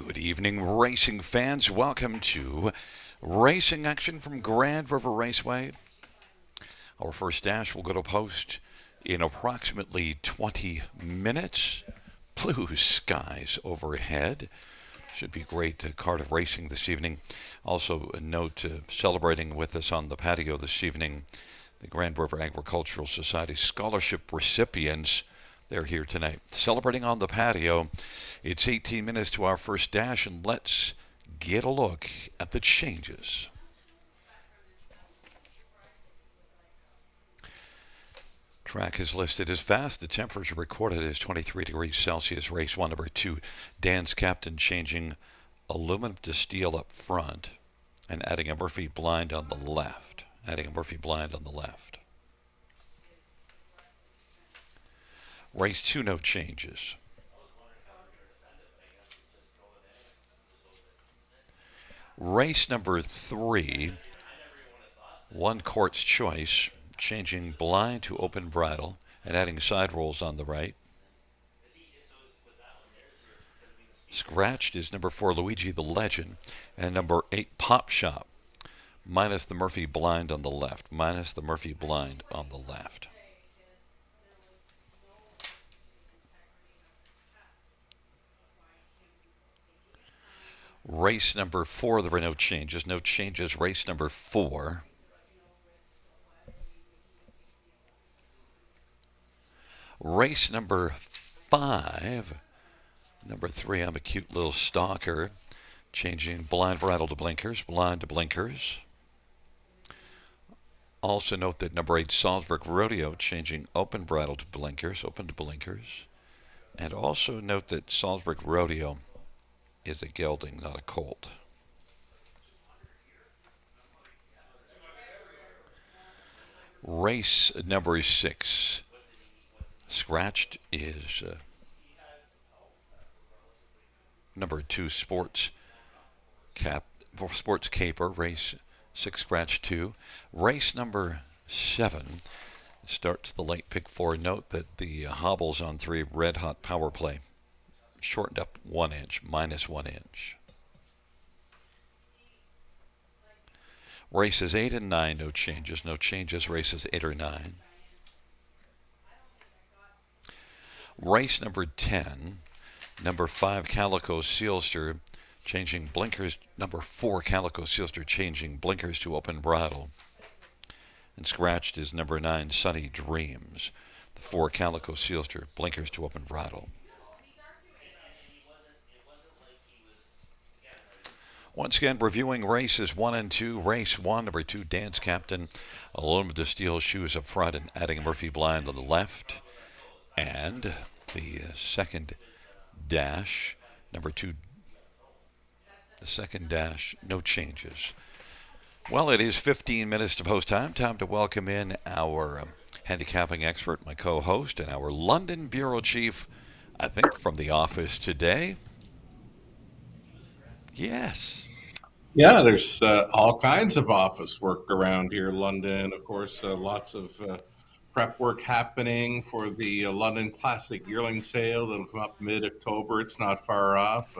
Good evening, racing fans. Welcome to racing action from Grand River Raceway. Our first dash will go to post in approximately 20 minutes. Blue skies overhead. Should be great card of racing this evening. Also, a note celebrating with us on the patio this evening, the Grand River Agricultural Society scholarship recipients. They're here tonight. Celebrating on the patio. It's 18 minutes to our first dash, and let's get a look at the changes. Track is listed as fast. The temperature recorded is 23 degrees Celsius. Race 1, number 2, Dan's Captain, changing aluminum to steel up front and adding a Murphy blind on the left. Race 2, no changes. Race number 3, One Court's Choice, changing blind to open bridle and adding side rolls on the right. Scratched is number 4, Luigi the Legend, and number 8, Pop Shop, minus the Murphy blind on the left. Race number 4, there were no changes. Race number 4. Race number 5. Number 3, I'm a cute little stalker, changing blind bridle to blinkers. Also note that number 8, Salzburg Rodeo, changing open bridle to blinkers. And also note that Salzburg Rodeo is a gelding, not a colt. Race number 6. Scratched is number 2, Sports Caper, race 6, scratch 2. Race number 7 starts the late pick 4. Note that the hobbles on 3, Red Hot Power Play, shortened up 1 inch, minus 1 inch. Races 8 and 9, no changes. Races 8 or 9. Race number 10, number 5, Calico Sealster, changing blinkers. Number 4, Calico Sealster, changing blinkers to open bridle. And scratched is number 9, Sunny Dreams. The 4, Calico Sealster, blinkers to open bridle. Once again, reviewing races 1 and 2. Race 1, number 2, Dan's Captain, aluminum to steel shoes up front and adding a Murphy blind on the left. And the second dash, number 2, no changes. Well, it is 15 minutes to post time. Time to welcome in our handicapping expert, my co-host, and our London bureau chief, I think from the office today. Yes. Yeah, there's all kinds of office work around here in London. Of course, lots of prep work happening for the London Classic Yearling Sale that'll come up mid-October. It's not far off.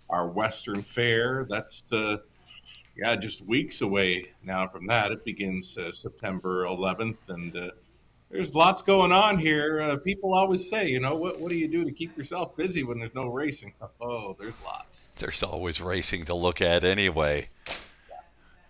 Our Western Fair, that's just weeks away now from that. It begins September 11th, and there's lots going on here. People always say, what do you do to keep yourself busy when there's no racing? Oh, there's lots. There's always racing to look at anyway.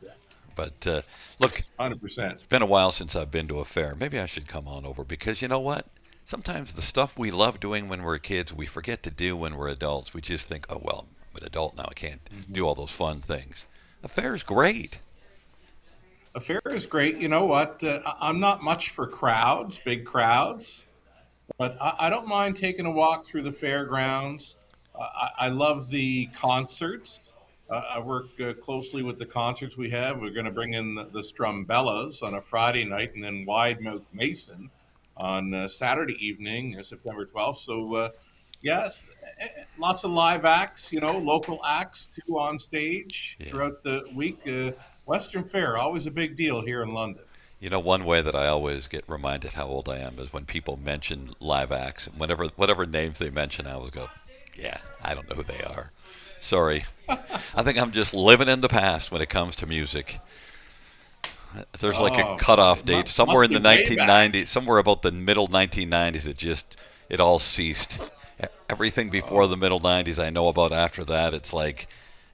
Yeah. But look, 100%. It's been a while since I've been to a fair. Maybe I should come on over because you know what? Sometimes the stuff we love doing when we're kids, we forget to do when we're adults. We just think, oh, well, I'm an adult now. I can't do all those fun things. A fair is great. A fair is great. You know what? I'm not much for crowds, big crowds, but I don't mind taking a walk through the fairgrounds. I love the concerts. I work closely with the concerts we have. We're going to bring in the Strumbellas on a Friday night and then Wide Mouth Mason on Saturday evening, September 12th. So, yes, lots of live acts, local acts too on stage throughout the week. Western Fair, always a big deal here in London. One way that I always get reminded how old I am is when people mention live acts. Whatever names they mention, I always go, yeah, I don't know who they are. Sorry. I think I'm just living in the past when it comes to music. There's like a Oh, cutoff it date somewhere must in be the way back. 1990s, somewhere about the middle 1990s. It all ceased. Everything before the Oh, middle 90s I know about. After that, it's like,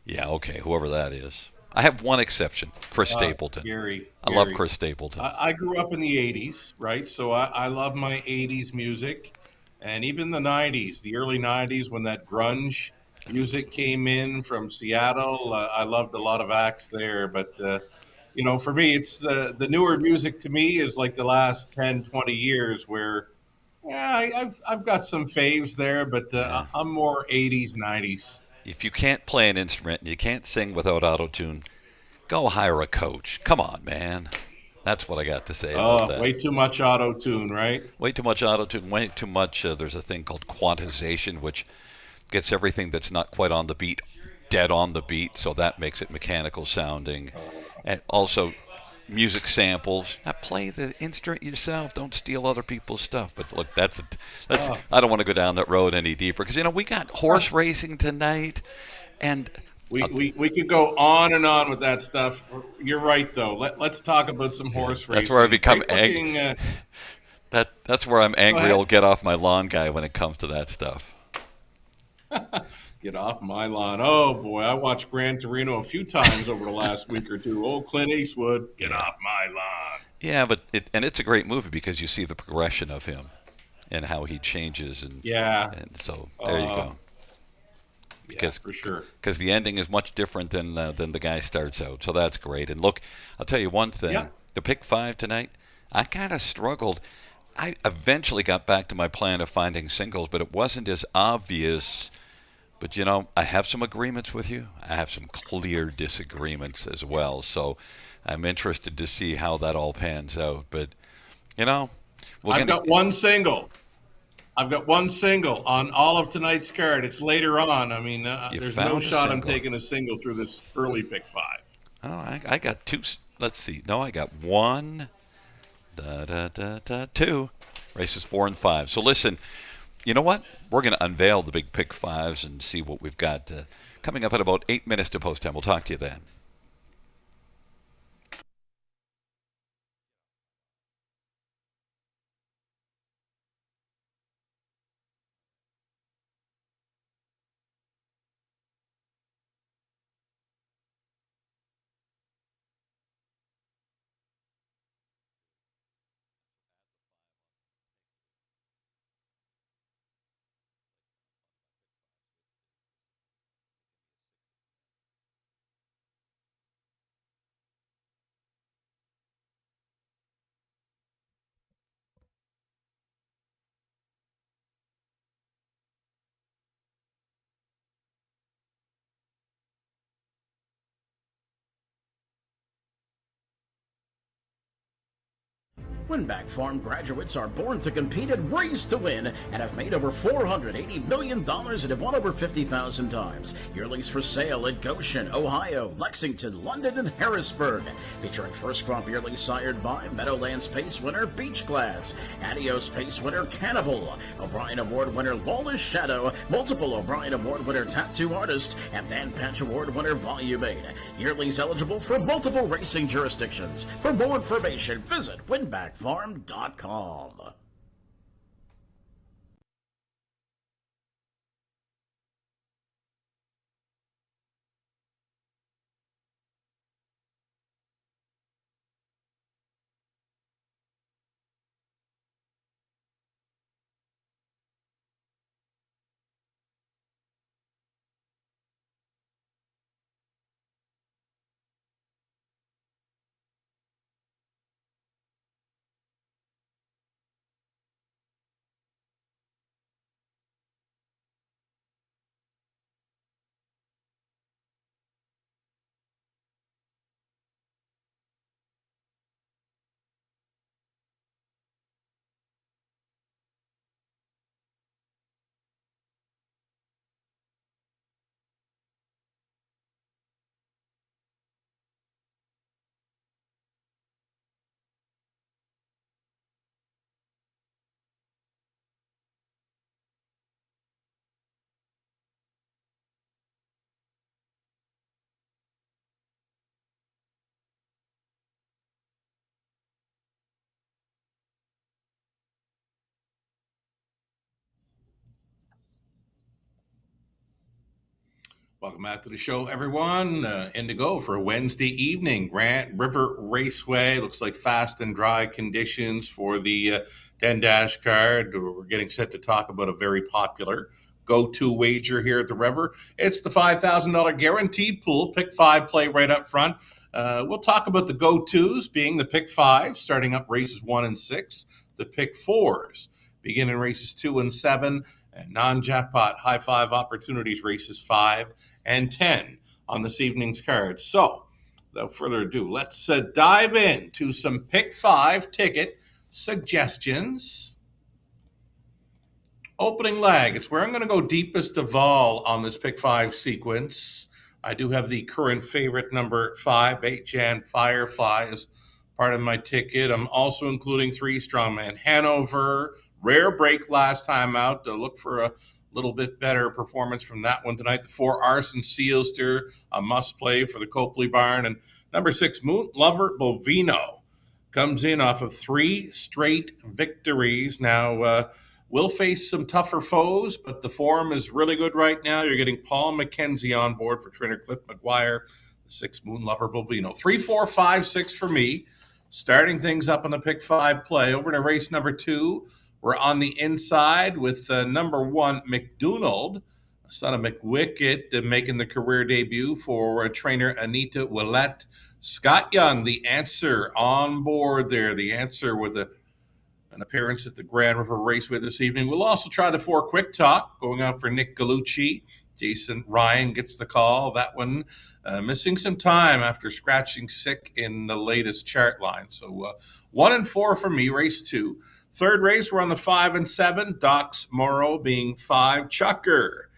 yeah, okay, whoever that is. I have one exception, Chris Stapleton. Gary, I love Gary. Chris Stapleton. I grew up in the 80s, right? So I love my 80s music and even the 90s, the early 90s when that grunge music came in from Seattle. I loved a lot of acts there. But, for me, it's the newer music to me is like the last 10, 20 years where, yeah, I've got some faves there, but Yeah. I'm more 80s, 90s. If you can't play an instrument and you can't sing without auto tune, go hire a coach. Come on, man. That's what I got to say about that. Way too much auto tune, right? Way too much auto tune, way too much. There's a thing called quantization, which gets everything that's not quite on the beat dead on the beat, so that makes it mechanical sounding. And also, music samples. Now play the instrument yourself. Don't steal other people's stuff. But look, that's. Uh, I don't want to go down that road any deeper because we got horse racing tonight, and We, uh, we, we could go on and on with that stuff. You're right, though. Let's talk about some yeah, horse that's where I racing. become Great angry. looking. That's where I'm Go angry. ahead. I'll get off my lawn guy when it comes to that stuff. Get off my lawn. Oh, boy. I watched Gran Torino a few times over the last week or two. Old Clint Eastwood, get Yeah, off my lawn. yeah, but it's a great movie because you see the progression of him and how he changes, Yeah. and so there you Uh, go. yeah, Because for sure. the ending is much different than the guy starts out. So that's great. And look, I'll tell you one Yeah. thing: the pick five tonight, I kind of struggled. I eventually got back to my plan of finding singles, but it wasn't as obvious. But I have some agreements with you. I have some clear disagreements as well. So I'm interested to see how that all pans out. But you know, we're I've gonna. got one single. I've got one single on all of tonight's card. It's later on. I mean, You there's no found a shot I'm single. taking a single through this early pick five. Oh, I got two. Let's see. No, I got one. Da da da da. Two. Races 4 and 5. So listen. You know what? We're going to unveil the big pick fives and see what we've got coming up at about 8 minutes to post time. We'll talk to you then. Winback Farm graduates are born to compete and raised to win and have made over $480 million and have won over 50,000 times. Yearlings for sale at Goshen, Ohio, Lexington, London, and Harrisburg. Featuring first crop yearlings sired by Meadowlands Pace winner Beach Glass, Adios Pace winner Cannibal, O'Brien Award winner Lawless Shadow, multiple O'Brien Award winner Tattoo Artist, and Dan Patch Award winner Volume 8. Yearlings eligible for multiple racing jurisdictions. For more information, visit winbackfarm.com. Welcome back to the show, everyone. Indigo for Wednesday evening. Grand River Raceway. Looks like fast and dry conditions for the 10 dash card. We're getting set to talk about a very popular go-to wager here at the River. It's the $5,000 guaranteed pool. Pick 5 play right up front. We'll talk about the go-tos being the pick 5, starting up races 1 and 6. The pick 4s begin in races 2 and 7. And non-jackpot high 5 opportunities races 5 and 10 on this evening's card. So, without further ado, let's dive into some pick 5 ticket suggestions. Opening leg. It's where I'm going to go deepest of all on this pick 5 sequence. I do have the current favorite number 5, Beit-Jan Firefly, as part of my ticket. I'm also including 3 Strongman Hanover. Rare break last time out. Look for a little bit better performance from that one tonight. The 4 Arson Sealster, a must play for the Copley Barn. And number 6 Moon Lover Bovino comes in off of 3 straight victories. Now, we'll face some tougher foes, but the form is really good right now. You're getting Paul McKenzie on board for trainer Cliff McGuire. The 6 Moon Lover Bovino. 3, 4, 5, 6 for me. Starting things up on the pick 5 play. Over to race number 2. We're on the inside with number 1, McDonald, son of McWicked, making the career debut for trainer Anita Willette. Scott Young, the answer on board there. The answer with an appearance at the Grand River Raceway this evening. We'll also try the 4 Quick Talk, going out for Nick Gallucci. Jason Ryan gets the call. That one missing some time after scratching sick in the latest chart line. So 1 and 4 for me, race 2. Third race, we're on the 5 and 7. Docs Morrow being 5. Chucker.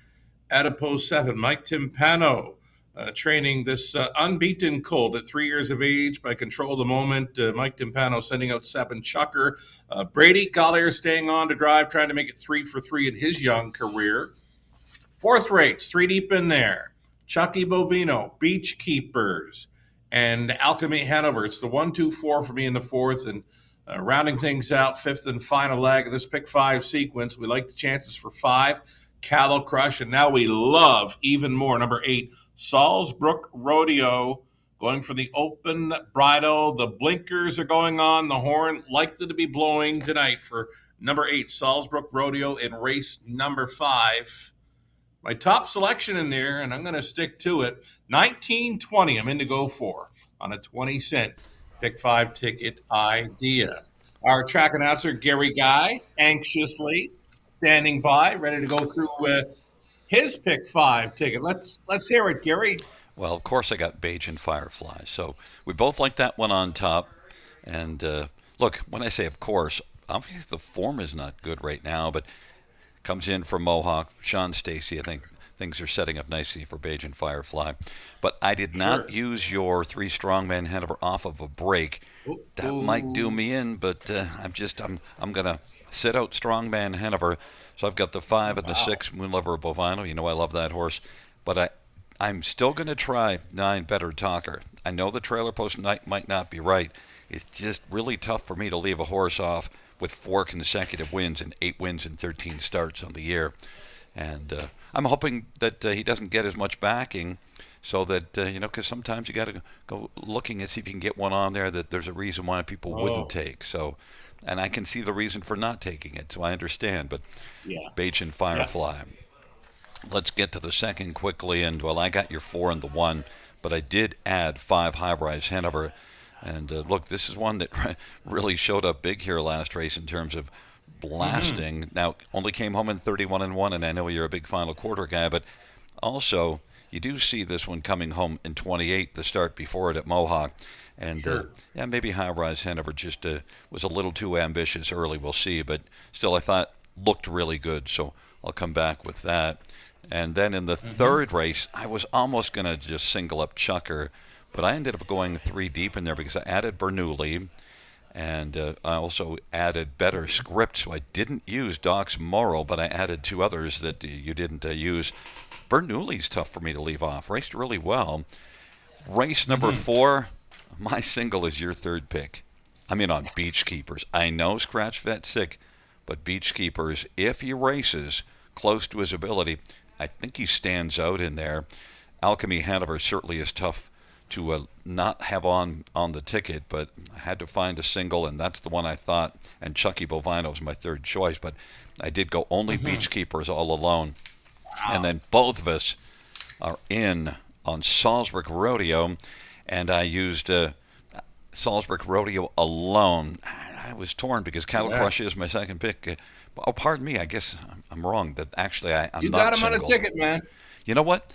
Adipose 7. Mike Timpano training this unbeaten colt at 3 years of age by Control the Moment. Mike Timpano sending out 7. Chucker. Brady Gollier staying on to drive, trying to make it 3 for 3 in his young career. Fourth race, 3 deep in there. Chucky Bovino, Beach Keepers, and Alchemy Hanover. It's the 1, 2, 4 for me in the 4th. And rounding things out, 5th and final leg of this pick 5 sequence. We like the chances for 5, Cattle Crush. And now we love even more, number 8, Salzbrook Rodeo. Going for the open bridle. The blinkers are going on. The horn likely to be blowing tonight for number 8, Salzbrook Rodeo in race number 5. My top selection in there, and I'm going to stick to it, 1920 I'm in to go for on a 20-cent pick 5 ticket idea. Our track announcer, Gary Guy, anxiously standing by, ready to go through his pick 5 ticket. Let's hear it, Gary. Well, of course I got Beit-Jan Firefly. So we both like that one on top. And look, when I say of course, obviously the form is not good right now, but comes in from Mohawk. Sean Stacy, I think things are setting up nicely for Beit-Jan Firefly. But I did not use your 3 Strongman Hanover off of a break. That might do me in, but I'm going to sit out Strongman Hanover. So I've got the 5 and the 6 Moon Lover Bovino. You know I love that horse. But I'm still going to try 9 Better Talker. I know the trailer post might not be right. It's just really tough for me to leave a horse off with 4 consecutive wins and 8 wins and 13 starts on the year. And I'm hoping that he doesn't get as much backing so that, because sometimes you got to go looking and see if you can get one on there that there's a reason why people wouldn't take. So, and I can see the reason for not taking it, so I understand. But Beit-Jan Firefly. Let's get to the second quickly. And, well, I got your 4 and the 1, but I did add 5 High-Rise Hanover. And look, this is one that really showed up big here last race in terms of blasting. Mm-hmm. Now, only came home in 31-1, and I know you're a big final quarter guy, but also you do see this one coming home in 28, the start before it at Mohawk. And maybe High Rise Hanover just was a little too ambitious early. We'll see, but still, I thought looked really good. So I'll come back with that. And then in the third race, I was almost going to just single up Chucker. But I ended up going 3 deep in there because I added Bernoulli, and I also added Better Script. So I didn't use Doc's Morrow, but I added 2 others that you didn't use. Bernoulli's tough for me to leave off. Raced really well. Race number 4, my single is your 3rd pick. I'm in on Beach Keepers. I know Scratch Vet sick, but Beach Keepers, if he races close to his ability, I think he stands out in there. Alchemy Hanover certainly is tough to not have on the ticket, but I had to find a single, and that's the one I thought. And Chucky Bovino was my third choice, but I did go only Beachkeepers all alone. And then both of us are in on Salzburg Rodeo, and I used Salzburg Rodeo alone. I was torn because Cattle Crush is my second pick. Oh, pardon me. I guess I'm wrong. That actually I'm You not got him on a single. ticket, man. You know what?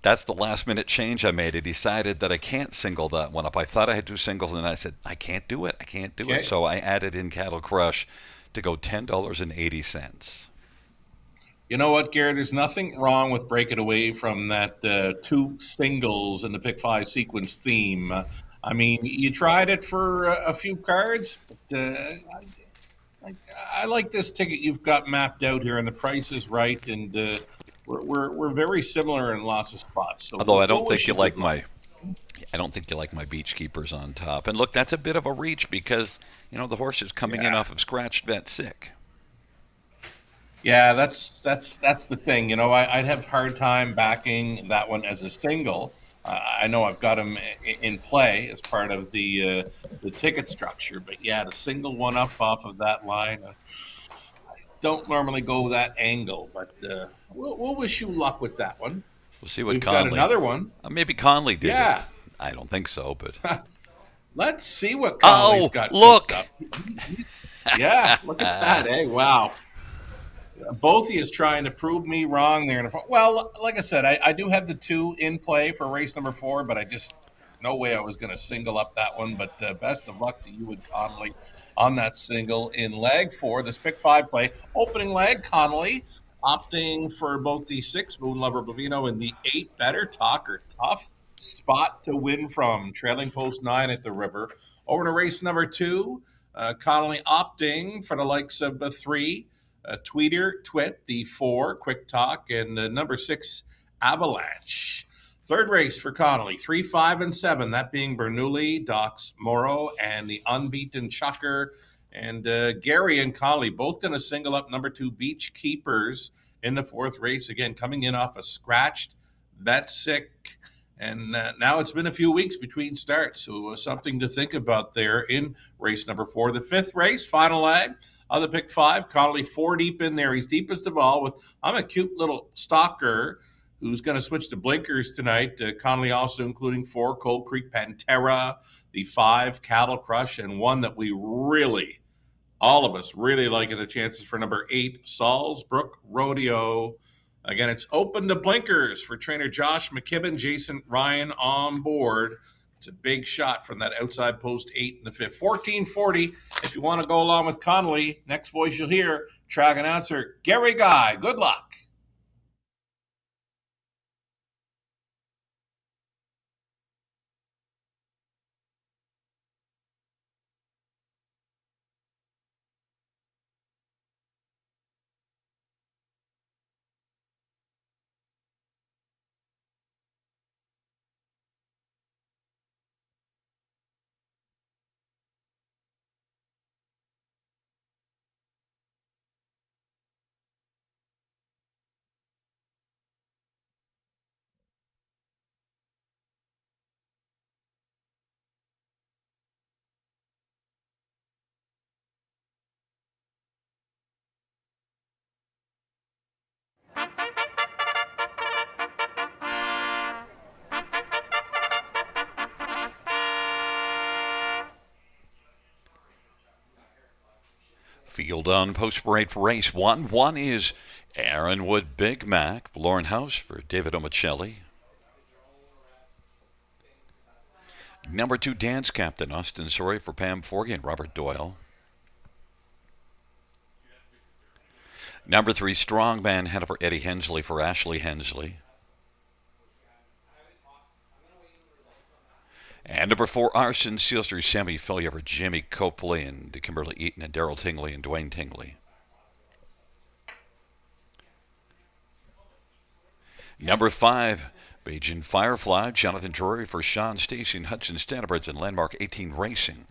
That's the last minute change I made. I decided that I can't single that one up. I thought I had two singles, and I said, I can't do it. I can't do it. So I added in Cattle Crush to go $10.80. You know what, Gary? There's nothing wrong with breaking away from that two singles in the pick five sequence theme. I mean, you tried it for a few cards, but I like this ticket you've got mapped out here, and the price is right, and we're very similar in lots of spots. So Although I don't think you like my Beachkeepers on top. And look, that's a bit of a reach because the horse is coming in off of scratched bet sick. Yeah, that's the thing. I'd have a hard time backing that one as a single. I know I've got him in play as part of the ticket structure, but yeah, to single one up off of that line, I don't normally go that angle. But we'll wish you luck with that one. We'll see what We've Conley. got another one. Maybe Conley did. Yeah. It. I don't think so, but let's see what Conley's got. Look! Up. Yeah, look at that, eh? Wow. Both of you is trying to prove me wrong there. Well, like I said, I do have the two in play for race number 4, but I just no way I was going to single up that one. But best of luck to you and Connolly on that single in leg 4, the pick 5 play. Opening leg, Connolly opting for both the 6 Moon Lover Bovino and the 8 Better Talker. Tough spot to win from, trailing post 9 at the river. Over to race number 2, Connolly opting for the likes of 3. Tweeter, Twit, the 4, Quick Talk, and number 6, Avalanche. Third race for Connolly, 3, 5, and 7, that being Bernoulli, Docs Morrow, and the unbeaten Chucker. And Gary and Connolly both going to single up number 2, Beach Keepers, in the 4th race. Again, coming in off a scratched, vet sick. And now it's been a few weeks between starts, so something to think about there in race number 4. The 5th race, final leg of the pick 5. Connolly 4 deep in there. He's deepest of all with, I'm a cute little stalker who's going to switch to blinkers tonight. Connolly also including 4, Cold Creek Pantera, the 5, Cattle Crush, and one that we really, all of us really liking the chances for number 8, Salzburg Rodeo. Again, it's open to blinkers for trainer Josh McKibben, Jason Ryan on board. It's a big shot from that outside post 8 in the 5th. 1440 if you want to go along with Connolly. Next voice you'll hear, track announcer Gary Guy. Good luck. Field on post parade for race 1. 1 is Aaron Wood Big Mac, Lauren House for David Omicelli. Number 2, Dance Captain, Austin Sorry for Pam Forgey and Robert Doyle. Number 3, Strongman Hanover Eddie Hensley for Ashley Hensley. And number 4, Arson Seals through Sammy Fillier for Jimmy Copley and Kimberly Eaton and Daryl Tingley and Dwayne Tingley. Number 5, Beijing Firefly, Jonathan Drury for Sean Stacy and Hudson Standards and Landmark 18 Racing.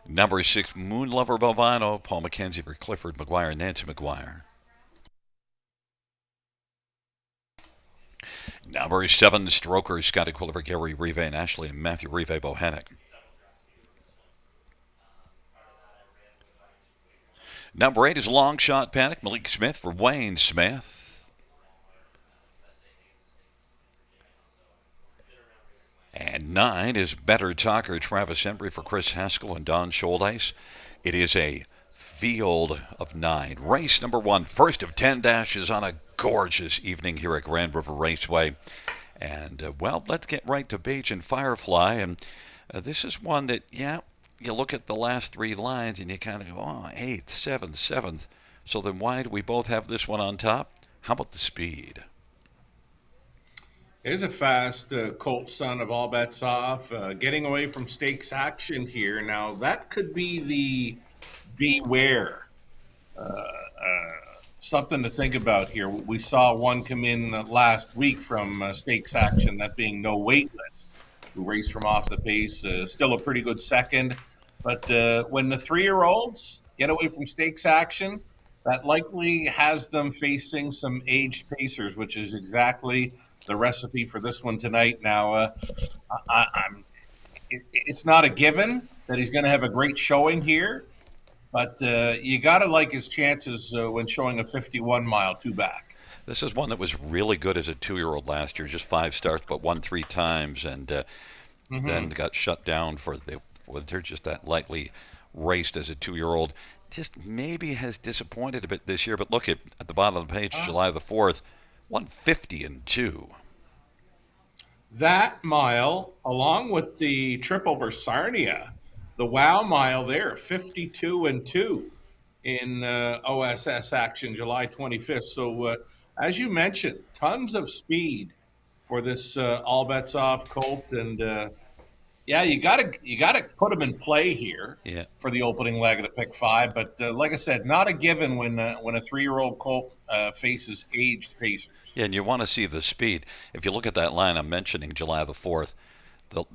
Number 6, Moon Lover Bovino, Paul McKenzie for Clifford McGuire and Nancy McGuire. Number 7, Stroker, Scotty Quilliver, Gary Rive, and Ashley and Matthew Rive Bohannock. Number 8 is Long Shot Panic, Malik Smith for Wayne Smith. And 9 is Better Talker, Travis Embry for Chris Haskell and Don Scholdice. It is a field of 9. Race number 1, first of 10 dashes on a gorgeous evening here at Grand River Raceway. And, well, let's get right to Beige and Firefly. And this is one that, yeah, you look at the last 3 lines and you kind of go, oh, 8th, 7th, 7th. So then why do we both have this one on top? How about the speed? Is a fast Colt son of All Bets Off, getting away from stakes action here. Now, that could be the beware. Something to think about here. We saw one come in last week from stakes action, that being No Waitlist, who raced from off the pace. Still a pretty good second. But when the 3-year-olds get away from stakes action, that likely has them facing some aged pacers, which is exactly the recipe for this one tonight. Now, it's not a given that he's going to have a great showing here. But you got to like his chances when showing a 51-mile 2-back. This is one that was really good as a 2-year-old last year, just 5 starts, but won 3 times, and then got shut down they're just that lightly raced as a 2-year-old. Just maybe has disappointed a bit this year, but look at the bottom of the page, July the 4th, 150-2. That mile, along with the trip over Sarnia, the Wow Mile there, 52-2 in OSS action, July 25th. So, as you mentioned, tons of speed for this All Bets Off Colt, and yeah, you gotta put him in play here for the opening leg of the pick 5. But like I said, not a given when a 3-year-old Colt faces aged pacers. Yeah, and you want to see the speed. If you look at that line I'm mentioning, July the 4th.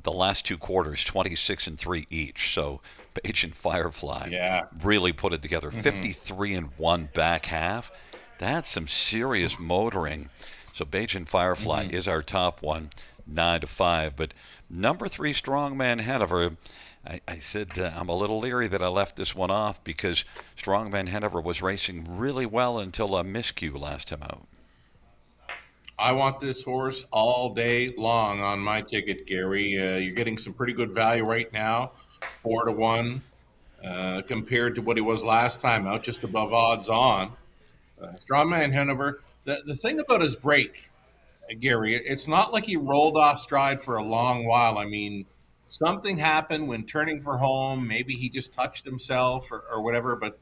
The last 2 quarters, 26-3 each. So Beige and Firefly really put it together. 53-1 back half. That's some serious motoring. So Beige and Firefly is our top one, 9-5. But number 3, Strongman Hanover. I said I'm a little leery that I left this one off because Strongman Hanover was racing really well until a miscue last time out. I want this horse all day long on my ticket, Gary. You're getting some pretty good value right now, 4-1, compared to what he was last time out, just above odds on. Strongman Hanover. The thing about his break, Gary, it's not like he rolled off stride for a long while. I mean, something happened when turning for home. Maybe he just touched himself or whatever. But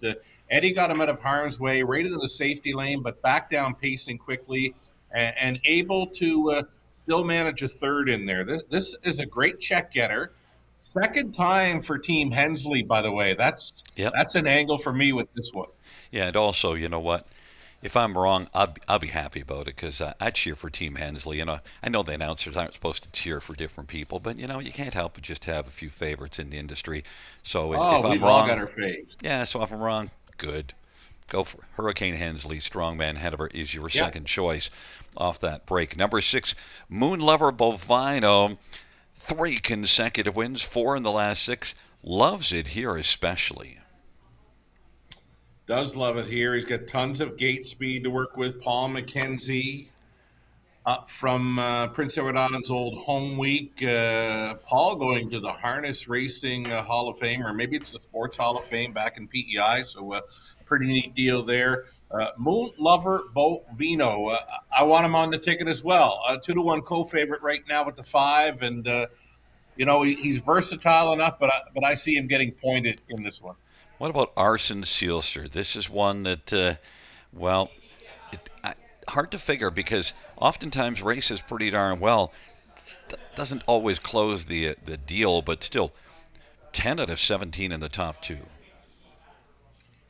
Eddie got him out of harm's way, right into the safety lane, but back down pacing quickly. And able to still manage a third in there. This is a great check getter. Second time for Team Hensley, by the way. That's an angle for me with this one. Yeah, and also, you know what? If I'm wrong, I'll be happy about it because I cheer for Team Hensley. You know, I know the announcers aren't supposed to cheer for different people, but you know, you can't help but just have a few favorites in the industry. So if I'm we've wrong, all got our faves. Yeah, so if I'm wrong, good. Go for Hurricane Hensley. Strongman Hanover is your second choice off that break. Number 6, Moon Lover Bovino. 3 consecutive wins, 4 in the last 6. Loves it here especially. Does love it here. He's got tons of gate speed to work with. Paul McKenzie up from Prince Edward Island's old home week. Paul going to the Harness Racing Hall of Fame, or maybe it's the Sports Hall of Fame back in PEI. So pretty neat deal there. Moon Lover Bovino. I want him on the ticket as well. 2-1 co-favorite right now with the 5. And, you know, he's versatile enough, but I see him getting pointed in this one. What about Arson Sealster? This is one that, hard to figure because oftentimes races pretty darn well. Doesn't always close the deal, but still 10 out of 17 in the top 2.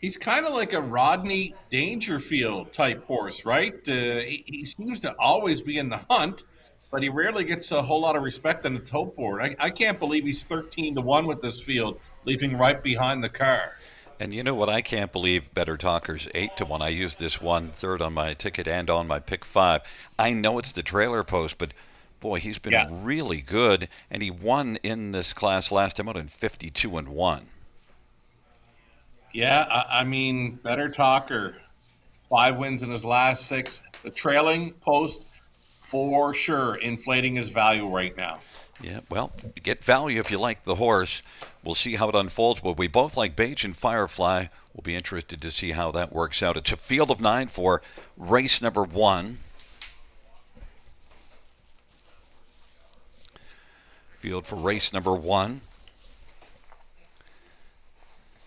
He's kind of like a Rodney Dangerfield type horse, right? He seems to always be in the hunt, but he rarely gets a whole lot of respect on the tote board. I can't believe he's 13-1 with this field, leaving right behind the car. And you know what? I can't believe Better Talker's 8-1. I used this 1/3 on my ticket and on my pick 5. I know it's the trailer post, but boy, he's Yeah. been really good, and he won in this class last time out in 52-1. Yeah, I mean, better talker. 5 wins in his last 6. The trailing post, for sure, inflating his value right now. Yeah, well, get value if you like the horse. We'll see how it unfolds. But we both like Beige and Firefly. We'll be interested to see how that works out. It's a field of 9 for race number 1. Field for race number 1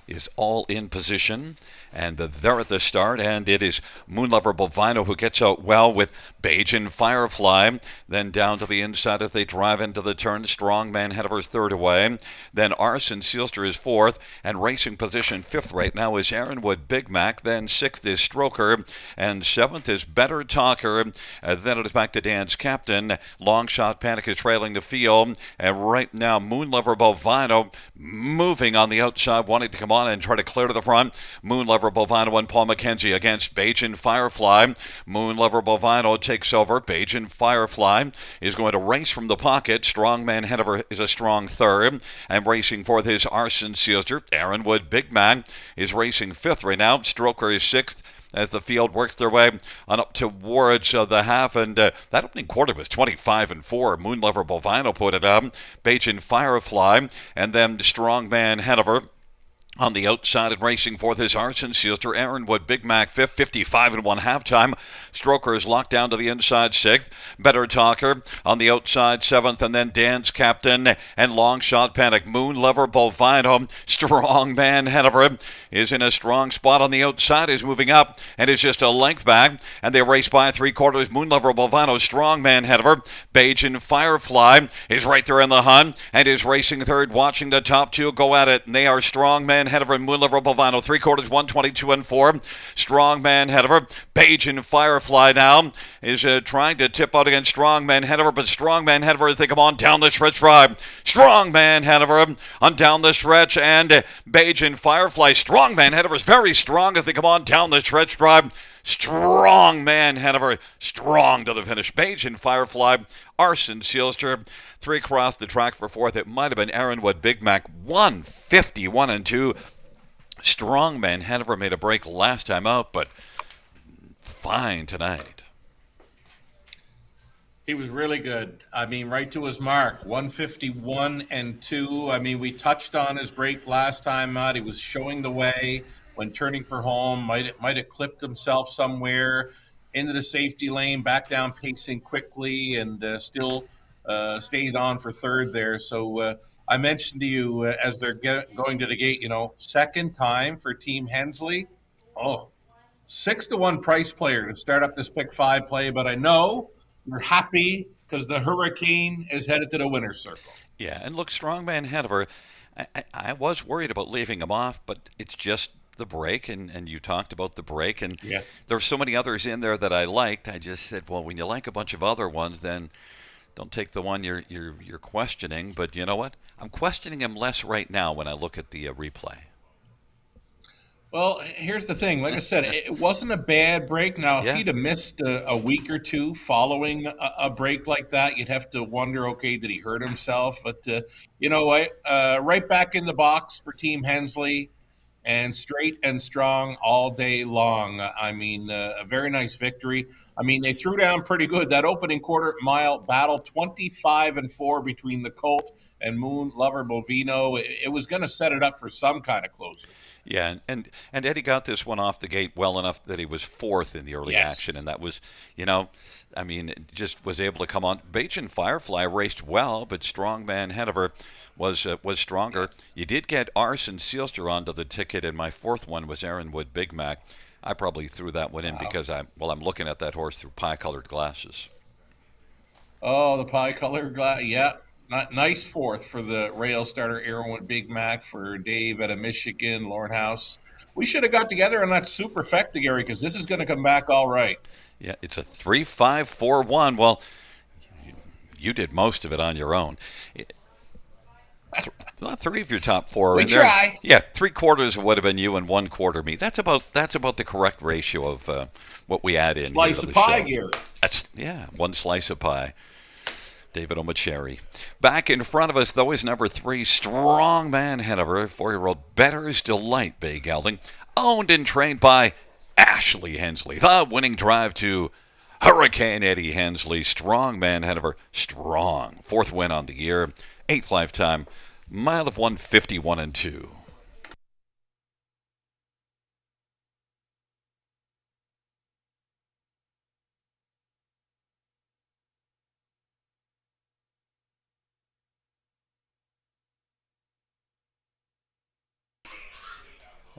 is all in position, and they're at the start, and it is Moonlover Bovino who gets out well with Beige and Firefly. Then down to the inside as they drive into the turn, Strongman Hanover's third away. Then Arson Sealster is fourth, and racing position fifth right now is Aaronwood Big Mac. Then sixth is Stroker, and seventh is Better Talker. Then it is back to Dan's Captain. Long Shot Panic is trailing the field, and right now Moonlover Bovino moving on the outside, wanting to come on and try to clear to the front. Moonlover Bovino and Paul McKenzie against Beige and Firefly. Moonlover Bovino takes over. Beige and Firefly is going to race from the pocket. Strongman Hanover is a strong third, and racing fourth is Arson Sealster. Aaronwood Big Man is racing fifth right now. Stroker is sixth as the field works their way on up towards the half. And that opening quarter was 25-4. Moonlover Bovino put it up. Beige and Firefly, and then Strongman Hanover on the outside and racing fourth is Arson Sealster. Aaronwood Big Mac fifth, 55-1 halftime. Stroker is locked down to the inside sixth. Better Talker on the outside seventh, and then Dan's Captain and Long Shot Panic. Moonlover Bovino, Strongman Hanover is in a strong spot on the outside, is moving up and is just a length back, and they race by 3/4. Moonlover Bovino, Strongman Hanover. Beige and Firefly is right there in the hunt and is racing third, watching the top two go at it, and they are Strongman Hanover and Moonlover Bovino. 3/4, 122-4. Strongman Hanover. Beige and Firefly now is trying to tip out against Strongman Hanover, but Strongman Hanover as they come on down the stretch drive. Strongman Hanover on down the stretch, and Beige and Firefly. Strongman Hanover is very strong as they come on down the stretch drive. Strongman Hanover strong to the finish. Beige and Firefly. Arson Sealster 3 across the track for fourth. It might have been Aaronwood Big Mac. 151-2. Strongman Hanover made a break last time out, but fine tonight. He was really good. I mean, right to his mark. 151-2. I mean, we touched on his break last time out. He was showing the way when turning for home. Might have clipped himself somewhere into the safety lane, back down pacing quickly, and still stayed on for third there. So I mentioned to you as they're going to the gate, second time for Team Hensley. 6-1 price player to start up this pick 5 play, but I know you're happy because the Hurricane is headed to the winner's circle. Yeah, and look, Strongman Hanover, I was worried about leaving him off, but it's just the break, and you talked about the break, and Yeah. there's so many others in there that I liked. I just said, well, when you like a bunch of other ones, then don't take the one you're questioning. But you know what? I'm questioning him less right now when I look at the replay. Well, here's the thing. Like I said, it wasn't a bad break. Now, if Yeah. he'd have missed a week or two following a break like that, you'd have to wonder, okay, did he hurt himself? But you know what? Right back in the box for Team Hensley, and straight and strong all day long. I mean, a very nice victory. I mean, they threw down pretty good. That opening quarter mile battle, 25-4 between the Colt and Moonlover Bovino. It was going to set it up for some kind of closer. Yeah, and Eddie got this one off the gate well enough that he was fourth in the early Yes. action, and that was, I mean, just was able to come on. Beige and Firefly raced well, but Strongman Hanover was stronger. You did get Arson Sealster onto the ticket, and my fourth one was Aaronwood Big Mac. I probably threw that one in because I'm looking at that horse through pie-colored glasses. Oh, the pie-colored glass. Yeah. Nice fourth for the rail starter, Aaronwood Big Mac, for Dave out of Michigan, Lord House. We should have got together on that superfecta, Gary, because this is going to come back all right. Yeah, it's a 3-5-4-1. Well, you did most of it on your own. Well, three of your top four are We in there. try. Yeah, three quarters would have been you and one quarter me. That's about the correct ratio of what we add in here Slice to of the pie, show. Gary. That's one slice of pie. David Omacheri. Back in front of us, though, is number 3, Strongman Hanover, 4-year-old Better's Delight Bay Gelding, owned and trained by Ashley Hensley. The winning drive to Hurricane Eddie Hensley, Strongman Hanover, strong. 4th win on the year, 8th lifetime, mile of 151 and 2.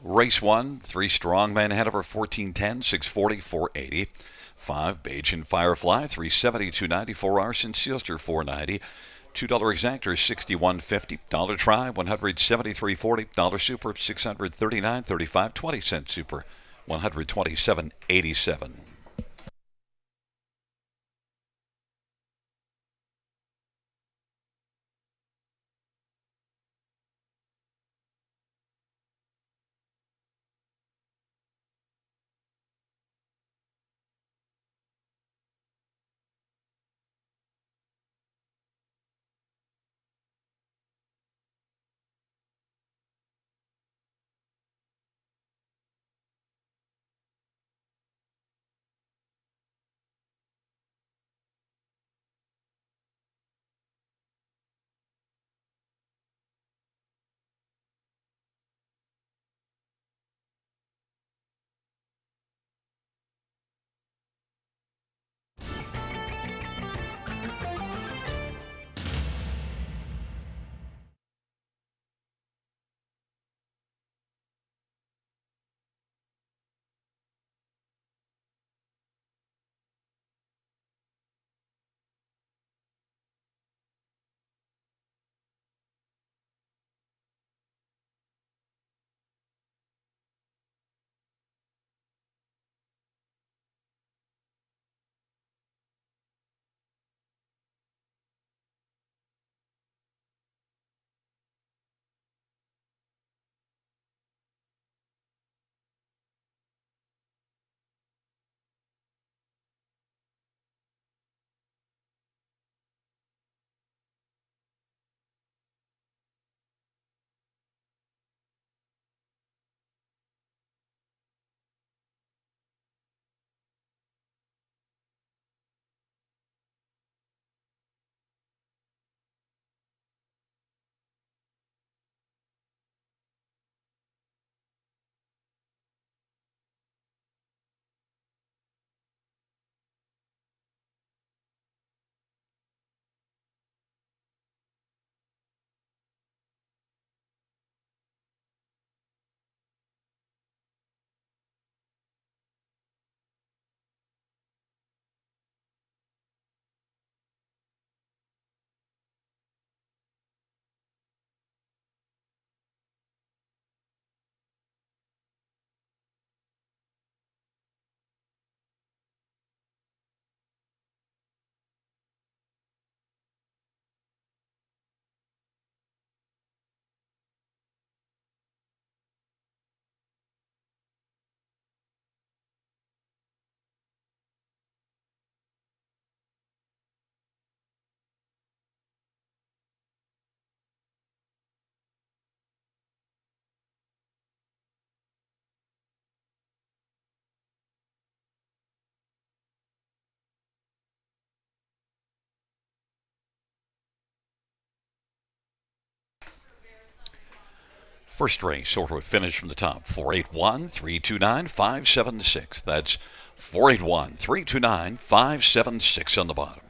Race 1, 3 Strongman Hanover, 1410, 640, 480. 5 Bajan Firefly, 370, 290. 4 Arson Sealster, 490. $2 exactor, 61.50. Dollar try, 173.40. Dollar super, 639.35. 20-cent super, 127.87. First race, sort of finish from the top. 481 329 576. That's 481 329 576 on the bottom.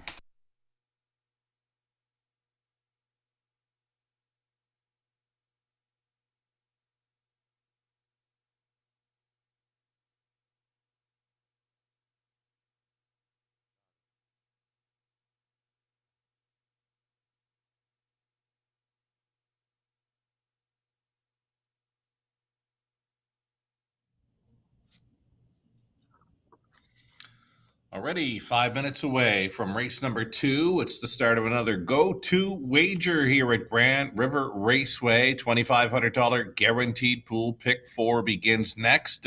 Already 5 minutes away from race number 2. It's the start of another go-to wager here at Grand River Raceway. $2,500 guaranteed pool. Pick 4 begins next.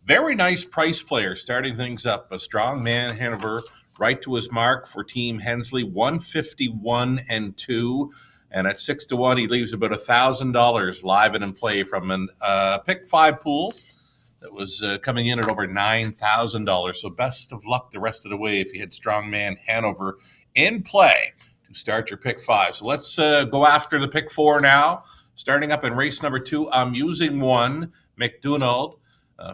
Very nice price player starting things up. A strong man, Hanover, right to his mark for Team Hensley, 151 and 2. And at 6-1, he leaves about $1,000 live and in play from a pick 5 pool that was coming in at over $9,000. So best of luck the rest of the way if you had strongman Hanover in play to start your pick 5. So let's go after the pick 4 now. Starting up in race number 2, I'm using one, McDonald.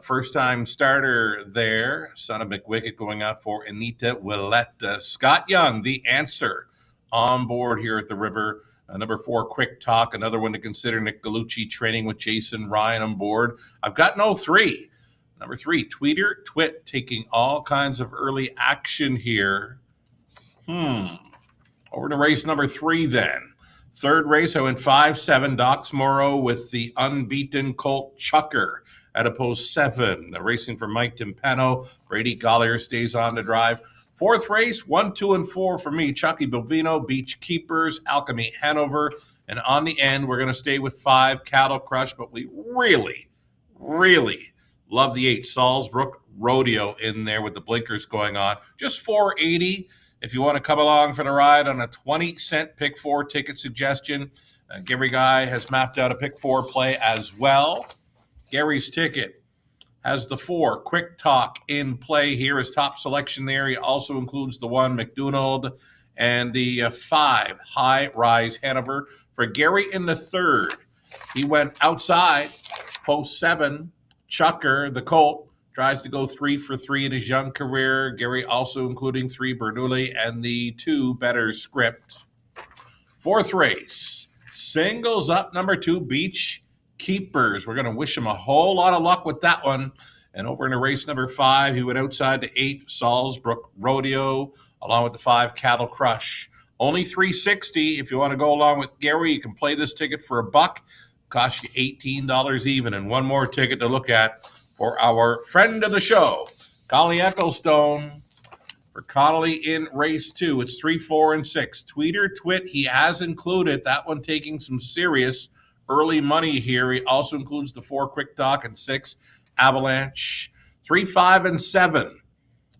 First time starter there. Son of McWicked going out for Anita Willette. Scott Young, the answer on board here at the River. Number 4, Quick Talk, another one to consider. Nick Gallucci training with Jason Ryan on board. I've got no 3. Number 3, Tweeter Twit, taking all kinds of early action here. Over to race number 3 then. Third race, I went 5-7, Dox Morrow with the unbeaten Colt Chucker at a post 7. Racing for Mike Timpano. Brady Gollier stays on to drive. Fourth race, 1, 2, and 4 for me. Chucky Bovino, Beach Keepers, Alchemy Hanover. And on the end, we're going to stay with 5, Cattle Crush. But we really, really love the 8, Salzbrook Rodeo in there with the blinkers going on. Just $4.80 if you want to come along for the ride on a 20-cent pick 4 ticket suggestion. Gary Guy has mapped out a pick 4 play as well. Gary's ticket has the 4, Quick Talk, in play here. His top selection there. He also includes the 1, McDonald, and the 5, High Rise Hanover. For Gary in the third, he went outside, post 7, Chucker, the Colt, tries to go 3 for 3 in his young career. Gary also including 3, Bernoulli, and the 2, Better Script. Fourth race, singles up, number 2, Beach Keepers. We're going to wish him a whole lot of luck with that one. And over in race number 5, he went outside to 8, Salzbrook Rodeo, along with the 5, Cattle Crush. Only $3.60. If you want to go along with Gary, you can play this ticket for $1. Cost you $18 even. And one more ticket to look at for our friend of the show, Connolly Ecclestone. For Connolly in race 2, it's 3, 4, and 6. Tweeter Twit, he has included that one, taking some serious early money here. He also includes the 4, Quick Talk, and 6, Avalanche. 3, 5, and 7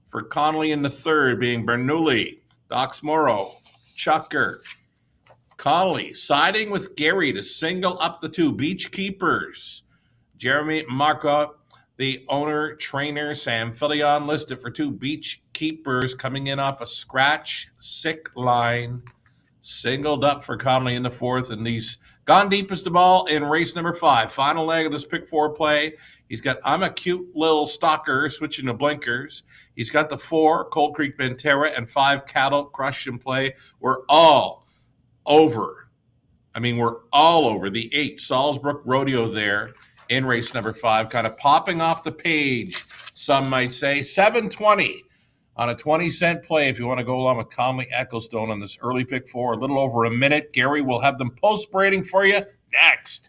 for Connolly in the third, being Bernoulli, Dox Morrow, Chucker. Connolly siding with Gary to single up the 2, Beach Keepers. Jeremy Marcotte, the owner, trainer, Sam Filion, listed for 2, Beach Keepers, coming in off a scratch, sick line. Singled up for Connolly in the fourth, and he's gone deepest of all in race number 5. Final leg of this pick 4 play. He's got I'm a Cute Little Stalker, switching to blinkers. He's got the 4, Cold Creek Ventura, and 5, Cattle Crush in play. We're all over. We're all over the 8, Salzbrook Rodeo there in race number 5, kind of popping off the page, some might say. $7.20 on a 20-cent play if you want to go along with Connolly Ecclestone on this early pick 4. A little over a minute. Gary will have them post-braiding for you next.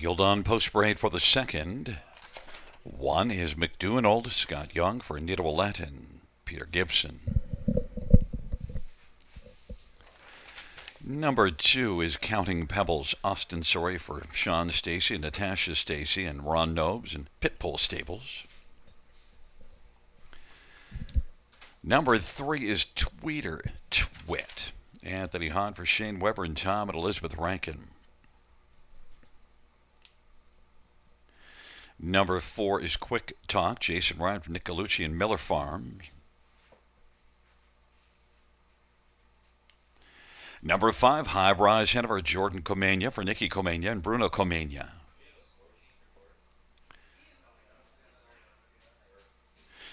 Field on post parade for the second. 1 is McDonald, Scott Young for Anita Willett and Peter Gibson. Number 2 is Counting Pebbles, Austin Sorry for Sean Stacy, Natasha Stacy, and Ron Nobes and Pitbull Stables. Number 3 is Tweeter Twit, Anthony Hahn for Shane Weber and Tom and Elizabeth Rankin. Number 4 is Quick Talk, Jason Ryan for Nick Galucci and Miller Farms. Number 5, High Rise Hanover, Jordan Comania for Nikki Comania and Bruno Comania.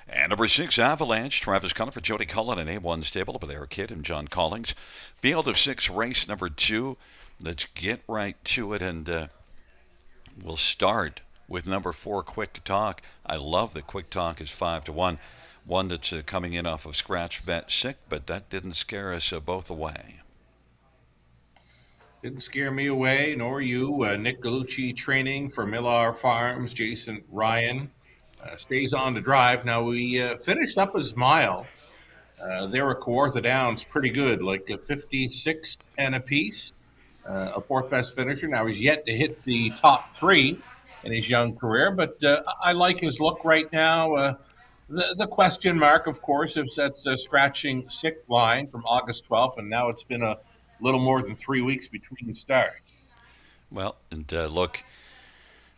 And number 6, Avalanche, Travis Cullen for Jody Cullen and A1 Stable with Eric Kidd and John Collings. Field of 6, race number 2. Let's get right to it, and we'll start with number 4, Quick Talk. I love that Quick Talk is 5-1. One that's coming in off of scratch bet sick, but that didn't scare us both away. Didn't scare me away, nor you. Nick Galucci training for Millar Farms. Jason Ryan stays on to drive. Now, we finished up his mile. There at Kawartha Downs, pretty good, like a 56 and a piece. A fourth best finisher. Now, he's yet to hit the top 3 in his young career, but I like his look right now. The question mark, of course, is that scratching sick line from August 12th, and now it's been a little more than 3 weeks between starts. Well, and look,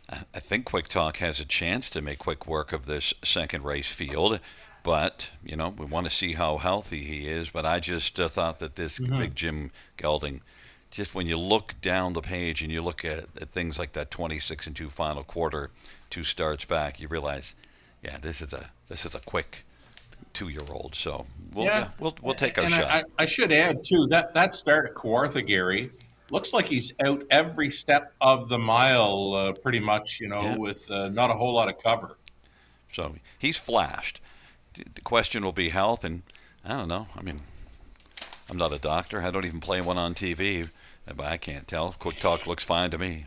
I think Quick Talk has a chance to make quick work of this second race field, but, we want to see how healthy he is. But I just thought that this big Jim Gelding, just when you look down the page and you look at things like that 26-2 final quarter, 2 starts back, you realize, yeah, this is a quick 2-year-old. So we'll take our shot. I should add too that start at Kawartha, Gary, looks like he's out every step of the mile, pretty much. With not a whole lot of cover. So he's flashed. The question will be health, and I don't know. I mean, I'm not a doctor. I don't even play one on TV. But I can't tell. Quick Talk looks fine to me.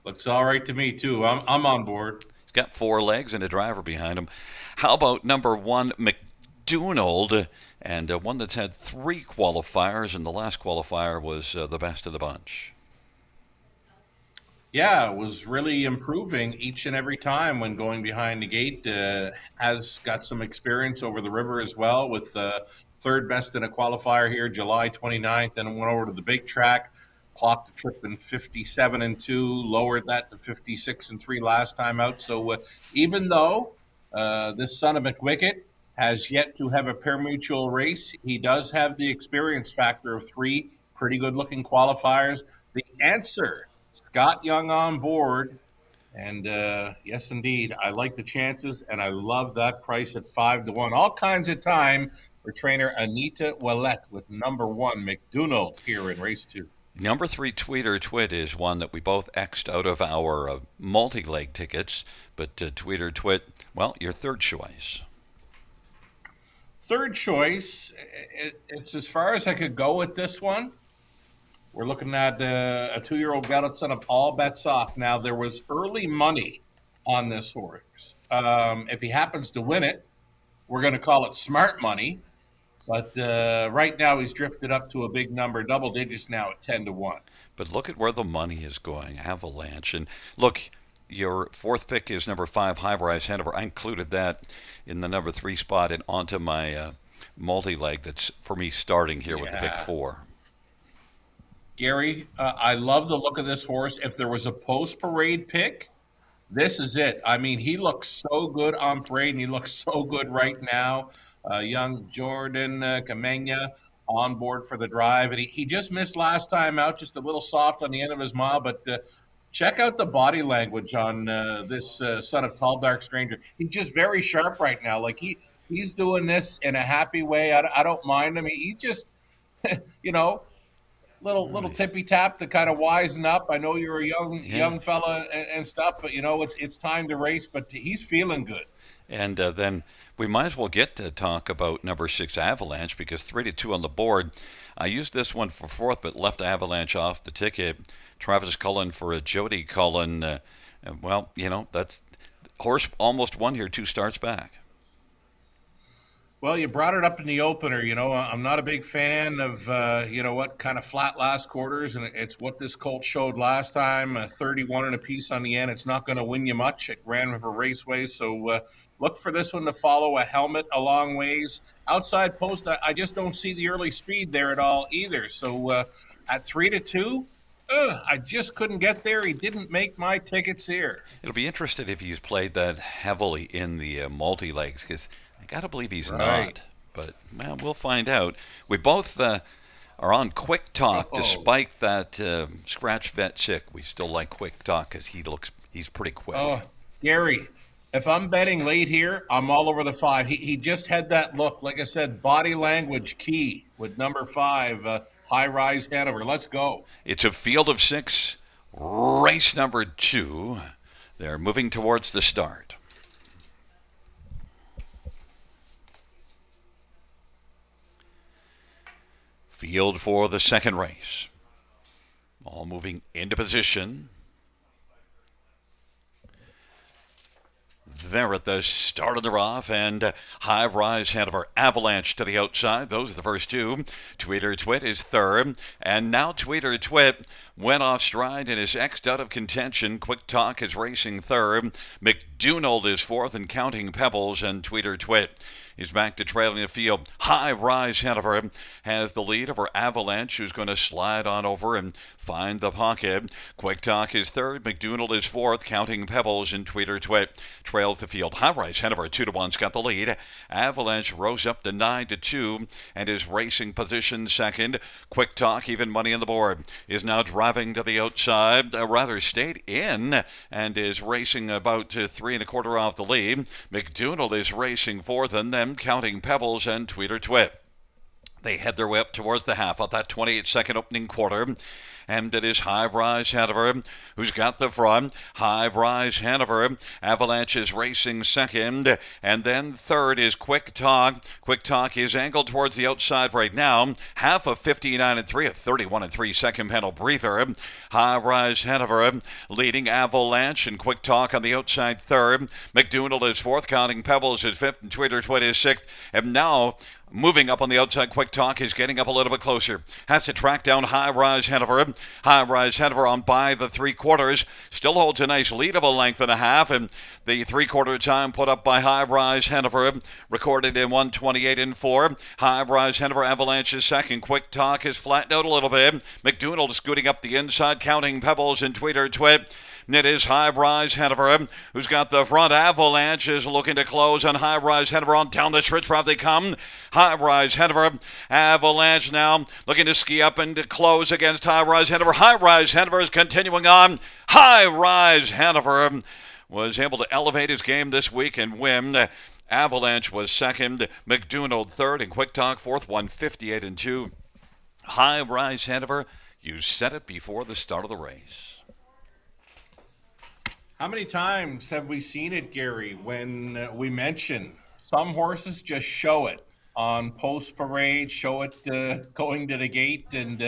Looks all right to me, too. I'm on board. He's got 4 legs and a driver behind him. How about number 1, McDonald, and one that's had 3 qualifiers, and the last qualifier was the best of the bunch. Yeah, was really improving each and every time when going behind the gate. Has got some experience over the river as well, with third best in a qualifier here, July 29th. Then went over to the big track, clocked the trip in 57-2, lowered that to 56-3 last time out. So even though this son of McWicket has yet to have a pari-mutuel race, he does have the experience factor of 3 pretty good-looking qualifiers. The answer, Scott Young on board, and yes, indeed, I like the chances, and I love that price at 5-1. All kinds of time for trainer Anita Willett with number 1, McDonald, here in race 2. Number 3, Tweeter Twit, is one that we both X'd out of our multi-leg tickets, but Tweeter Twit, well, your third choice. Third choice, it's as far as I could go with this one. We're looking at a 2-year-old gelded son of All Bets Off. Now, there was early money on this horse. If he happens to win it, we're going to call it smart money. But right now, he's drifted up to a big number, double digits now at 10-1. But look at where the money is going, Avalanche. And look, your 4th pick is number 5, High Rise Hanover. I included that in the number 3 spot and onto my multi-leg that's, for me, starting here with the pick 4. Gary, I love the look of this horse. If there was a post-parade pick, this is it. I mean, he looks so good on parade, and he looks so good right now. Young Jordan Kamenya on board for the drive. And he just missed last time out, just a little soft on the end of his mile. But check out the body language on this son of Tall Dark Stranger. He's just very sharp right now. Like, he's doing this in a happy way. I don't mind him. He's just, little tippy tap to kind of wisen up. I know you're a young fella and stuff, but it's time to race. But he's feeling good. And then we might as well get to talk about number 6, Avalanche, because 3-2 on the board. I used this one for 4th, but left Avalanche off the ticket. Travis Cullen for Jody Cullen. Well, that's horse almost won here 2 starts back. Well, you brought it up in the opener. I'm not a big fan of, what kind of flat last quarters, and it's what this colt showed last time. 31 and a piece on the end. It's not going to win you much at Grand River Raceway, so look for this one to follow a helmet a long ways. Outside post, I just don't see the early speed there at all either. So at 3-2. I just couldn't get there. He didn't make my tickets here. It'll be interesting if he's played that heavily in the multi-legs, because I got to believe he's not. But, well, we'll find out. We both are on Quick Talk. Despite that scratch vet sick. We still like Quick Talk because he's pretty quick. Oh, Gary, if I'm betting late here, I'm all over the 5. He just had that look. Like I said, body language key with number 5, High Rise Hanover. Let's go. It's a field of 6, race number 2. They're moving towards the start. Field for the second race. All moving into position. There at the start of the rough, and High Rise Hanover Avalanche to the outside. Those are the first 2. Tweeter Twit is third, and now Tweeter Twit went off stride and is X'd out of contention. Quick Talk is racing third. McDonald is fourth, and Counting Pebbles, and Tweeter Twit is back to trailing the field. High Rise Hanover has the lead over Avalanche, who's going to slide on over and find the pocket. Quick Talk is third. McDonald is fourth. Counting Pebbles and Tweeter Twit trails the field. High Rise Hanover 2-1's got the lead. Avalanche rose up to 9-2 and is racing position second. Quick Talk, even money on the board, is now driving to the outside. Rather stayed in and is racing about 3 1/4 off the lead. McDonald is racing fourth, and then Counting Pebbles and Tweeter Twit. They head their way up towards the half of that 28-second opening quarter. And it is High Rise Hanover who's got the front. High Rise Hanover. Avalanche is racing second. And then third is Quick Talk. Quick Talk is angled towards the outside right now. Half of 59-3, a 31-3 second panel breather. High Rise Hanover leading Avalanche, and Quick Talk on the outside third. McDonald is fourth. Counting Pebbles is fifth, and Tweeter Twit is sixth. And now moving up on the outside, Quick Talk is getting up a little bit closer. Has to track down High Rise Hanover. High Rise Hanover on by the 3/4. Still holds a nice lead of a length and a half. And the 3/4 time put up by High Rise Hanover, recorded in 1:28.4. High Rise Hanover Avalanche is second. Quick Talk is flattened out a little bit. McDonald is scooting up the inside. Counting Pebbles and Tweeter Twit. It is High Rise Hanover who's got the front. Avalanche is looking to close on High Rise Hanover. On down the stretch path they come. High Rise Hanover. Avalanche now looking to ski up and to close against High Rise Hanover. High Rise Hanover is continuing on. High Rise Hanover was able to elevate his game this week and win. Avalanche was second. McDonald third, and Quick Talk fourth, 158-2. High Rise Hanover, you said it before the start of the race. How many times have we seen it, Gary, when we mention some horses just show it on post parade, show it going to the gate, and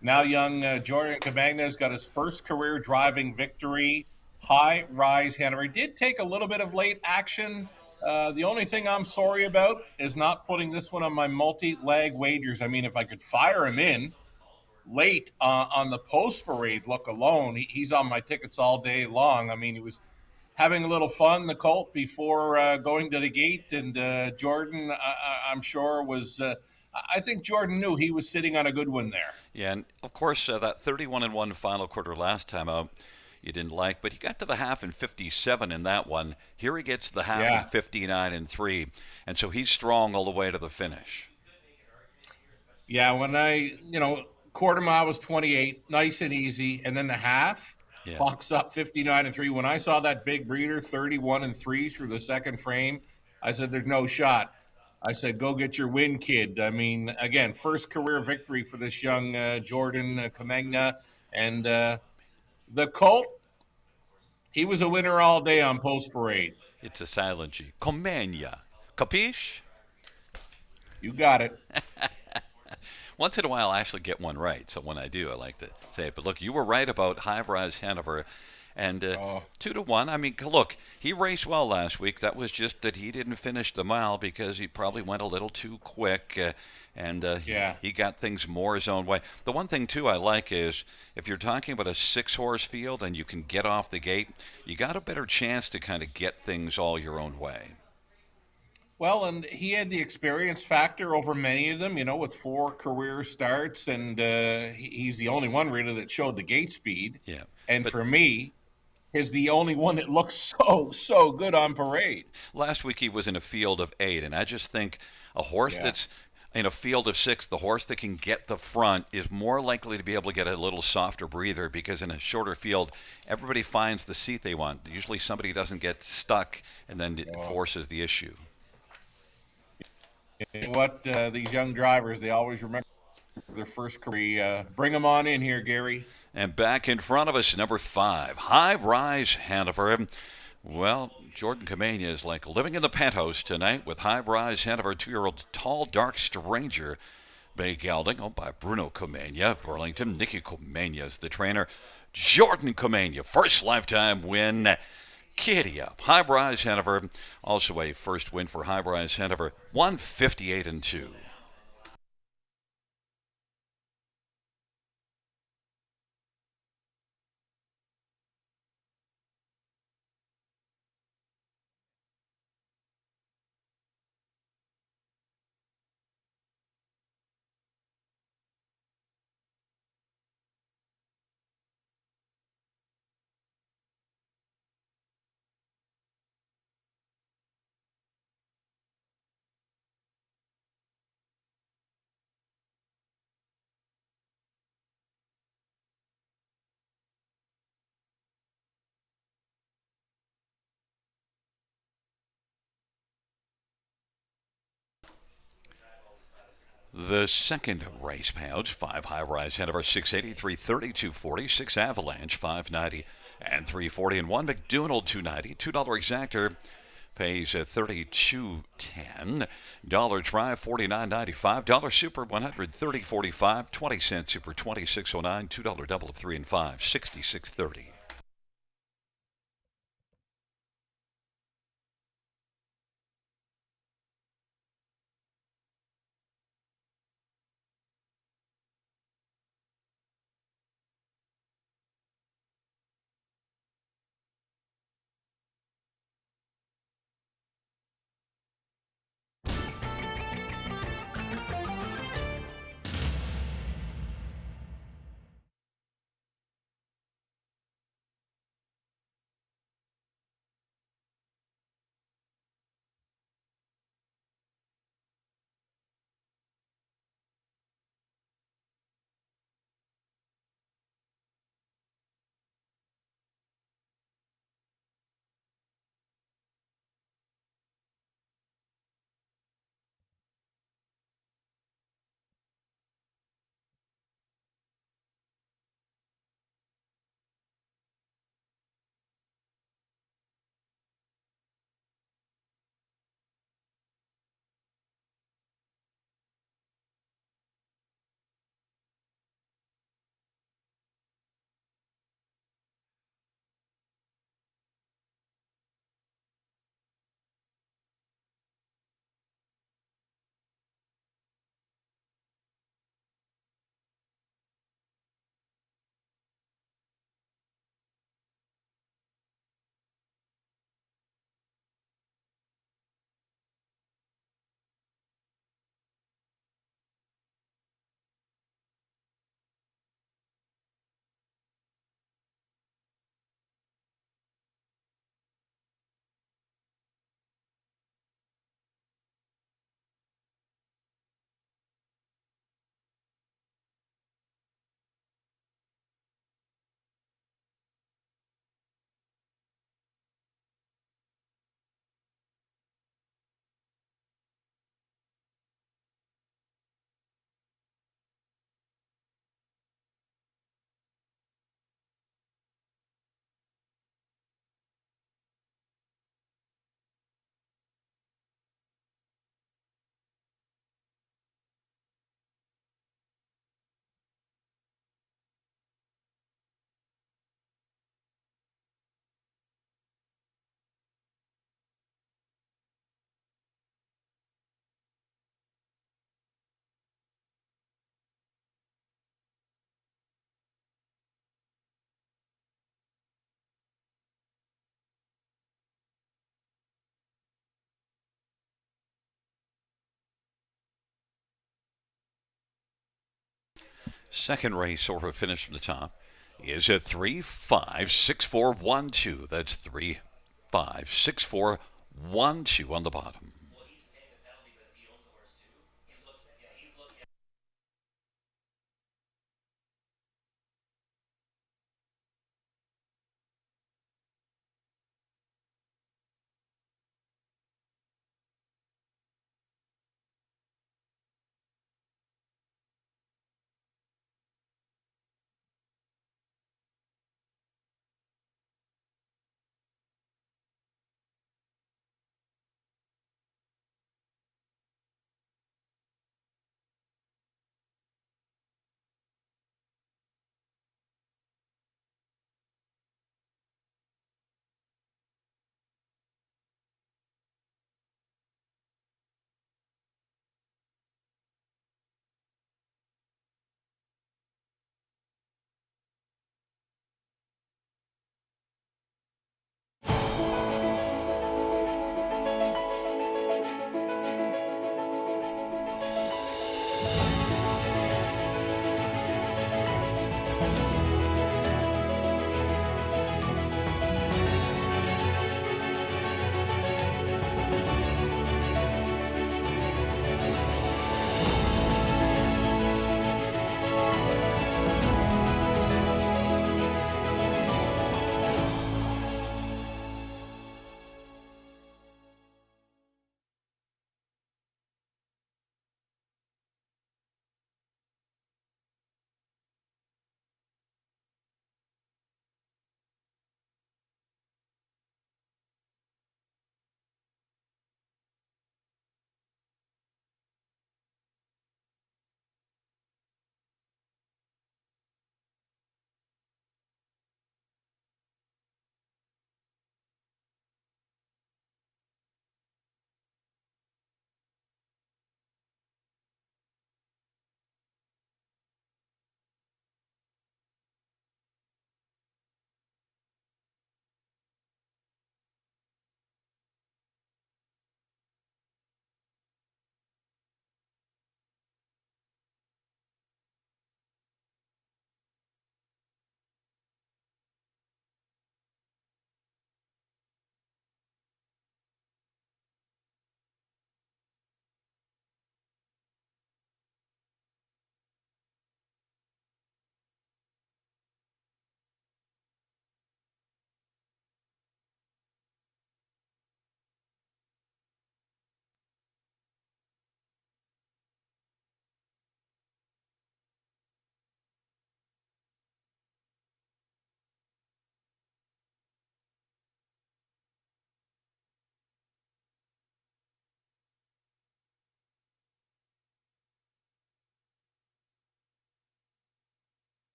now young Jordan Camagna has got his first career driving victory. High Rise Hanover. He did take a little bit of late action. The only thing I'm sorry about is not putting this one on my multi-leg wagers. I mean, if I could fire him in late on the post parade look alone, he's on my tickets all day long. I mean, he was having a little fun, the colt, before going to the gate, and Jordan, I'm sure, was I think Jordan knew he was sitting on a good one there. Yeah, and of course that 31-1 final quarter last time out you didn't like, but he got to the half in 57 in that one. Here he gets the half in 59-3, and so he's strong all the way to the finish. Yeah, when quarter mile was 28, nice and easy, and then the half box up 59-3. When I saw that big breeder 31-3 through the second frame, I said, "There's no shot." I said, "Go get your win, kid." I mean, again, first career victory for this young Jordan Camagna, and the colt, he was a winner all day on post parade. It's a silent G. Camagna, capiche? You got it. Once in a while, I actually get one right. So when I do, I like to say it. But look, you were right about High Rise Hanover. And Oh, 2-1. I mean, look, he raced well last week. That was just that he didn't finish the mile because he probably went a little too quick. yeah. He got things more his own way. The one thing, too, I like is if you're talking about a 6-horse field and you can get off the gate, you got a better chance to kind of get things all your own way. Well, and he had the experience factor over many of them, with 4 career starts, and he's the only one really that showed the gate speed. Yeah. And But for me, is the only one that looks so good on parade. last week he was in a field of 8, and I just think a horse Yeah. that's in a field of 6, the horse that can get the front is more likely to be able to get a little softer breather because in a shorter field, everybody finds the seat they want. Usually somebody doesn't get stuck, and then it Oh. forces the issue. You know what? These young drivers, they always remember their first career. Bring them on in here, Gary. And back in front of us, number 5, High Rise Hanover. Well, Jordan Kamania is like living in the penthouse tonight with High Rise Hanover, 2-year-old Tall Dark Stranger. Bay gelding owned by Bruno Comania of Burlington. Nicky Comania is the trainer. Jordan Comania, first lifetime win. Kitty up. High Rise Hanover, also a first win for High Rise Hanover, 158-2. The second race pouch, 5 High Rise Hanover, 680, 330, 240, 6 Avalanche, 590, and 340, and 1 McDonald, 290, $2 exactor pays 32.10. Dollar try 49.95. Dollar super 130.45. 20-cent super 26.09. $2 double of 3 and 5 66.30. Second race order finish from the top is at 3-5-6-4-1-2. That's 3-5-6-4-1-2 on the bottom.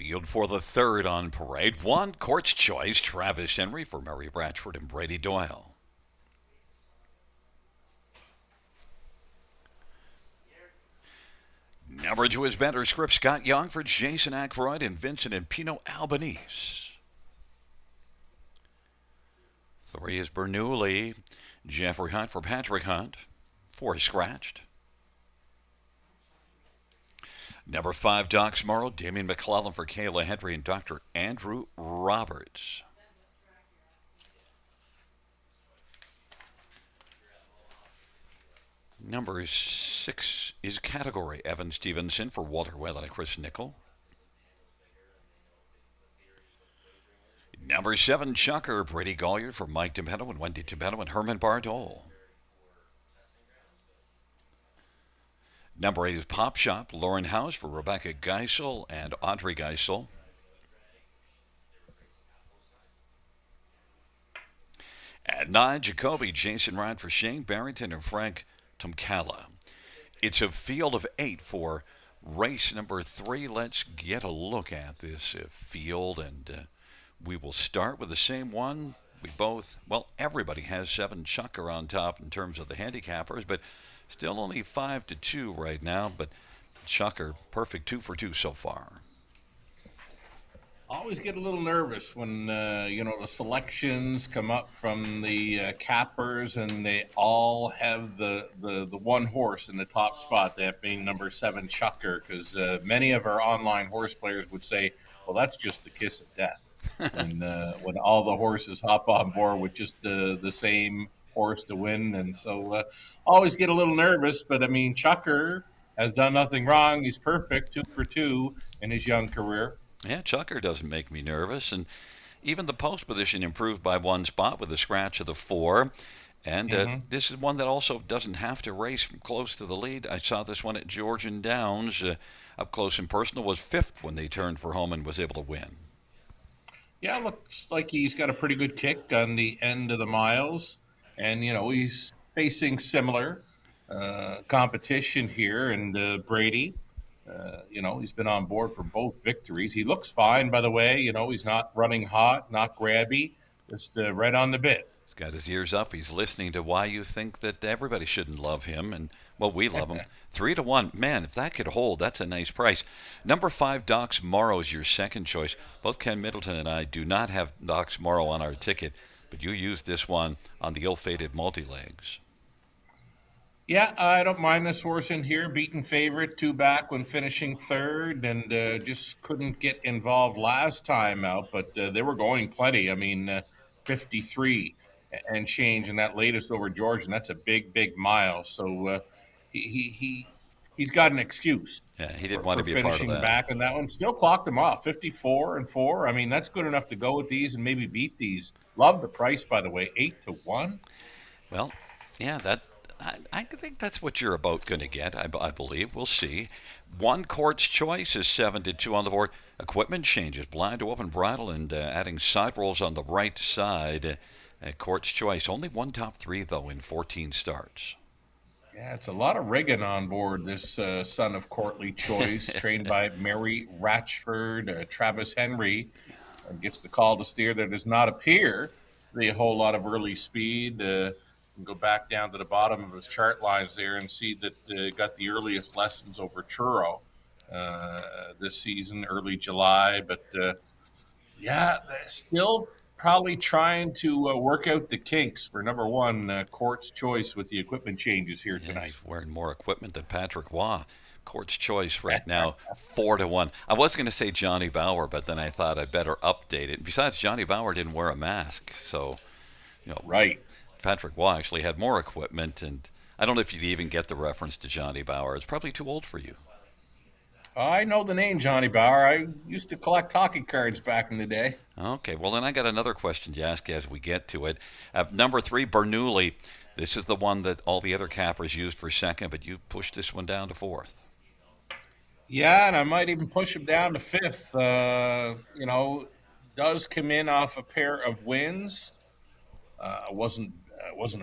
Field for the third on parade. 1, Court's Choice, Travis Henry for Mary Bratchford and Brady Doyle. Number 2 is Better Script, Scott Young for Jason Ackroyd and Vincent and Pino Albanese. 3 is Bernoulli, Jeffrey Hunt for Patrick Hunt. 4 is Scratched. Number 5, Doc's Morrow, Damian McClellan for Kayla Henry and Dr. Andrew Roberts. Number 6 is Category, Evan Stevenson for Walter Whalen and Chris Nickel. Number 7, Chucker, Brady Golliard for Mike Timpetto and Wendy Timpetto and Herman Bardol. Number 8 is Pop Shop, Lauren House for Rebecca Geisel and Audrey Geisel. At 9, Jacoby, Jason Ryan for Shane Barrington and Frank Tomkala. It's a field of 8 for race number 3. Let's get a look at this field, and we will start with the same one. Everybody has 7 Chucker on top in terms of the handicappers, but still only 5-2 right now. But Chucker, perfect 2 for 2 so far. Always get a little nervous when the selections come up from the cappers and they all have the one horse in the top spot, that being number 7 Chucker, because many of our online horse players would say, well, that's just the kiss of death. And when all the horses hop on board with just the same horse to win, and so always get a little nervous. But I mean, Chucker has done nothing wrong. He's perfect, 2 for 2 in his young career. Yeah, Chucker doesn't make me nervous. And even the post position improved by 1 spot with the scratch of the 4. And this is one that also doesn't have to race from close to the lead. I saw this one at Georgian Downs. Up close and personal, was 5th when they turned for home and was able to win. Yeah, looks like he's got a pretty good kick on the end of the miles. And, he's facing similar competition here. And Brady, he's been on board for both victories. He looks fine, by the way. He's not running hot, not grabby, just right on the bit. He's got his ears up. He's listening to why you think that everybody shouldn't love him. And, well, we love him. 3-1. Man, if that could hold, that's a nice price. Number 5, Doc's Morrow is your second choice. Both Ken Middleton and I do not have Doc's Morrow on our ticket, but you used this one on the ill-fated multi-legs. Yeah, I don't mind this horse in here. Beaten favorite, 2 back when finishing 3rd, and just couldn't get involved last time out, but they were going plenty. I mean, 53 and change in that latest over Georgian. That's a big, big mile. So he's got an excuse. Yeah, he didn't want to be a part of that. Finishing back in that one. Still clocked him off, 54 and 4. I mean, that's good enough to go with these and maybe beat these. Love the price, by the way, 8-1. Well, yeah, I think that's what you're about going to get, I believe. We'll see. 1, Court's Choice is 7-2 on the board. Equipment changes, blind to open bridle, and adding side rolls on the right side. Court's Choice, only 1 top 3, though, in 14 starts. Yeah, it's a lot of rigging on board this son of Courtly Choice, trained by Mary Ratchford. Travis Henry gets the call to steer. There does not appear to be a whole lot of early speed. Go back down to the bottom of his chart lines there and see that got the earliest lessons over Truro this season, early July. But they're still probably trying to work out the kinks for number 1, Court's Choice, with the equipment changes here tonight. He's wearing more equipment than Patrick Waugh. Court's Choice right now, 4-1. I was going to say Johnny Bauer, but then I thought I'd better update it. Besides, Johnny Bauer didn't wear a mask, so Right. Patrick Waugh actually had more equipment, and I don't know if you'd even get the reference to Johnny Bauer. It's probably too old for you. I know the name Johnny Bauer. I used to collect hockey cards back in the day. Okay, well, then I got another question to ask as we get to it. Number 3, Bernoulli. This is the one that all the other cappers used for second, but you pushed this one down to 4th. Yeah, and I might even push him down to 5th. Does come in off a pair of wins. I wasn't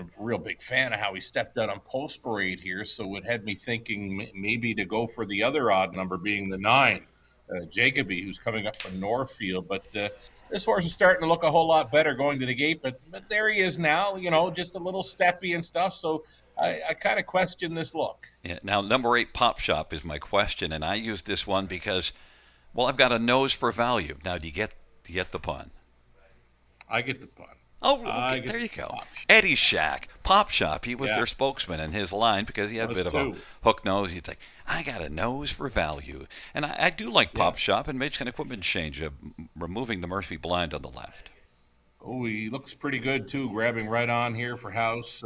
a real big fan of how he stepped out on Post Parade here, so it had me thinking maybe to go for the other odd number, being the 9, Jacoby, who's coming up from Northfield. But this horse is starting to look a whole lot better going to the gate. But there he is now, just a little steppy and stuff. So I kind of question this look. Yeah, now, number 8, Pop Shop is my question, and I use this one because, well, I've got a nose for value. Now, do you get the pun? I get the pun. Oh, okay, there you go. Eddie Shack, Pop Shop. He was their spokesman in his line because he had a bit of a hook nose. You'd think, I got a nose for value. And I do like Pop Shop and Michigan Equipment Change, removing the Murphy blind on the left. Oh, he looks pretty good, too, grabbing right on here for House.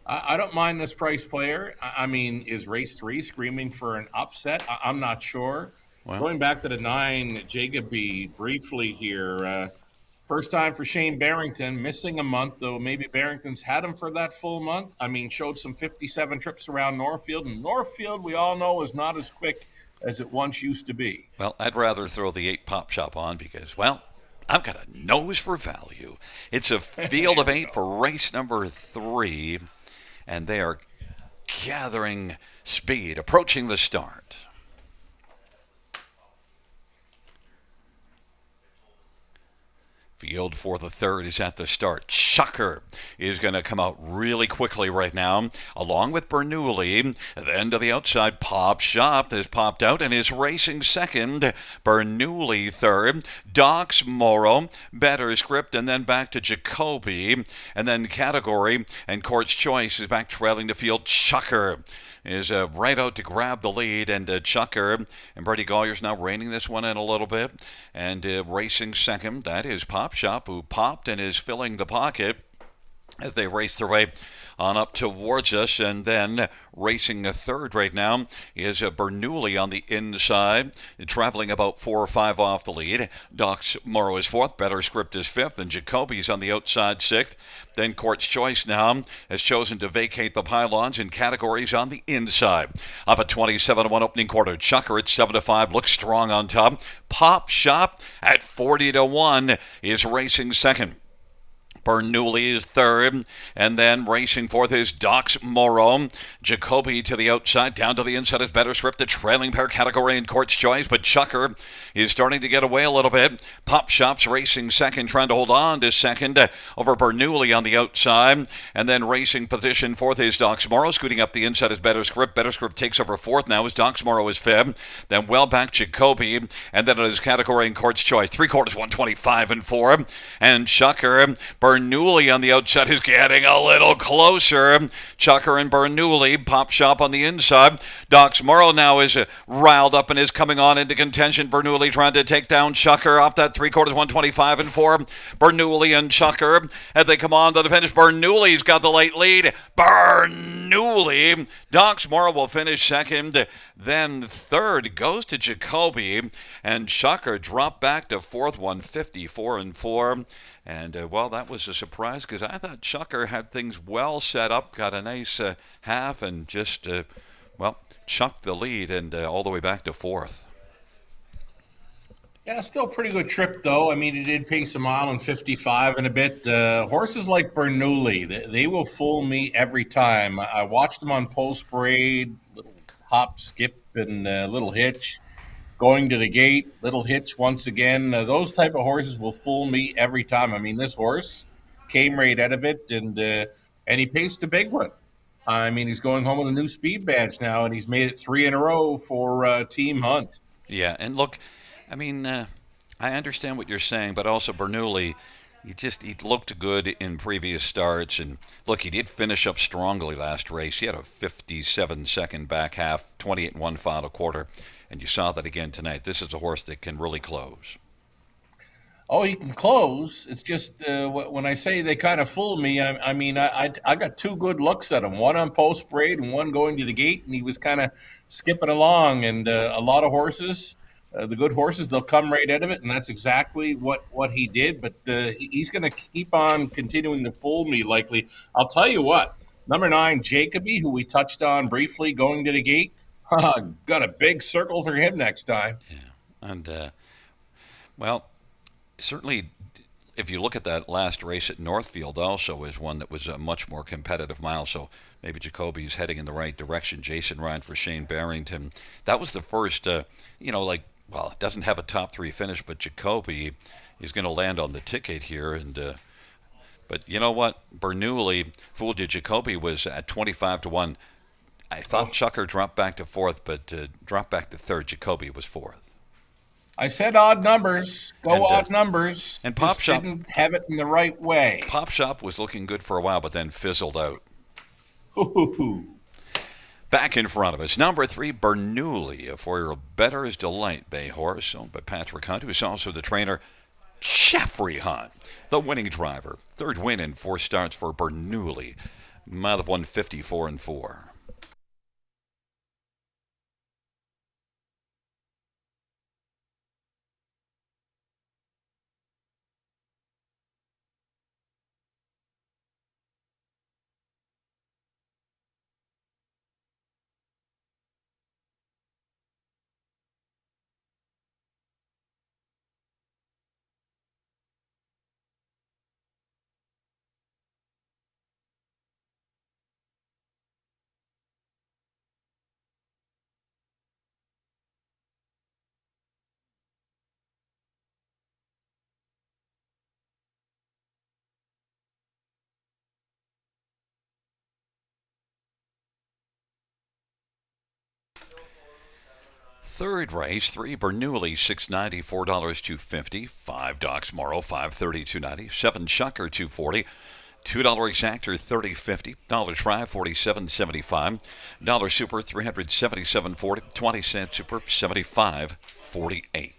I don't mind this price player. I mean, is race 3 screaming for an upset? I'm not sure. Well, going back to the 9, Jacoby briefly here. First time for Shane Barrington, missing a month, though maybe Barrington's had him for that full month. I mean, showed some 57 trips around Northfield, and Northfield, we all know, is not as quick as it once used to be. Well, I'd rather throw the 8 Pop Shop on because, well, I've got a nose for value. It's a field of 8 for race number 3, and they are gathering speed, approaching the start. Field for the 3rd is at the start. Chucker is going to come out really quickly right now, along with Bernoulli. Then to the outside, Pop Shop has popped out and is racing 2nd. Bernoulli 3rd. Docs Morrow, Better Script, and then back to Jacoby. And then Category and Court's Choice is back trailing the field. Chucker is right out to grab the lead, and Chucker and Brady Golyer's now reining this one in a little bit, and racing 2nd. That is Pop Shop, who popped and is filling the pocket as they race their way on up towards us. And then racing 3rd right now is Bernoulli on the inside, traveling about 4 or 5 off the lead. Docs Morrow is 4th, Better Script is 5th, and Jacoby's on the outside 6th. Then Court's Choice now has chosen to vacate the pylons in Categories on the inside. Up at 27-1 opening quarter. Chucker at 7-5 looks strong on top. Pop Shop at 40-1 is racing 2nd. Bernoulli is 3rd, and then racing 4th is Docs Morrow. Jacoby to the outside, down to the inside is Better Script, the trailing pair Category in Court's Choice, but Chucker is starting to get away a little bit. Pop Shop's racing 2nd, trying to hold on to 2nd over Bernoulli on the outside, and then racing position 4th is Docs Morrow. Scooting up the inside is Better Script. Better Script takes over 4th now as Docs Morrow is 5th. Then well back Jacoby, and then it is Category in Court's Choice. 3/4, 125-4, and Chucker. Bernoulli on the outside is getting a little closer. Chucker and Bernoulli. Pop Shop on the inside. Docs Morrow now is riled up and is coming on into contention. Bernoulli trying to take down Chucker off that 3/4, 125-4. Bernoulli and Chucker as they come on to the finish. Bernoulli's got the late lead. Bernoulli. Docs Morrow will finish 2nd. Then 3rd goes to Jacoby, and Chucker dropped back to 4th, 154-4. And, well, that was a surprise because I thought Chucker had things well set up, got a nice half, and just, chucked the lead and all the way back to 4th. Yeah, still a pretty good trip, though. I mean, he did pace a mile and 55 and a bit. Horses like Bernoulli, they will fool me every time. I watched them on Post Parade, little hop, skip, and little hitch. Going to the gate, little hitch once again. Those type of horses will fool me every time. I mean, this horse came right out of it, and he paced a big one. I mean, he's going home with a new speed badge now, and he's made it 3 in a row for Team Hunt. Yeah, and look, I mean, I understand what you're saying, but also Bernoulli, he looked good in previous starts, and look, he did finish up strongly last race. He had a 57-second back half, 28-1 final quarter. And you saw that again tonight. This is a horse that can really close. Oh, he can close. It's just when I say they kind of fooled me, I mean, I got 2 good looks at him. One on Post Parade and one going to the gate, and he was kind of skipping along. And a lot of horses, the good horses, they'll come right out of it, and that's exactly what he did. But he's going to keep on continuing to fool me likely. I'll tell you what, number 9, Jacoby, who we touched on briefly, going to the gate, got a big circle for him next time. Yeah, and, certainly if you look at that last race at Northfield also is one that was a much more competitive mile, so maybe Jacoby's heading in the right direction. Jason Ryan for Shane Barrington. That was the first, well, doesn't have a top three finish, but Jacoby is going to land on the ticket here. But you know what? Bernoulli fooled you. Jacoby was at 25 to 1. I thought Oh, Chucker dropped back to fourth, but dropped back to third. Jacoby was fourth. I said odd numbers. Go And odd numbers. Pop Just Shop didn't have it in the right way. Pop Shop was looking good for a while, but then fizzled out. Ooh. Back in front of us, number 3, Bernoulli, for your Better's Delight Bay horse, owned by Patrick Hunt, who's also the trainer. Jeffrey Hunt, the winning driver. Third win in 4 starts for Bernoulli. Mile of 154 and 4. Third race, 3, Bernoulli, $6.90, $4.250. 5, Docs Morrow, $5.30, $2.90. 7, Shucker, $2.40. $2 exactor, $30.50. Dollar try, $47.75. Dollar super, $377.40. 20-cent super, $75.48.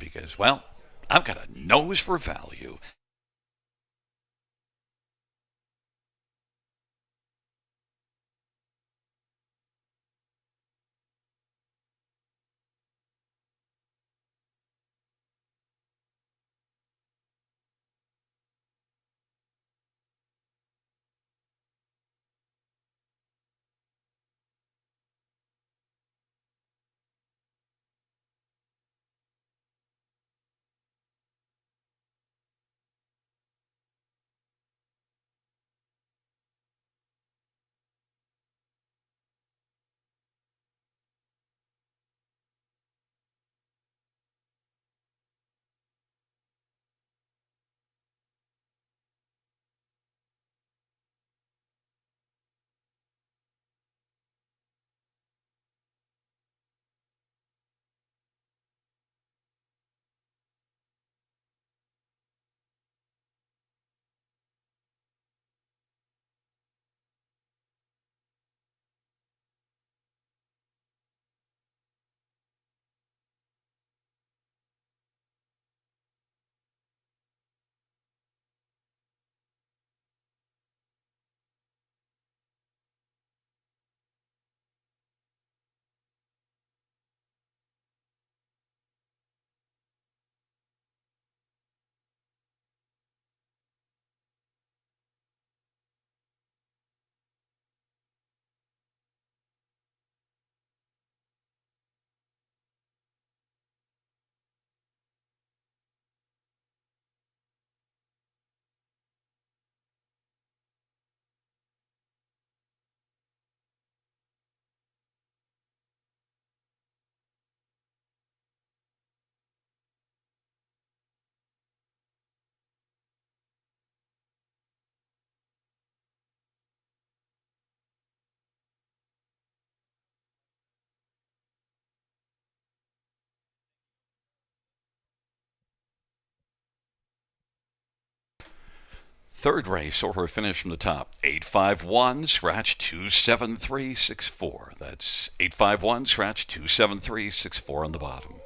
Because, well, I've got a nose for value. third race or her finish from the top. 851 scratch 27364. That's 851 scratch 27364 on the bottom.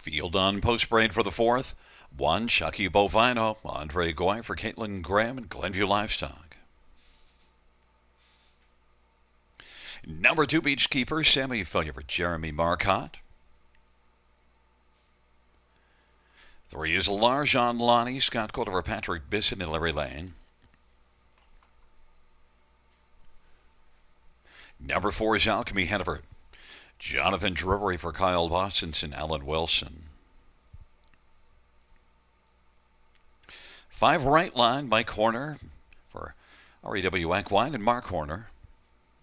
Field on post parade for the fourth. 1, Chucky Bovino, Andre Goy for Caitlin Graham and Glenview Livestock. Number 2, Beachkeeper, Sammy Failure for Jeremy Marcotte. 3 is Larjon Lonnie, Scott Gold over Patrick Bisson and Larry Lane. Number 4 is Alchemy Hanover, Jonathan Drury for Kyle Bostons and Alan Wilson. 5, Right Line, Mike Horner for REW Equine and Mark Horner.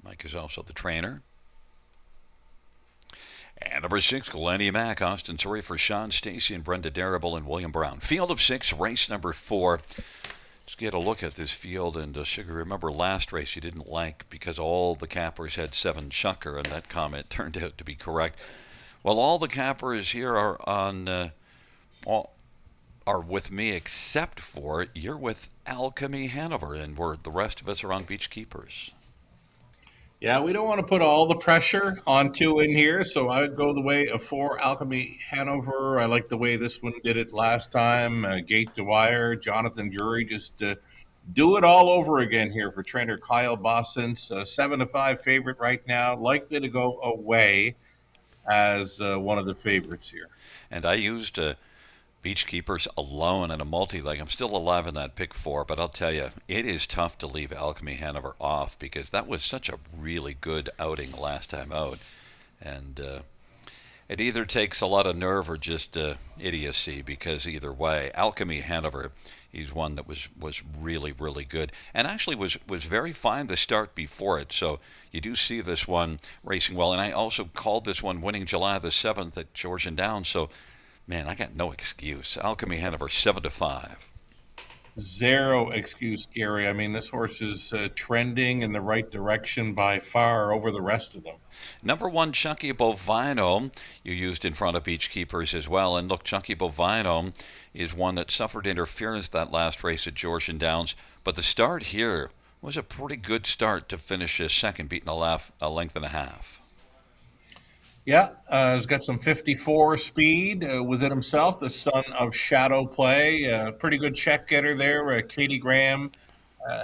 Mike is also the trainer. And number 6, Glennie Mack, Austin Surrey for Sean Stacy and Brenda Darrable and William Brown. Field of 6, race number 4. Let's get a look at this field. And Sugar, remember last race you didn't like because all the cappers had 7 Chucker, and that comment turned out to be correct. Well, all the cappers here are on are with me except for you're with Alchemy Hanover, and the rest of us are on Beachkeepers. Yeah, we don't want to put all the pressure on 2 in here, so I would go the way of 4, Alchemy Hanover. I like the way this one did it last time. Gate to Wire, Jonathan Drury, just do it all over again here for trainer Kyle Bossens. 7-5 favorite right now, likely to go away as one of the favorites here. And I used Beachkeepers alone in a multi-leg. I'm still alive in that pick 4, but I'll tell you, it is tough to leave Alchemy Hanover off because that was such a really good outing last time out. And it either takes a lot of nerve or just idiocy, because either way, Alchemy Hanover, he's one that was really, really good. And actually was very fine the start before it. So you do see this one racing well. And I also called this one winning July the 7th at Georgian Downs. So man, I got no excuse. Alchemy Hanover 7-5. Zero excuse, Gary. I mean, this horse is trending in the right direction by far over the rest of them. Number 1, Chucky Bovino, you used in front of Beachkeepers as well. And look, Chucky Bovino is one that suffered interference that last race at Georgian Downs. But the start here was a pretty good start to finish second, beating a length and a half. Yeah, he's got some 54 speed within himself, the son of Shadow Play. Pretty good check getter there. Katie Graham,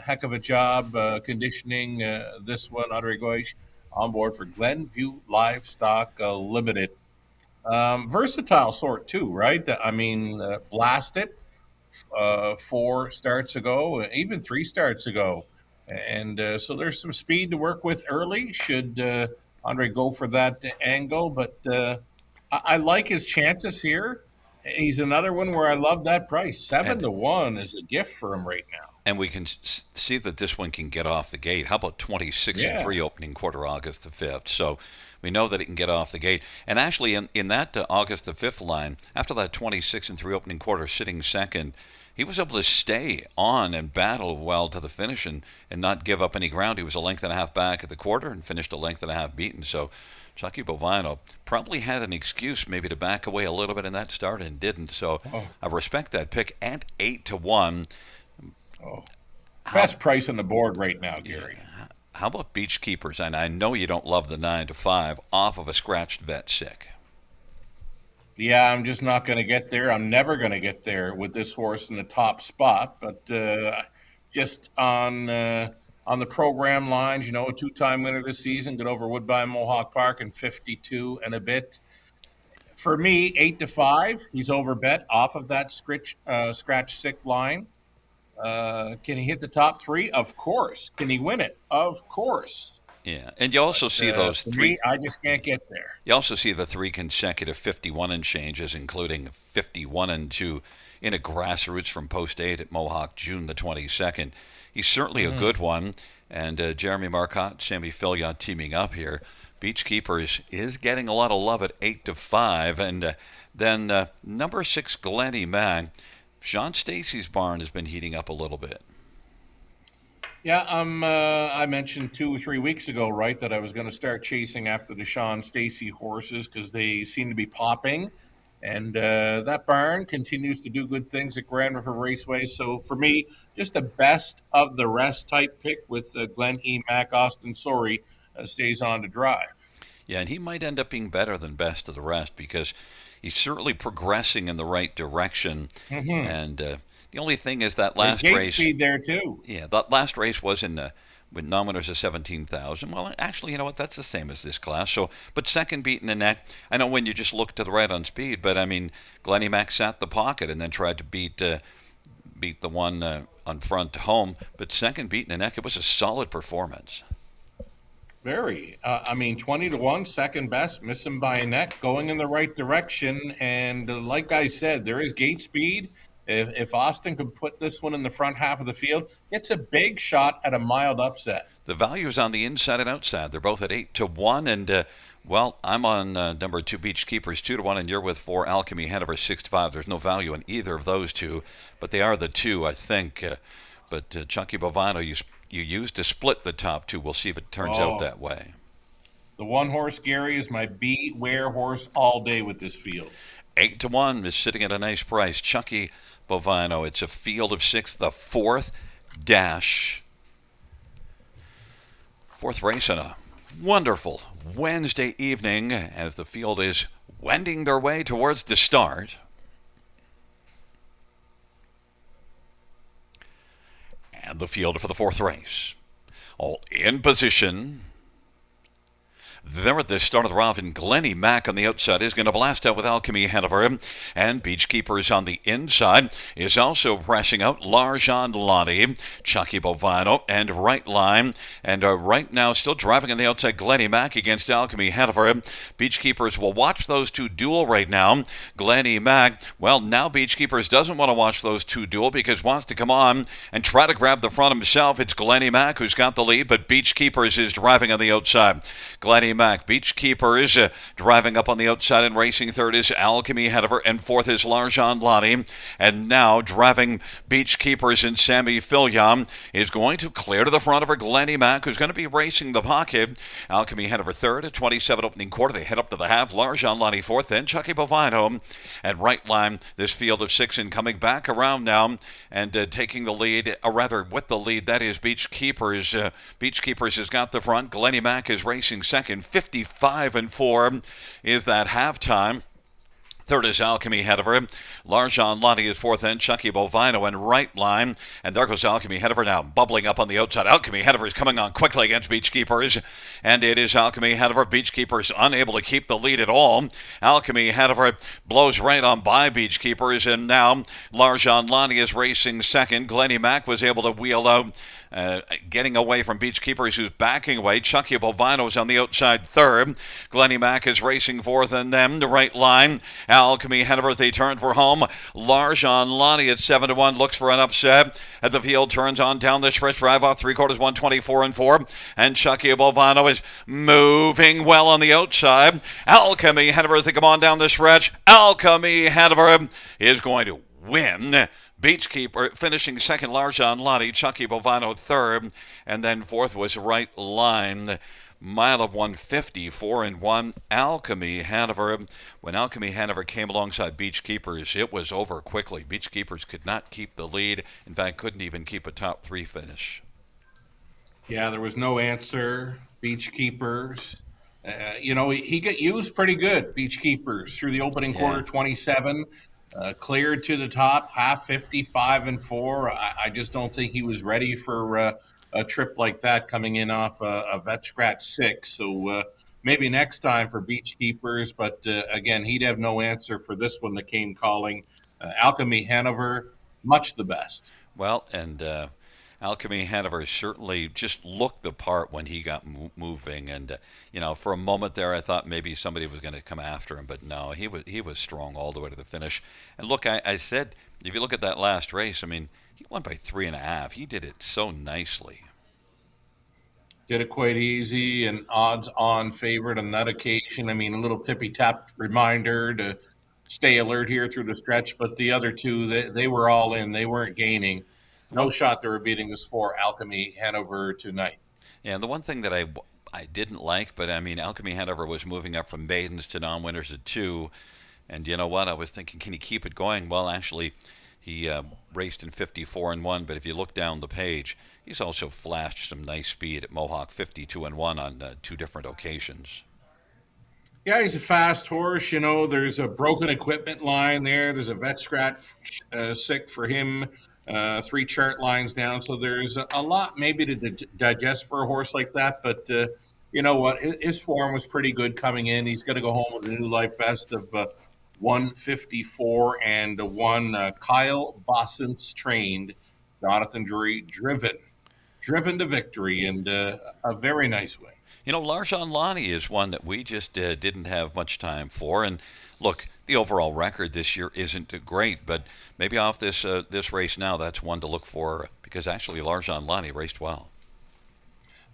heck of a job conditioning this one. Andre Goish on board for Glenview Livestock Limited. Versatile sort too, right? I mean, blast it 4 starts ago, even 3 starts ago. And so there's some speed to work with early. Should Andre go for that angle, but I like his chances here. He's another one where I love that price. 7-1 is a gift for him right now. And we can see that this one can get off the gate. How about 26-3 opening quarter August the 5th? So we know that it can get off the gate. And actually, in that August the 5th line, after that 26-3 opening quarter sitting second, he was able to stay on and battle well to the finish and not give up any ground. He was a length and a half back at the quarter and finished a length and a half beaten. So Chucky Bovino probably had an excuse maybe to back away a little bit in that start and didn't. So I respect that pick at 8-1. Best price on the board right now, Gary. Yeah. How about Beachkeepers? And I know you don't love the 9-5 off of a scratched vet sick. Yeah, I'm just not going to get there. I'm never going to get there with this horse in the top spot. But just on the program lines, a 2-time winner this season, got over Woodbine Mohawk Park in 52 and a bit. For me, 8-5, he's over bet off of that scratch sick line. Can he hit the top 3? Of course. Can he win it? Of course. Yeah, and you also see those 3. Me, I just can't get there. You also see the 3 consecutive 51 and changes, including 51 and 2 in a grassroots from post 8 at Mohawk, June the 22nd. He's certainly a good one, and Jeremy Marcotte, Sammy Filliot teaming up here. Beachkeepers is getting a lot of love at 8-5, and then number 6, Glennie Mack. Sean Stacy's barn has been heating up a little bit. Yeah, I mentioned 2 or 3 weeks ago, right, that I was going to start chasing after the Sean Stacy horses because they seem to be popping. And that barn continues to do good things at Grand River Raceway. So for me, just a best of the rest type pick with Glenn E. Mack. Austin Sorey stays on to drive. Yeah, and he might end up being better than best of the rest because he's certainly progressing in the right direction. And the only thing is that There's last gate race, speed there too. yeah, that last race was in with non-winners of 17,000. Well, actually, you know what? That's the same as this class. So, but second beaten the neck. I know when you just look to the right on speed, but I mean, Glennie Mac sat the pocket and then tried to beat the one on front home. But second beaten the neck, it was a solid performance. Very. I mean, 20-1, second best, missing by a neck, going in the right direction. And like I said, there is gate speed. If Austin could put this one in the front half of the field, it's a big shot at a mild upset. The value is on the inside and outside. They're both at 8-1, and well, I'm on number 2 Beach Keepers 2-1, and you're with 4 Alchemy Hanover 6-5. There's no value in either of those two, but they are the two, I think. But Chucky Bovino, you used to split the top two. We'll see if it turns out that way. The one horse, Gary, is my beware horse all day with this field. 8-1 is sitting at a nice price. Chucky Bovino. It's a field of 6, the fourth dash. Fourth race on a wonderful Wednesday evening as the field is wending their way towards the start. And the field for the fourth race. All in position. There at the start of the round, and Glennie Mac on the outside is going to blast out with Alchemy Hanover. And Beach Keepers on the inside is also pressing out L'Argent Lottie, Chucky Bovino, and Right Line. And right now still driving on the outside Glennie Mac against Alchemy Hanover. Beach Keepers will watch those two duel right now. Glennie Mac, well, now Beach Keepers doesn't want to watch those two duel because wants to come on and try to grab the front himself. It's Glennie Mac who's got the lead, but Beach Keepers is driving on the outside. Glennie Mac, Beach Keepers driving up on the outside, and racing third is Alchemy Hanover, and fourth is L'Argent Lottie. And now driving Beach Keepers and Sammy Filion is going to clear to the front of her Glennie Mac, who's going to be racing the pocket. Alchemy Hanover third at 27 opening quarter. They head up to the half. L'Argent Lottie fourth, then Chucky Bovino at Right Line. This field of 6 and coming back around now and taking the lead, or rather with the lead, that is Beach Keepers. Beach Keepers has got the front. Glennie Mac is racing second. 55-4 is that halftime. Third is Alchemy Hanover. L'Argent Lottie is fourth, and Chucky Bovino and Right Line. And there goes Alchemy Hanover now, bubbling up on the outside. Alchemy Hanover is coming on quickly against Beach Keepers. And it is Alchemy Hanover. Beach Keepers unable to keep the lead at all. Alchemy Hanover blows right on by Beach Keepers. And now L'Argent Lottie is racing second. Glennie Mac was able to wheel out, getting away from Beach Keepers, who's backing away. Chucky Bovino is on the outside third. Glennie Mac is racing fourth, and then the Right Line. Alchemy Hanover, they turn for home. L'Argent Lottie at 7-1 looks for an upset. At the field turns on down the stretch, drive off 3/4, 124-4. And Chucky Bovino is moving well on the outside. Alchemy Hanover, they come on down the stretch. Alchemy Hanover is going to win. Beach Keeper finishing second, L'Argent Lottie, Chucky Bovino third, and then fourth was Right Line. Mile of 154-1. Alchemy Hanover. When Alchemy Hanover came alongside Beach Keepers, it was over quickly. Beach Keepers could not keep the lead. In fact, couldn't even keep a top 3 finish. Yeah, there was no answer. Beach Keepers. He got used pretty good, Beach Keepers, through the opening quarter, 27. Cleared to the top, half 55-4. I just don't think he was ready for a trip like that coming in off a vet scratch 6. So maybe next time for Beach Keepers. But again, he'd have no answer for this one that came calling. Alchemy Hanover, much the best. Well, and Alchemy Hanover certainly just looked the part when he got moving. And, for a moment there, I thought maybe somebody was going to come after him. But no, he was strong all the way to the finish. And look, I said, if you look at that last race, I mean, he won by 3.5. He did it so nicely. Did it quite easy, and odds-on favorite on that occasion. I mean, a little tippy-tap reminder to stay alert here through the stretch. But the other two, they were all in. They weren't gaining. No shot they were beating this for Alchemy Hanover tonight. Yeah, and the one thing that I didn't like, but I mean, Alchemy Hanover was moving up from maidens to non-winners at 2. And you know what? I was thinking, can he keep it going? Well, actually, he raced in 54-1, but if you look down the page, he's also flashed some nice speed at Mohawk 52-1 on 2 different occasions. Yeah, he's a fast horse. You know, there's a broken equipment line there. There's a vet scratch sick for him. Three chart lines down. So there's a lot maybe to digest for a horse like that. But you know what? His form was pretty good coming in. He's going to go home with a new life best of 154 and one Kyle Bossens trained Jonathan Drury driven to victory and a very nice win. You know, Larjan Lonnie is one that we just didn't have much time for. And look, the overall record this year isn't great, but maybe off this race now, that's one to look for because actually Larjan Lonnie raced well.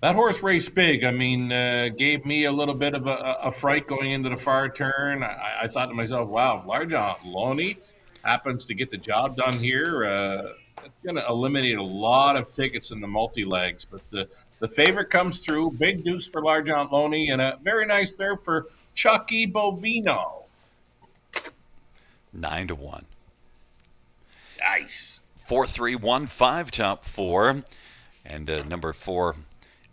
That horse raced big. I mean, gave me a little bit of a fright going into the far turn. I thought to myself, wow, if Larjon Loney happens to get the job done here, it's going to eliminate a lot of tickets in the multi-legs. But the favorite comes through. Big deuce for Larjon Loney and a very nice third for Chucky Bovino. 9-1. Nice. 4-3-1-5 top four. And number 4,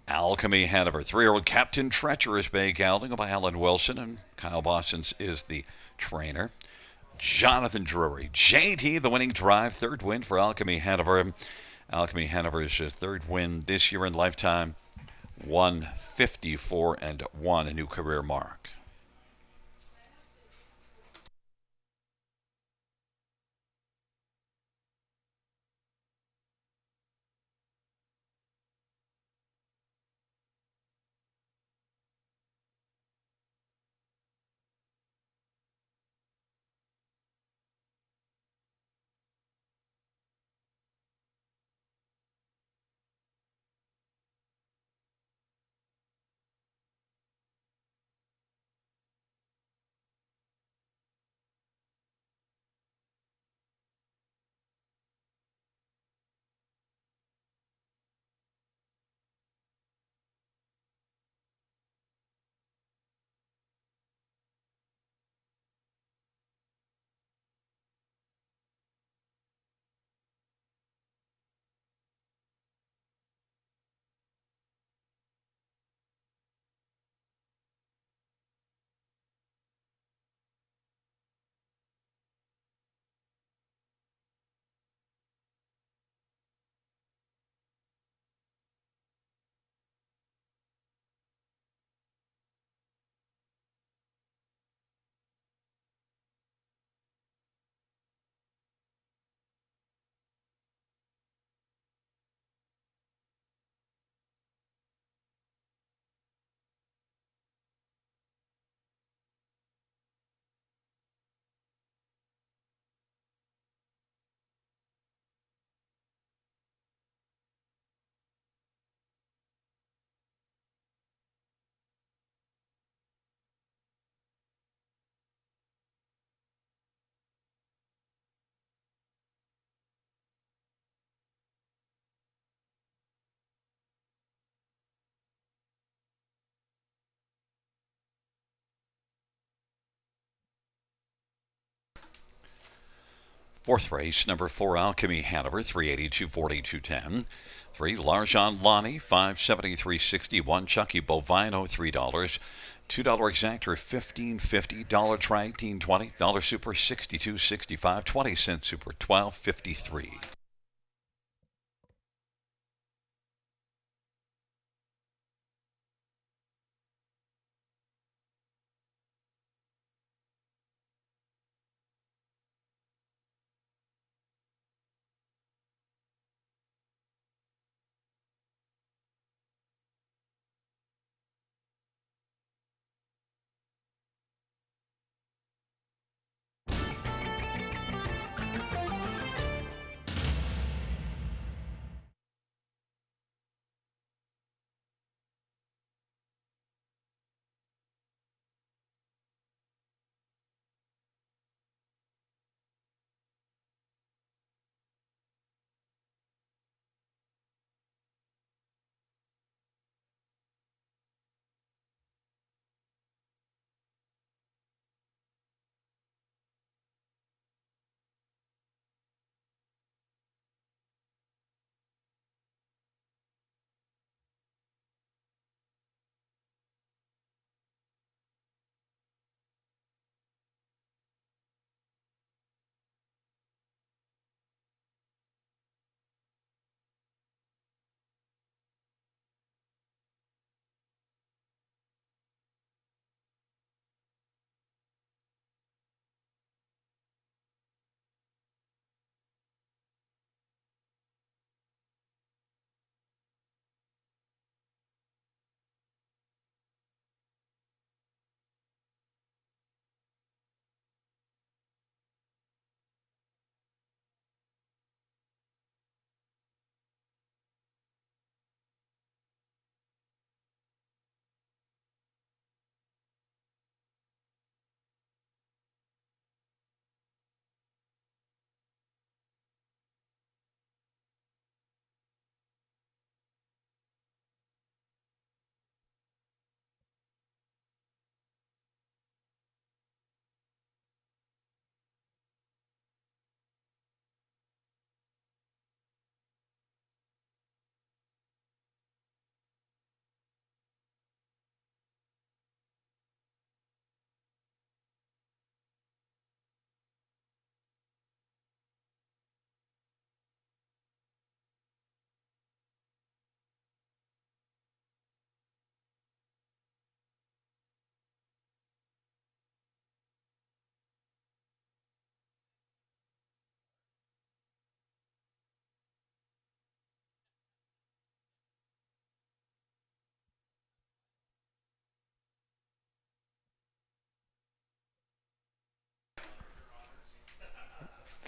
Alchemy Hanover. 3-year-old Captain Treacherous Bay Gelding by Alan Wilson, and Kyle Bossens is the trainer. Jonathan Drury, JT, the winning drive, third win for Alchemy Hanover. Alchemy Hanover's third win this year in lifetime, 154 and 1, a new career mark. Fourth race, number 4, Alchemy Hanover, 382, 42, 10. 3, Larjan Lonnie, 573, 61. Chucky Bovino, $3. $2 exactor, 15.50. Dollar try, 18.20. Dollar super, 62.65. 20-cent super, 12.53.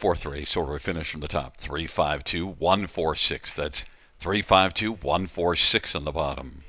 4-3. So we finish from the top. 3-5-2-1-4-6. That's 3-5-2-1-4-6 on the bottom.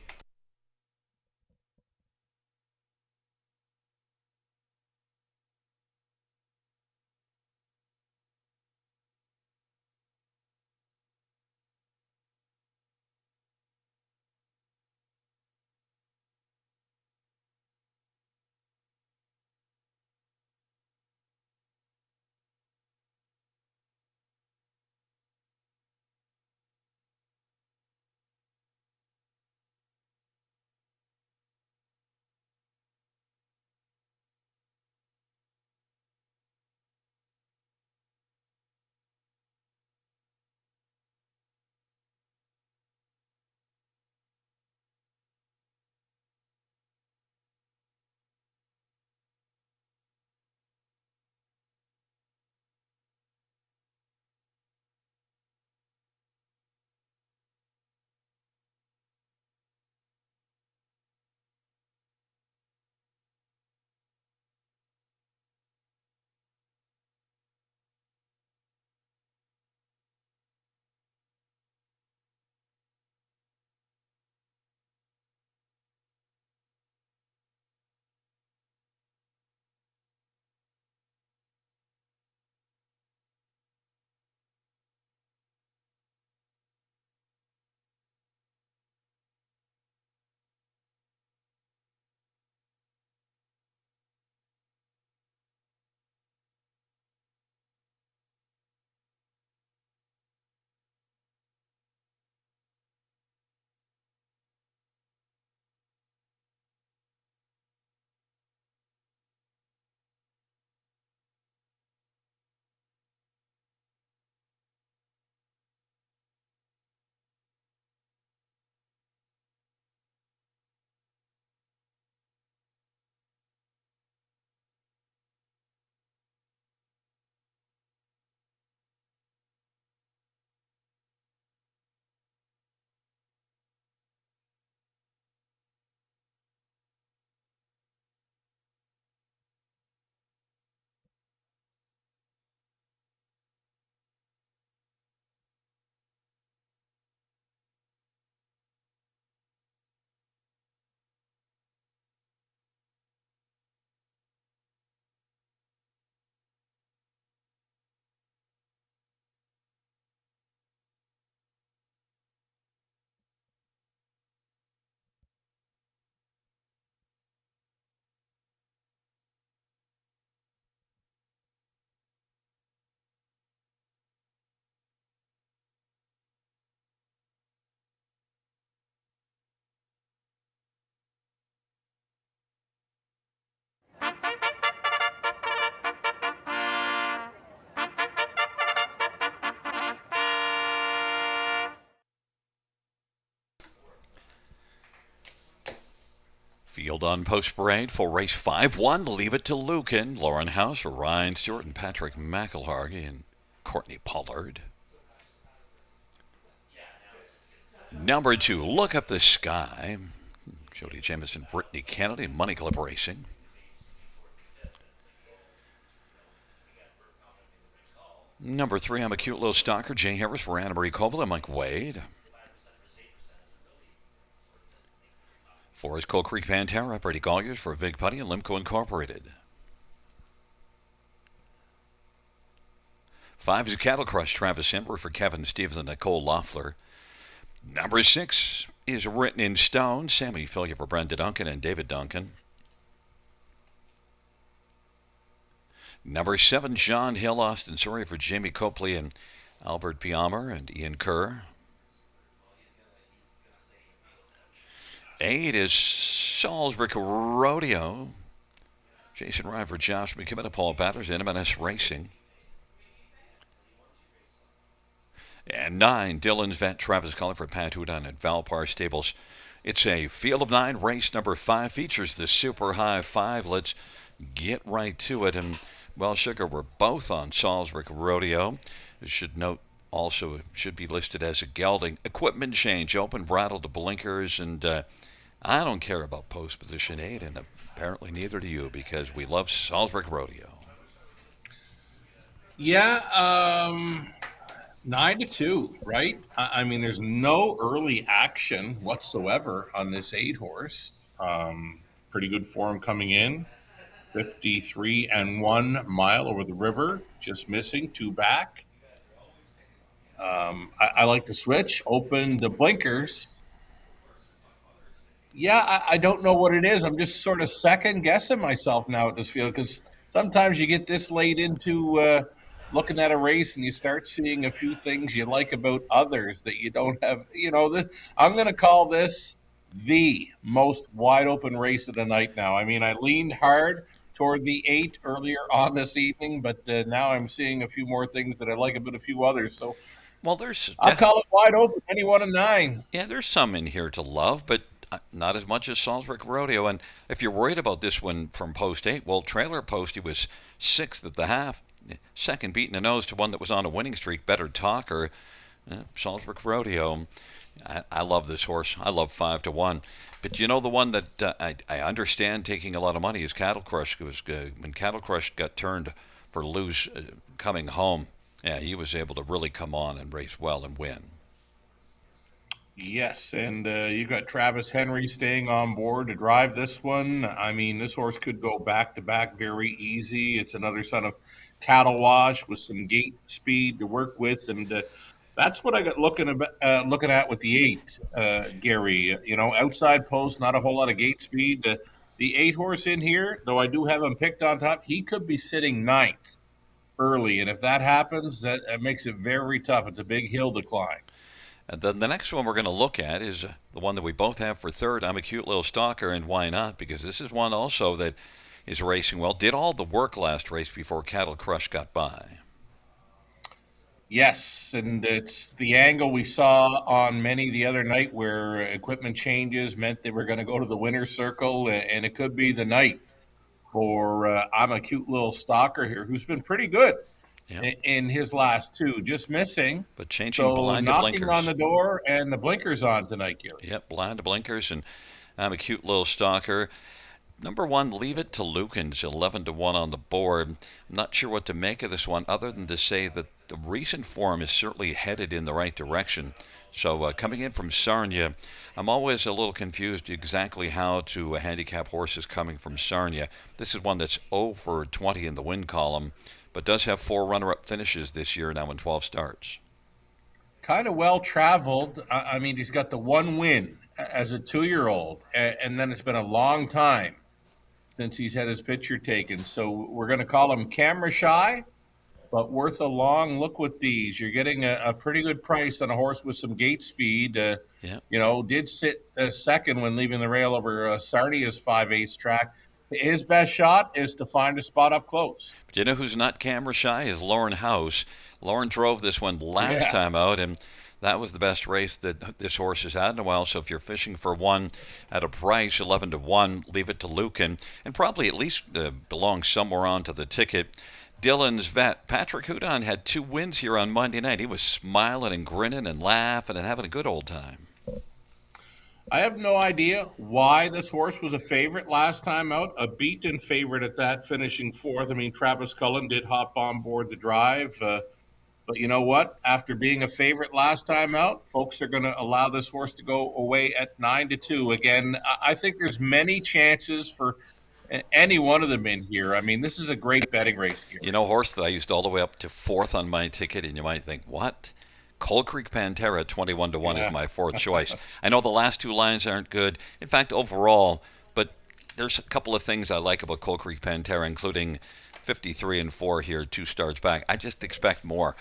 Field on post parade for race 5-1. Leave it to Lucan, Lauren House, Ryan Stewart, and Patrick McElhargy, and Courtney Pollard. Number 2, Look Up the Sky. Jody Jamison, Brittany Kennedy, Money Clip Racing. Number 3, I'm a Cute Little Stalker. Jay Harris for Anna Marie Koval and Mike Wade. 4 is Coal Creek Pantera, Brady Colliers for Big Putty and Limco Incorporated. 5 is Cattle Crush, Travis Ember for Kevin Stevens and Nicole Loeffler. Number 6 is Written in Stone, Sammy Fillier for Brenda Duncan and David Duncan. Number 7, John Hill, Austin Surrey for Jamie Copley and Albert Piamer and Ian Kerr. 8 is Salisbury Rodeo. Jason Ryan for Josh McKibben, Paul Batters, and M&S Racing. And 9, Dylan's Vet, Travis Cullen for Pat Hudon at Valpar Stables. It's a field of 9. Race number 5 features the Super High 5. Let's get right to it. And, well, Sugar, we're both on Salisbury Rodeo. I should note also it should be listed as a gelding. Equipment change, open brattle to blinkers, and I don't care about post position 8, and apparently neither do you, because we love Salisbury Rodeo. Yeah, 9-2, right? I mean, there's no early action whatsoever on this 8 horse. Pretty good form coming in. 53 and 1 mile over the river, just missing two back. I like the switch, open the blinkers. Yeah, I don't know what it is. I'm just sort of second guessing myself now at this field because sometimes you get this late into looking at a race and you start seeing a few things you like about others that you don't have. I'm going to call this the most wide open race of the night now. I mean, I leaned hard toward the 8 earlier on this evening, but now I'm seeing a few more things that I like about a few others. So Well, there's I'll call it wide open, anyone and 9. yeah, there's some in here to love, but not as much as Salisbury Rodeo. And if you're worried about this one from post 8, well, trailer post, he was 6th at the half, second beating a nose to one that was on a winning streak, Better Talker. Salisbury Rodeo. I love this horse. I love 5-1. But you know the one that I understand taking a lot of money is Cattle Crush. It was when Cattle Crush got turned for Lou's coming home. Yeah, he was able to really come on and race well and win. Yes, and you got Travis Henry staying on board to drive this one. I mean, this horse could go back to back very easy. It's another son of Cattle Wash with some gate speed to work with, and that's what I got looking at with the 8, Gary. Outside post, not a whole lot of gate speed. The 8 horse in here, though I do have him picked on top, he could be sitting ninth early, and if that happens, that makes it very tough. It's a big hill to climb. And then the next one we're going to look at is the one that we both have for third. I'm a Cute Little Stalker, and why not? Because this is one also that is racing well. Did all the work last race before Cattle Crush got by. Yes, and it's the angle we saw on many the other night where equipment changes meant they were going to go to the winner's circle, and it could be the night for I'm a Cute Little Stalker here, who's been pretty good Yeah, in his last two, just missing. but changing So blind to knocking on blinkers. the door and the blinkers on tonight, Gary. Yep, blind to blinkers, and I'm a Cute Little Stalker. Number one, Leave It to Lukens, 11-1 on the board. I'm not sure what to make of this one, other than to say that the recent form is certainly headed in the right direction. So coming in from Sarnia, I'm always a little confused exactly how to handicap horses coming from Sarnia. This is one that's 0 for 20 in the win column, but does have 4 runner-up finishes this year now in 12 starts. Kind of well traveled. I mean, he's got the one win as a 2-year-old, and then it's been a long time since he's had his picture taken. So we're going to call him camera shy, but worth a long look with these. You're getting a pretty good price on a horse with some gate speed. Yeah. Did sit second when leaving the rail over Sarnia's 5/8 track. His best shot is to find a spot up close. But you know who's not camera shy is Lauren House. Lauren drove this one last time out, and that was the best race that this horse has had in a while. So if you're fishing for one at a price, 11-1, Leave It to Lucan, and probably at least belongs somewhere onto the ticket. Dylan's vet, Patrick Houdon, had 2 wins here on Monday night. He was smiling and grinning and laughing and having a good old time. I have no idea why this horse was a favorite last time out, a beaten favorite at that, finishing 4th. I mean, Travis Cullen did hop on board the drive. But you know what? After being a favorite last time out, folks are going to allow this horse to go away at 9-2. Again, I think there's many chances for any one of them in here. I mean, this is a great betting race, Gary. You know, horse that I used all the way up to 4th on my ticket, and you might think, what? Cold Creek Pantera, 21-1 is my 4th choice. I know the last 2 lines aren't good. In fact, overall, but there's a couple of things I like about Cold Creek Pantera, including 53-4 here, 2 starts back. I just expect more.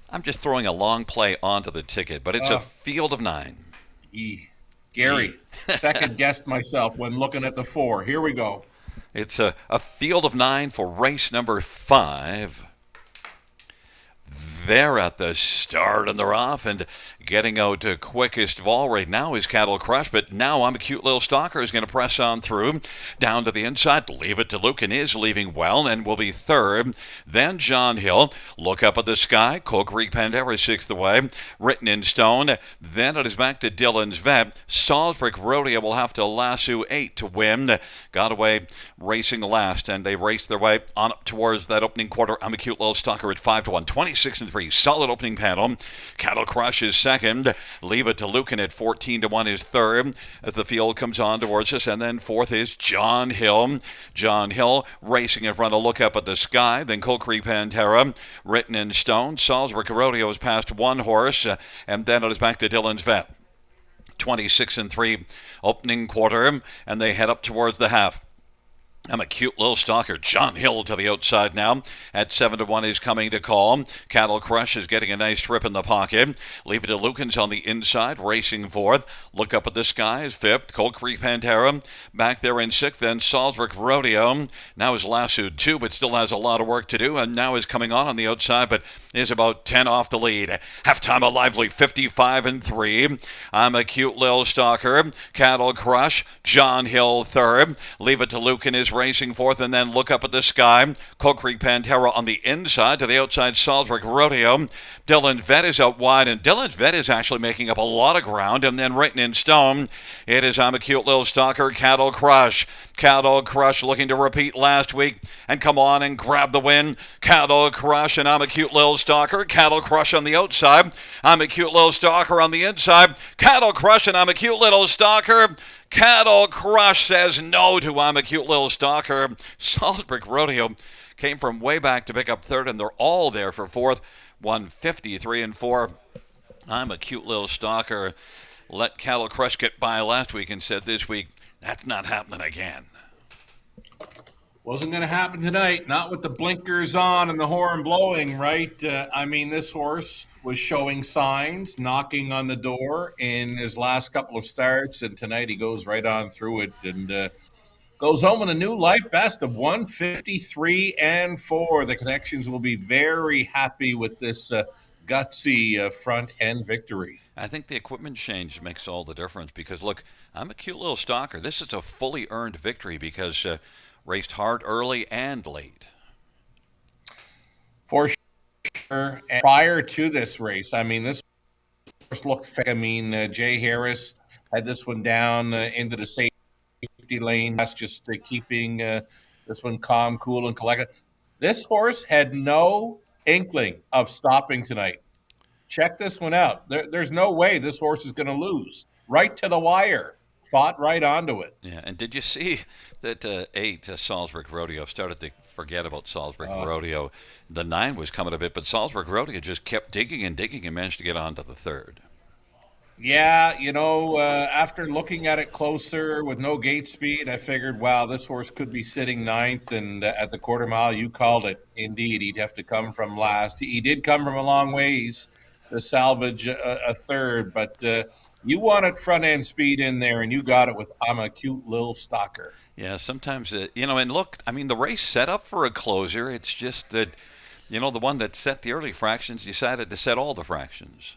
I'm just throwing a long play onto the ticket, but it's a field of 9. Gary, second guessed myself when looking at the 4. Here we go. It's a field of 9 for race number 5. there at the start, and they're off, and getting out quickest of all right now is Cattle Crush, but now I'm a Cute Little Stalker is going to press on through, down to the inside, leave it to Lucan is leaving well, and will be third. Then John Hill, Look Up at the Sky, Coal Creek Pandera sixth away, Written in Stone. Then it is back to Dylan's Vet. Salisbury Rodeo will have to lasso 8 to win. Got away racing last, and they raced their way on up towards that opening quarter. I'm a Cute Little Stalker at 5-1, 26-3. Solid opening panel. Cattle Crush is second. Leave It to Lucan at 14-1 is third as the field comes on towards us. And then fourth is John Hill. John Hill racing in front of Look Up at the Sky. Then Coal Creek Pantera, Written in Stone. Salisbury Rodeo is past one horse, and then it is back to Dylan's Vet. 26-3 opening quarter, and they head up towards the half. I'm a Cute Little Stalker. John Hill to the outside now. At 7-1 is coming to call. Cattle Crush is getting a nice trip in the pocket. Leave It to Lucan's on the inside, racing fourth. Look Up at the Sky is fifth. Coal Creek Pantera back there in sixth. Then Salisbury Rodeo now is lassoed 2, but still has a lot of work to do, and now is coming on the outside, but is about 10 off the lead. Halftime a lively 55-3. I'm a Cute Little Stalker. Cattle Crush. John Hill third. Leave It to Lucan is racing fourth, and then Look Up at the Sky. Coal Creek Pantera on the inside, to the outside Salisbury Rodeo. Dylan's Vet is out wide, and Dylan's Vet is actually making up a lot of ground, and then Written in Stone, it is I'm a Cute Little Stalker. Cattle Crush. Cattle Crush looking to repeat last week and come on and grab the win. Cattle Crush and I'm a Cute Little Stalker. Cattle Crush on the outside. I'm a Cute Little Stalker on the inside. Cattle Crush and I'm a Cute Little Stalker. Cattle Crush says no to I'm a Cute Little Stalker. Salisbury Rodeo came from way back to pick up third, and they're all there for fourth. 153-4. I'm a Cute Little Stalker. Let Cattle Crush get by last week and said this week, that's not happening again. Wasn't going to happen tonight, not with the blinkers on and the horn blowing, right? I mean, this horse was showing signs, knocking on the door in his last couple of starts, and tonight he goes right on through it and goes home in a new life best of 153-4. The Connections will be very happy with this gutsy front end victory. I think the equipment change makes all the difference because, look, I'm a Cute Little Stalker. This is a fully earned victory because raced hard early and late. For sure. And prior to this race, I mean, this horse looked fake. I mean, Jay Harris had this one down into the safety lane. That's just keeping this one calm, cool, and collected. This horse had no inkling of stopping tonight. Check this one out. There's no way this horse is going to lose. Right to the wire. Fought right onto it. Yeah, and did you see that 8 Salisbury Rodeo started to forget about Salisbury Rodeo? The 9 was coming a bit, but Salisbury Rodeo just kept digging and managed to get on to the third. Yeah, after looking at it closer with no gate speed, I figured, wow, this horse could be sitting ninth. And at the quarter mile, you called it. Indeed, he'd have to come from last. He did come from a long ways to salvage a third, but you wanted front end speed in there, and you got it with I'm a Cute Little Stalker. Yeah, sometimes, and look, I mean, the race set up for a closer. It's just that, the one that set the early fractions decided to set all the fractions.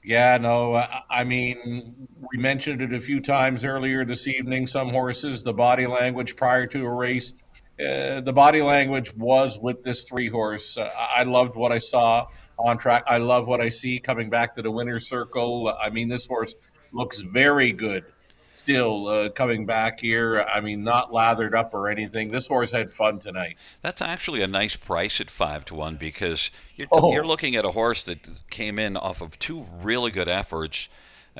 Yeah, no, I mean, we mentioned it a few times earlier this evening. Some horses, the body language prior to a race, the body language was with this 3-horse. I loved what I saw on track. I love what I see coming back to the winner's circle. I mean, this horse looks very good still coming back here. I mean, not lathered up or anything. This horse had fun tonight. That's actually a nice price at 5-1 because you're looking at a horse that came in off of 2 really good efforts,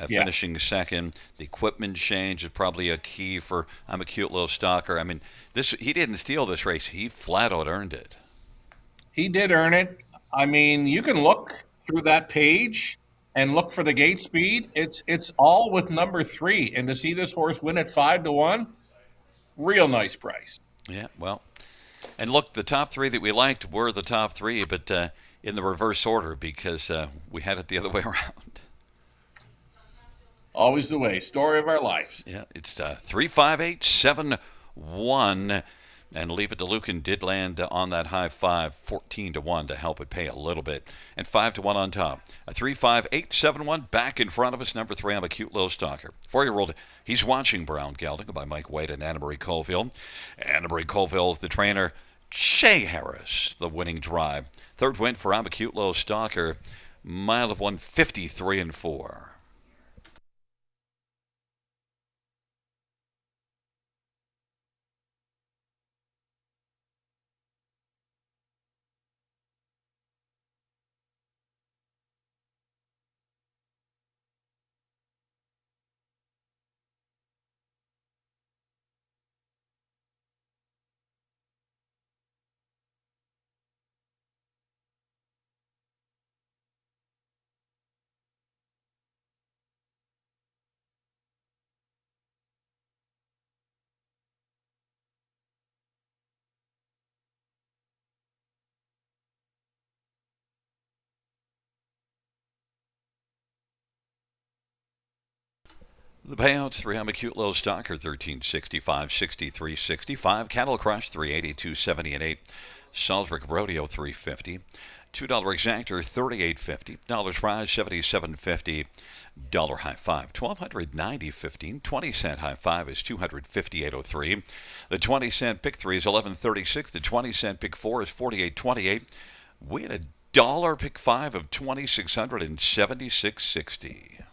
finishing second. The equipment change is probably a key for I'm a Cute Little Stalker. I mean, he didn't steal this race. He flat out earned it. He did earn it. I mean, you can look through that page and look for the gate speed. It's all with number 3. And to see this horse win at 5-1, real nice price. Yeah, well, and look, the top 3 that we liked were the top 3, but in the reverse order because we had it the other way around. Always the way. Story of our lives. Yeah, it's 3, 5, 8, 7, 1. And Leave It to Lucan did land on that high five, 14-1 to help it pay a little bit. And 5-1 on top. A 3-5-8-7-1 back in front of us. Number 3, I'm a cute little stalker. 4-year-old, he's watching Brown Gelding by Mike Wade and Anna Marie Colville. Anna Marie Colville is the trainer. Shea Harris, the winning drive. Third win for I'm a cute little stalker. Mile of 153-4. The payouts, 3 I'm a cute little stalker, 1365, 6365. Cattle Crush, 382, 70 and 8. Salisbury Rodeo, 350. $2 exactor, 38.50. Dollars rise, 77.50. Dollar high five, 1290.15. 20-cent high five is 258.03. The 20-cent pick 3 is 11.36. The 20-cent pick 4 is 48.28. We had a dollar pick 5 of 2676.60.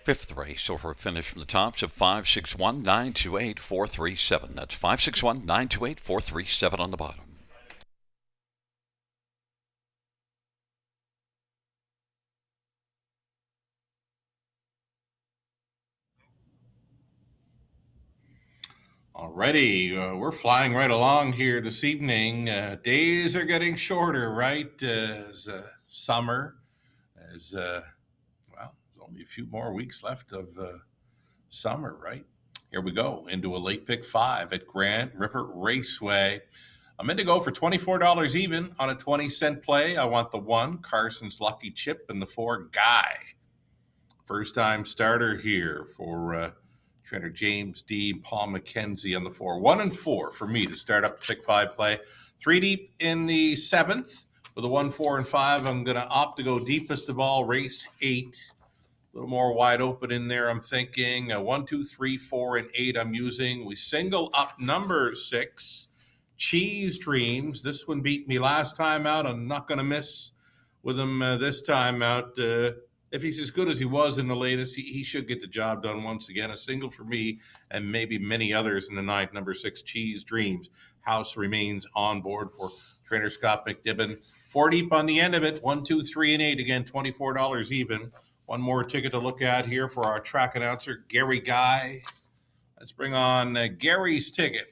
Fifth race, so for a finish from the tops of 561-928-437. That's 561-928-437 on the bottom. Alrighty, we're flying right along here this evening. Days are getting shorter, right? As summer, well, there's only a few more weeks left of summer, right? Here we go into a late pick five at Grand River Raceway. I'm in to go for $24 even on a 20-cent play. I want the 1, Carson's Lucky Chip, and the 4, Guy. First time starter here for trainer James Dean, Paul McKenzie on the 4. 1 and 4 for me to start up the pick 5 play. 3 deep in the 7th with a 1, 4, and 5. I'm going to opt to go deepest of all, race 8. A little more wide open in there, I'm thinking. 1, 2, 3, 4, and 8 I'm using. We single up number 6, Cheese Dreams. This one beat me last time out. I'm not going to miss with him this time out. If he's as good as he was in the latest, he should get the job done once again. A single for me and maybe many others in the 9th, number 6, Cheese Dreams. House remains on board for trainer Scott McDibbin. 4 deep on the end of it. 1, 2, 3, and 8. Again, $24 even. One more ticket to look at here for our track announcer, Gary Guy. Let's bring on Gary's ticket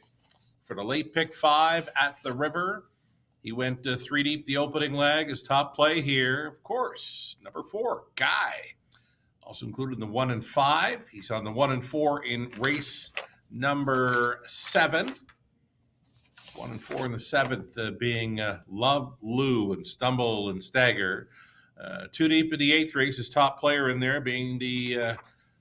for the late pick 5 at the River. He went 3 deep the opening leg. His top play here, of course, number 4, Guy. Also included in the 1 and 5. He's on the 1 and 4 in race number 7. 1 and 4 in the 7th being Love, Lou, and Stumble and Stagger. 2 deep in the 8th race. His top player in there being the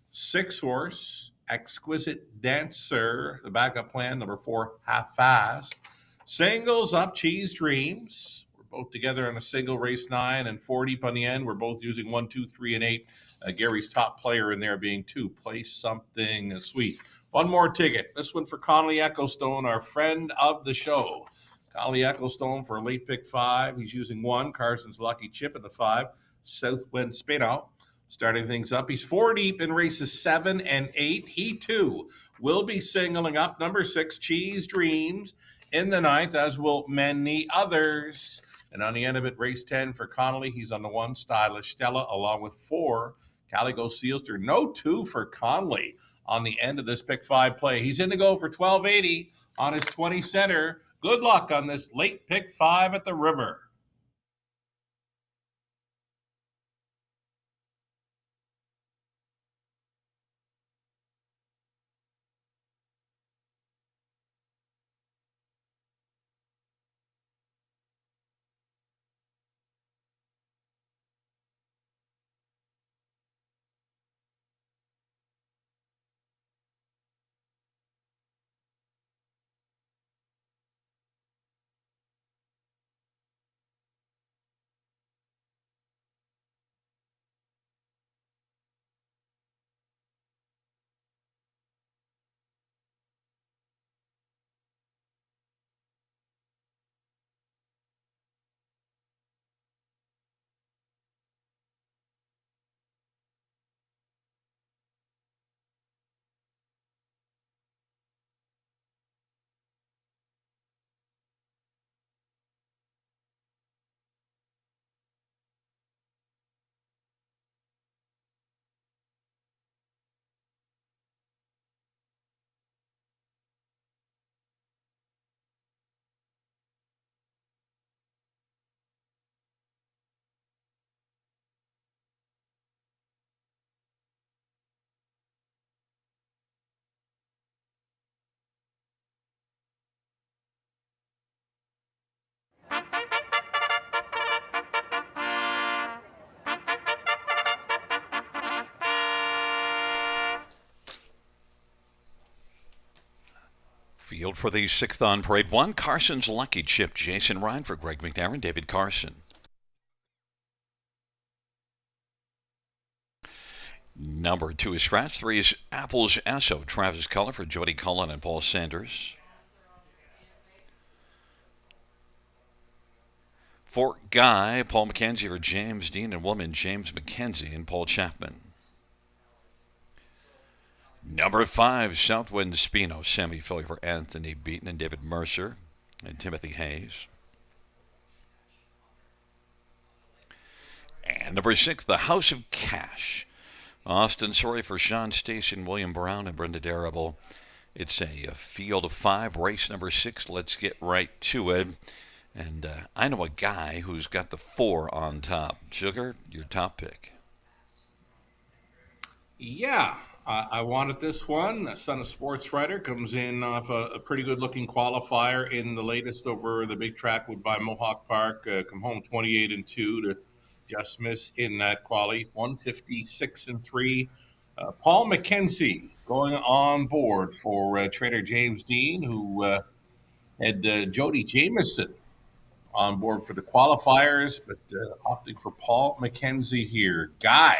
6 horse, Exquisite Dancer. The backup plan, number 4, Half Fast. Singles up, Cheese Dreams. We're both together on a single, race 9, and 4 deep on the end. We're both using 1, 2, 3, and 8. Gary's top player in there being 2, Play Something Sweet. One more ticket. This one for Connolly Ecclestone, our friend of the show. Connolly Ecclestone for a late pick 5. He's using 1, Carson's Lucky Chip, in the 5, Southwind Spino. Starting things up, he's 4 deep in races 7 and 8. He, too, will be singling up number 6, Cheese Dreams, in the 9th, as will many others. And on the end of it, race 10 for Connolly. He's on the 1, Stylish Stella, along with 4, Calico Sealster. No 2 for Connolly on the end of this pick 5 play. He's in to go for $12.80 on his 20 center. Good luck on this late pick 5 at the River. Field for the 6th on parade 1, Carson's Lucky Chip. Jason Ryan for Greg McNair, David Carson. Number 2 is scratch. 3 is Apple's Esso. Travis Cullen for Jody Cullen and Paul Sanders. 4, Guy, Paul McKenzie for James Dean and woman James McKenzie and Paul Chapman. Number 5, Southwind Spino, Sammy Philly for Anthony Beaton and David Mercer and Timothy Hayes. And number 6, The House of Cash, Austin Sorry for Sean Stacy and William Brown and Brenda Darrable It's a field of 5, race number 6. Let's get right to it. And I know a guy who's got the 4 on top. Sugar, your top pick. Yeah, I wanted this one. A Son of Sports Writer comes in off a pretty good looking qualifier in the latest over the big track by Mohawk Park. Come home 28 and 2 to just miss in that quali. 156 and 3. Paul McKenzie going on board for trainer James Dean, who had Jody Jameson on board for the qualifiers, but opting for Paul McKenzie here. Guy,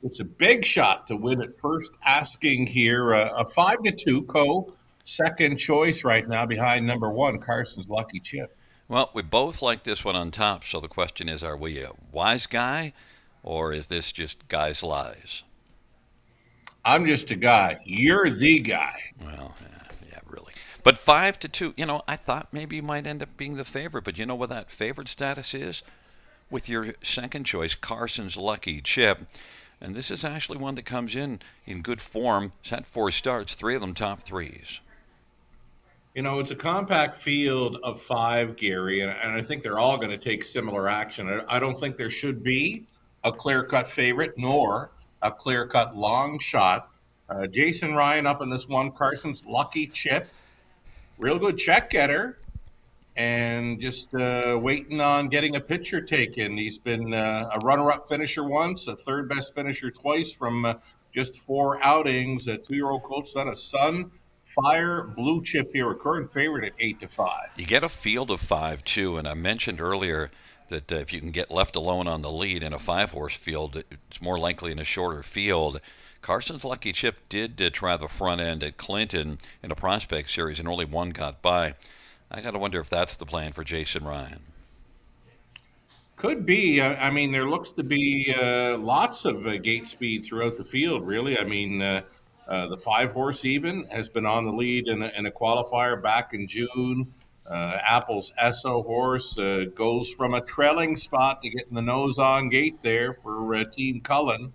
it's a big shot to win at first asking here. A 5-2 second choice right now behind number 1, Carson's Lucky Chip. Well, we both like this one on top, so the question is, are we a wise guy, or is this just guy's lies? I'm just a guy. You're the guy. Well, yeah, really. But 5-2, I thought maybe you might end up being the favorite, but you know what that favorite status is? With your second choice, Carson's Lucky Chip. And this is actually one that comes in good form. It's had 4 starts, 3 of them top 3s. It's a compact field of 5, Gary, and I think they're all going to take similar action. I don't think there should be a clear-cut favorite nor a clear-cut long shot. Jason Ryan up in this one, Carson's Lucky Chip. Real good check getter, and just waiting on getting a picture taken. He's been a runner-up finisher once, a third-best finisher twice from just 4 outings. A 2-year-old colt, son of Sun Fire Blue Chip here, a current favorite at 8-5. You get a field of 5 too, and I mentioned earlier that if you can get left alone on the lead in a 5-horse field, it's more likely in a shorter field. Carson's Lucky Chip did try the front end at Clinton in a prospect series, and only 1 got by. I got to wonder if that's the plan for Jason Ryan. Could be. I mean, there looks to be lots of gate speed throughout the field, really. I mean, the 5-horse even has been on the lead in a qualifier back in June. Apple's Esso horse goes from a trailing spot to getting the nose on gate there for Team Cullen.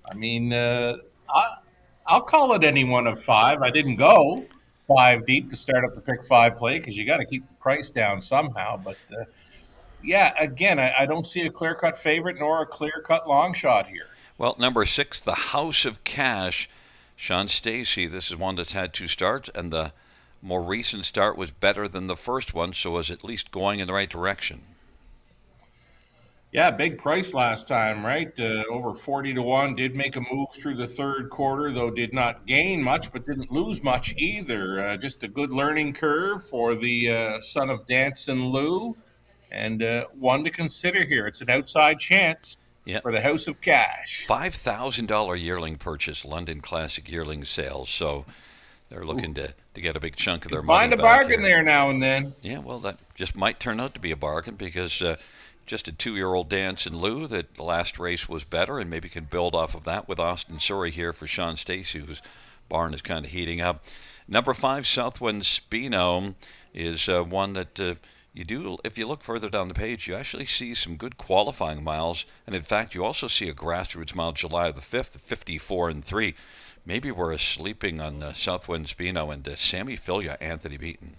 I mean, I'll call it any one of 5. I didn't go 5 deep to start up the pick 5 play because you got to keep the price down somehow. But yeah, again, I don't see a clear-cut favorite nor a clear-cut long shot here. Well, number 6, the House of Cash. Sean Stacy, this is one that's had 2 starts, and the more recent start was better than the first one, so was at least going in the right direction. Yeah, big price last time, right? Over 40-1. Did make a move through the third quarter, though did not gain much, but didn't lose much either. Just a good learning curve for the son of Danson Lou, and one to consider here. It's an outside chance. Yep. For the House of Cash. $5,000 yearling purchase, London Classic yearling sales. So they're looking to get a big chunk of their money. Find a bargain there now and then. Yeah, well, that just might turn out to be a bargain because just a 2-year-old Danson Lou that the last race was better, and maybe can build off of that with Austin Surrey here for Sean Stacy, whose barn is kind of heating up. Number 5, Southwind Spino, is one that you do, if you look further down the page, you actually see some good qualifying miles. And in fact, you also see a grassroots mile July the 5th, 54 and 3. Maybe we're sleeping on Southwind Spino and Sammy Filia, Anthony Beaton.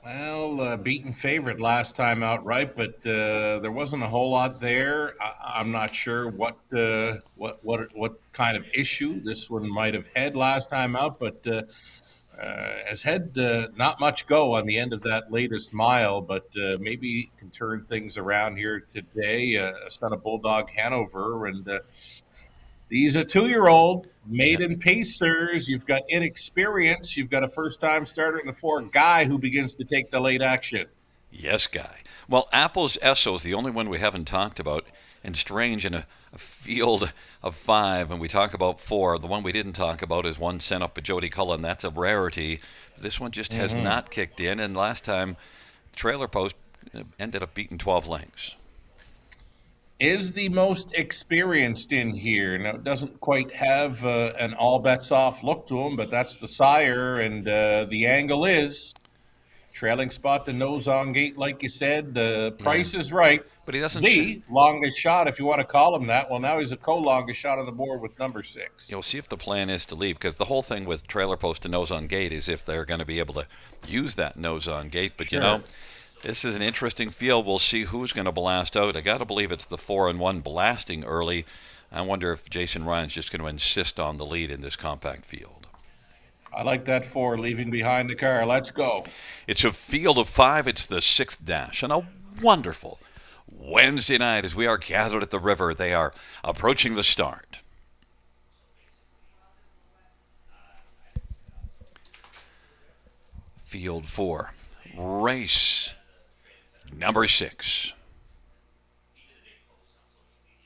Well, Beaton favorite last time outright, but there wasn't a whole lot there. I'm not sure what kind of issue this one might have had last time out, but has had not much go on the end of that latest mile, but maybe can turn things around here today. Son of Bulldog Hanover, and he's a 2-year-old, maiden pacers. You've got inexperience. You've got a first-time starter in the 4 Guy who begins to take the late action. Yes, Guy. Well, Apple's Esso is the only one we haven't talked about, and strange in a field of 5, and we talk about 4. The one we didn't talk about is one sent up by Jody Cullen. That's a rarity. This one just has not kicked in, and last time, Trailer Post ended up beating 12 lengths. Is the most experienced in here. Now, it doesn't quite have an all-bets-off look to him, but that's the sire, and the angle is trailing spot, the nose on gate, like you said. The price is right. But he doesn't. The longest shot, if you want to call him that. Well, now he's a co-longest shot on the board with number 6. You'll see if the plan is to leave, because the whole thing with trailer post to nose on gate is if they're going to be able to use that nose on gate. But Sure. this is an interesting field. We'll see who's going to blast out. I got to believe it's the 4-1 blasting early. I wonder if Jason Ryan's just going to insist on the lead in this compact field. I like that 4 leaving behind the car. Let's go. It's a field of 5. It's the 6th dash, and a wonderful Wednesday night as we are gathered at the river. They are approaching the start. Field 4, race number 6.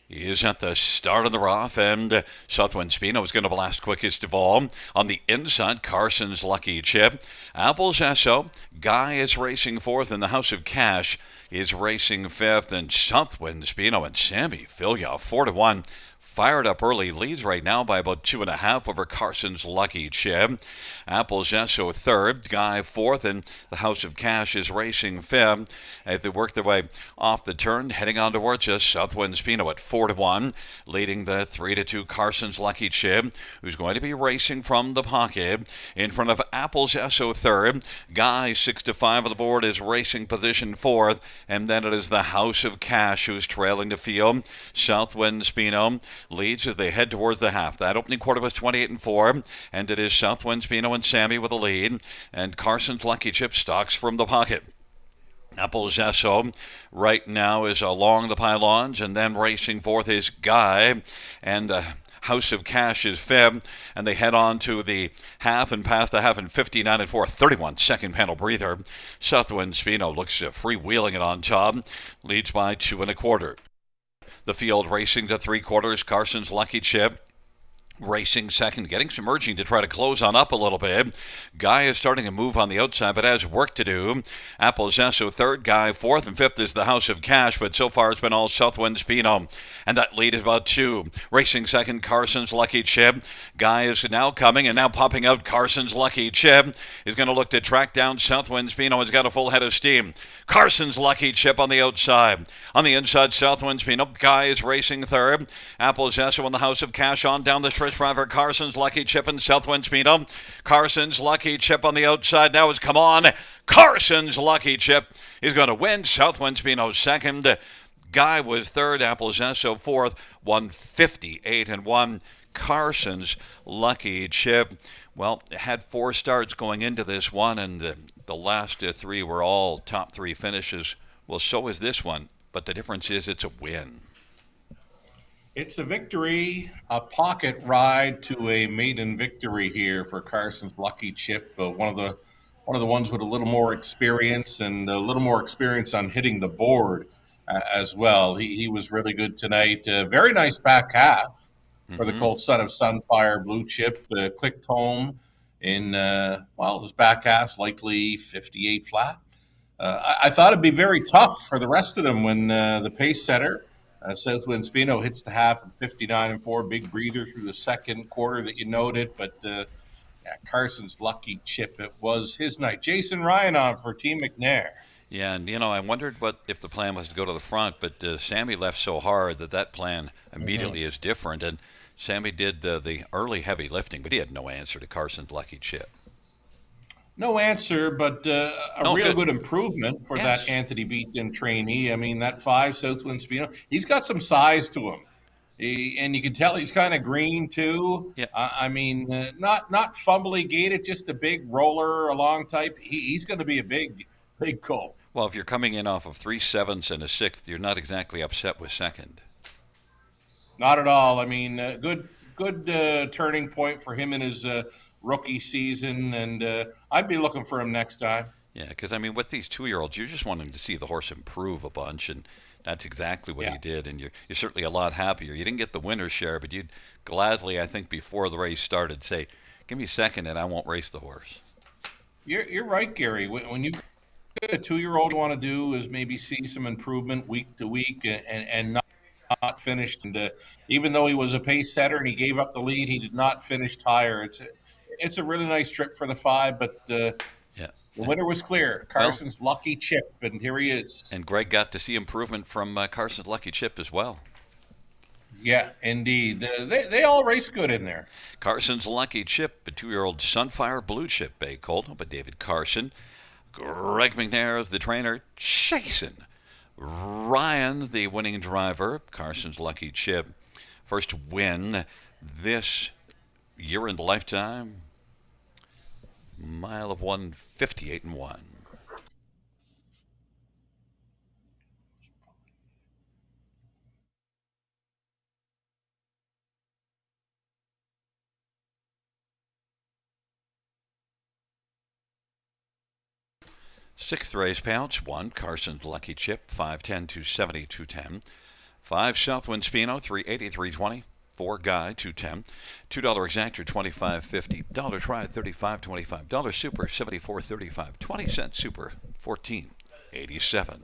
He is at the start of the rough, and Southwind Spino is going to blast quickest of all. On the inside, Carson's Lucky Chip. Apple's Esso. Guy is racing 4th, and the House of Cash is racing 5th, and Southwind Spino and Sammy Filia 4-1. Fired up early, leads right now by about 2.5 over Carson's Lucky Chip. Apple's Esso 3rd, Guy 4th, and the House of Cash is racing 5th. As they work their way off the turn, heading on towards us, Southwind Spino at 4-1, leading the 3-2 Carson's Lucky Chip, who's going to be racing from the pocket. In front of Apple's Esso 3rd, Guy 6-5 on the board is racing position 4th, and then it is the House of Cash who's trailing the field. Southwind Spino leads as they head towards the half. That opening quarter was 28-4, and it is Southwind Spino and Sammy with the lead, and Carson's Lucky Chip stalks from the pocket. Apple's Esso right now is along the pylons, and then racing 4th is Guy, and House of Cash is 5th, and they head on to the half and past the half in 59-4, 31-second panel breather. Southwind Spino looks freewheeling it on top, leads by 2.25. The field racing to 3/4. Carson's Lucky Chip racing second, getting some urging to try to close on up a little bit. Guy is starting to move on the outside, but has work to do. Apple's Esso 3rd, Guy 4th, and 5th is the House of Cash, but so far it's been all Southwind Spino, and that lead is about 2. Racing second, Carson's Lucky Chip. Guy is now coming, and now popping out. Carson's Lucky Chip is going to look to track down Southwind Spino. He's got a full head of steam. Carson's Lucky Chip on the outside. On the inside, Southwind Spino. Guy is racing 3rd. Apple's Esso and the House of Cash on down the stretch driver. Carson's Lucky Chip and Southwind Spino. Carson's Lucky Chip on the outside now is come on. Carson's Lucky Chip is going to win. Southwind Spino 2nd. Guy was 3rd. Apple's Esso 4th. 158-1. Carson's Lucky Chip. Well, had 4 starts going into this one, and the last 3 were all top 3 finishes. Well, so is this one, but the difference is it's a win. It's a victory, a pocket ride to a maiden victory here for Carson's Lucky Chip. One of the ones with a little more experience and a little more experience on hitting the board as well. He was really good tonight. Very nice back half for the Colt Son of Sunfire Blue Chip. Clicked home in his back half's likely 58 flat. I thought it'd be very tough for the rest of them when the pace setter. Southwind Spino hits the half at 59-4, big breather through the second quarter that you noted. But Carson's Lucky Chip, it was his night. Jason Ryan on for Team McNair. Yeah, and I wondered if the plan was to go to the front, but Sammy left so hard that plan immediately is different. And Sammy did the early heavy lifting, but he had no answer to Carson's Lucky Chip. No answer, but real good improvement for Yes. that Anthony Beaton trainee. I mean, that 5 Southwind Spino, he's got some size to him. And you can tell he's kind of green, too. Yeah. Not fumbly gated, just a big roller along type. He's going to be a big colt. Well, if you're coming in off of 3 7s and a 6th, you're not exactly upset with second. Not at all. I mean, good turning point for him in his rookie season, and I'd be looking for him next time. Yeah, because, with these 2-year-olds, you're just wanting to see the horse improve a bunch, and that's exactly what he did, and you're certainly a lot happier. You didn't get the winner's share, but you'd gladly, I think, before the race started, say, give me second and I won't race the horse. You're right, Gary. When you a 2-year-old want to do is maybe see some improvement week to week and not finished. And even though he was a pace setter and he gave up the lead, he did not finish higher. It's a really nice trip for the 5, but The winner was clear. Well, Carson's lucky chip, and here he is. and Greg got to see improvement from Carson's lucky chip as well. Yeah, indeed. They all race good in there. Carson's lucky chip, a 2-year-old Sunfire Blue Chip Bay colt by David Carson. Greg McNair is the trainer, chasing Ryan's the winning driver. Carson's lucky chip. First win this year in the lifetime. Mile of 158 and 1. Sixth race pouch, 1, Carson's Lucky Chip, 510, 270, 210. 5, Southwind Spino, 380, 320. 4, Guy, 210. $2 exactor, 25.50. Dollar try, 35.25. Dollar super, 74.35. 20-cent super, 14.87.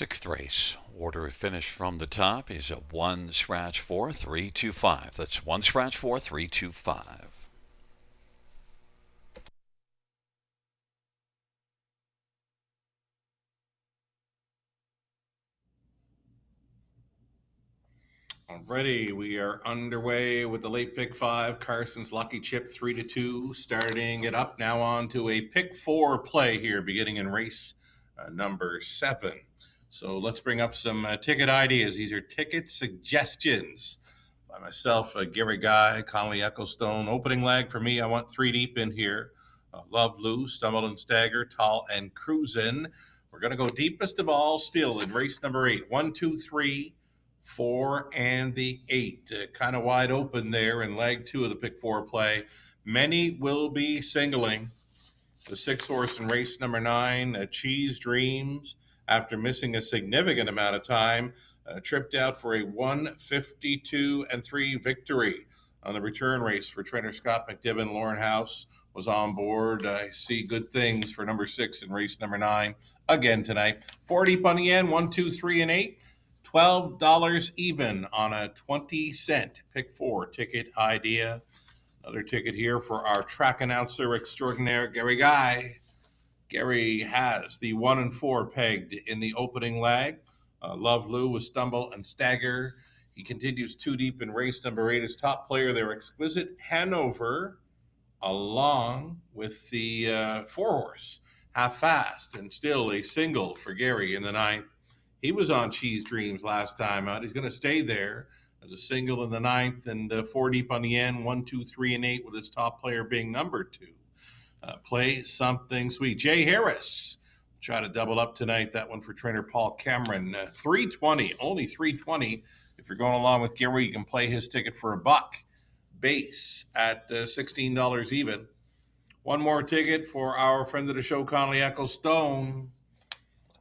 Sixth race. Order of finish from the top is a 1 scratch 4 3 2 5. That's 1 scratch 4 3 2 5. Alrighty, we are underway with the late pick 5. Carson's lucky chip 3-2, starting it up now on to a pick 4 play here, beginning in race number 7. So let's bring up some ticket ideas. These are ticket suggestions by myself, Gary Guy, Connolly Ecclestone. Opening leg for me, I want 3 deep in here. Love Lou, Stumble and Stagger, Tall and Cruisin'. We're going to go deepest of all still in race number 8. 1, 2, 3, 4, and the 8. Kind of wide open there in leg 2 of the pick 4 play. Many will be singling the 6 horse in race number 9, Cheese Dreams, after missing a significant amount of time, tripped out for a 152-3 victory on the return race for trainer Scott McDibbin. Lauren House was on board. I see good things for number 6 in race number 9 again tonight. 4 deep on the end, 1, 2, 3, and 8. $12 even on a 20-cent pick 4 ticket idea. Another ticket here for our track announcer extraordinaire, Gary Guy. Gary has the 1 and 4 pegged in the opening leg. Love Lou with Stumble and Stagger. He continues 2 deep in race number 8. His top player there, Exquisite Hanover, along with the 4 horse, Half Fast, and still a single for Gary in the 9th. He was on Cheese Dreams last time out. He's going to stay there as a single in the 9th and 4 deep on the end, 1, 2, 3, and 8, with his top player being number 2. Play something sweet. Jay Harris, try to double up tonight. That one for trainer Paul Cameron. 320, only 320. If you're going along with Gary, you can play his ticket for $1 base at $16 even. One more ticket for our friend of the show, Connolly Ecclestone.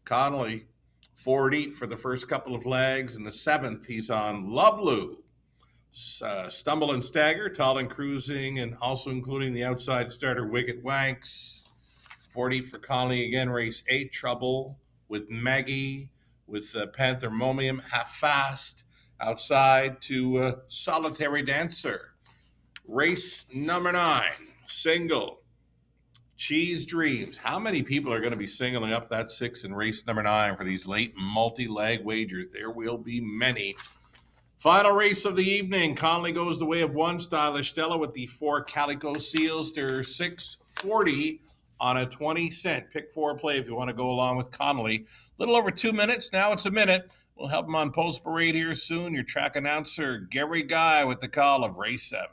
Connolly, 4 deep for the first couple of legs. In the 7th, he's on Love Lou, Stumble and Stagger, Tall and Cruising, and also including the outside starter, Wicked Wanks. 4 deep for Connolly again, race 8, Trouble with Maggie, with Panther Momium, Half Fast, outside to Solitary Dancer. Race number 9, single, Cheese Dreams. How many people are going to be singling up that 6 in race number 9 for these late multi-leg wagers? There will be many. Final race of the evening. Connolly goes the way of 1, Stylish Stella, with the 4 Calico Seals. They're $6.40 on a 20-cent pick 4 play if you want to go along with Connolly. A little over 2 minutes. Now it's a minute. We'll help him on post parade here soon. Your track announcer, Gary Guy, with the call of race 7.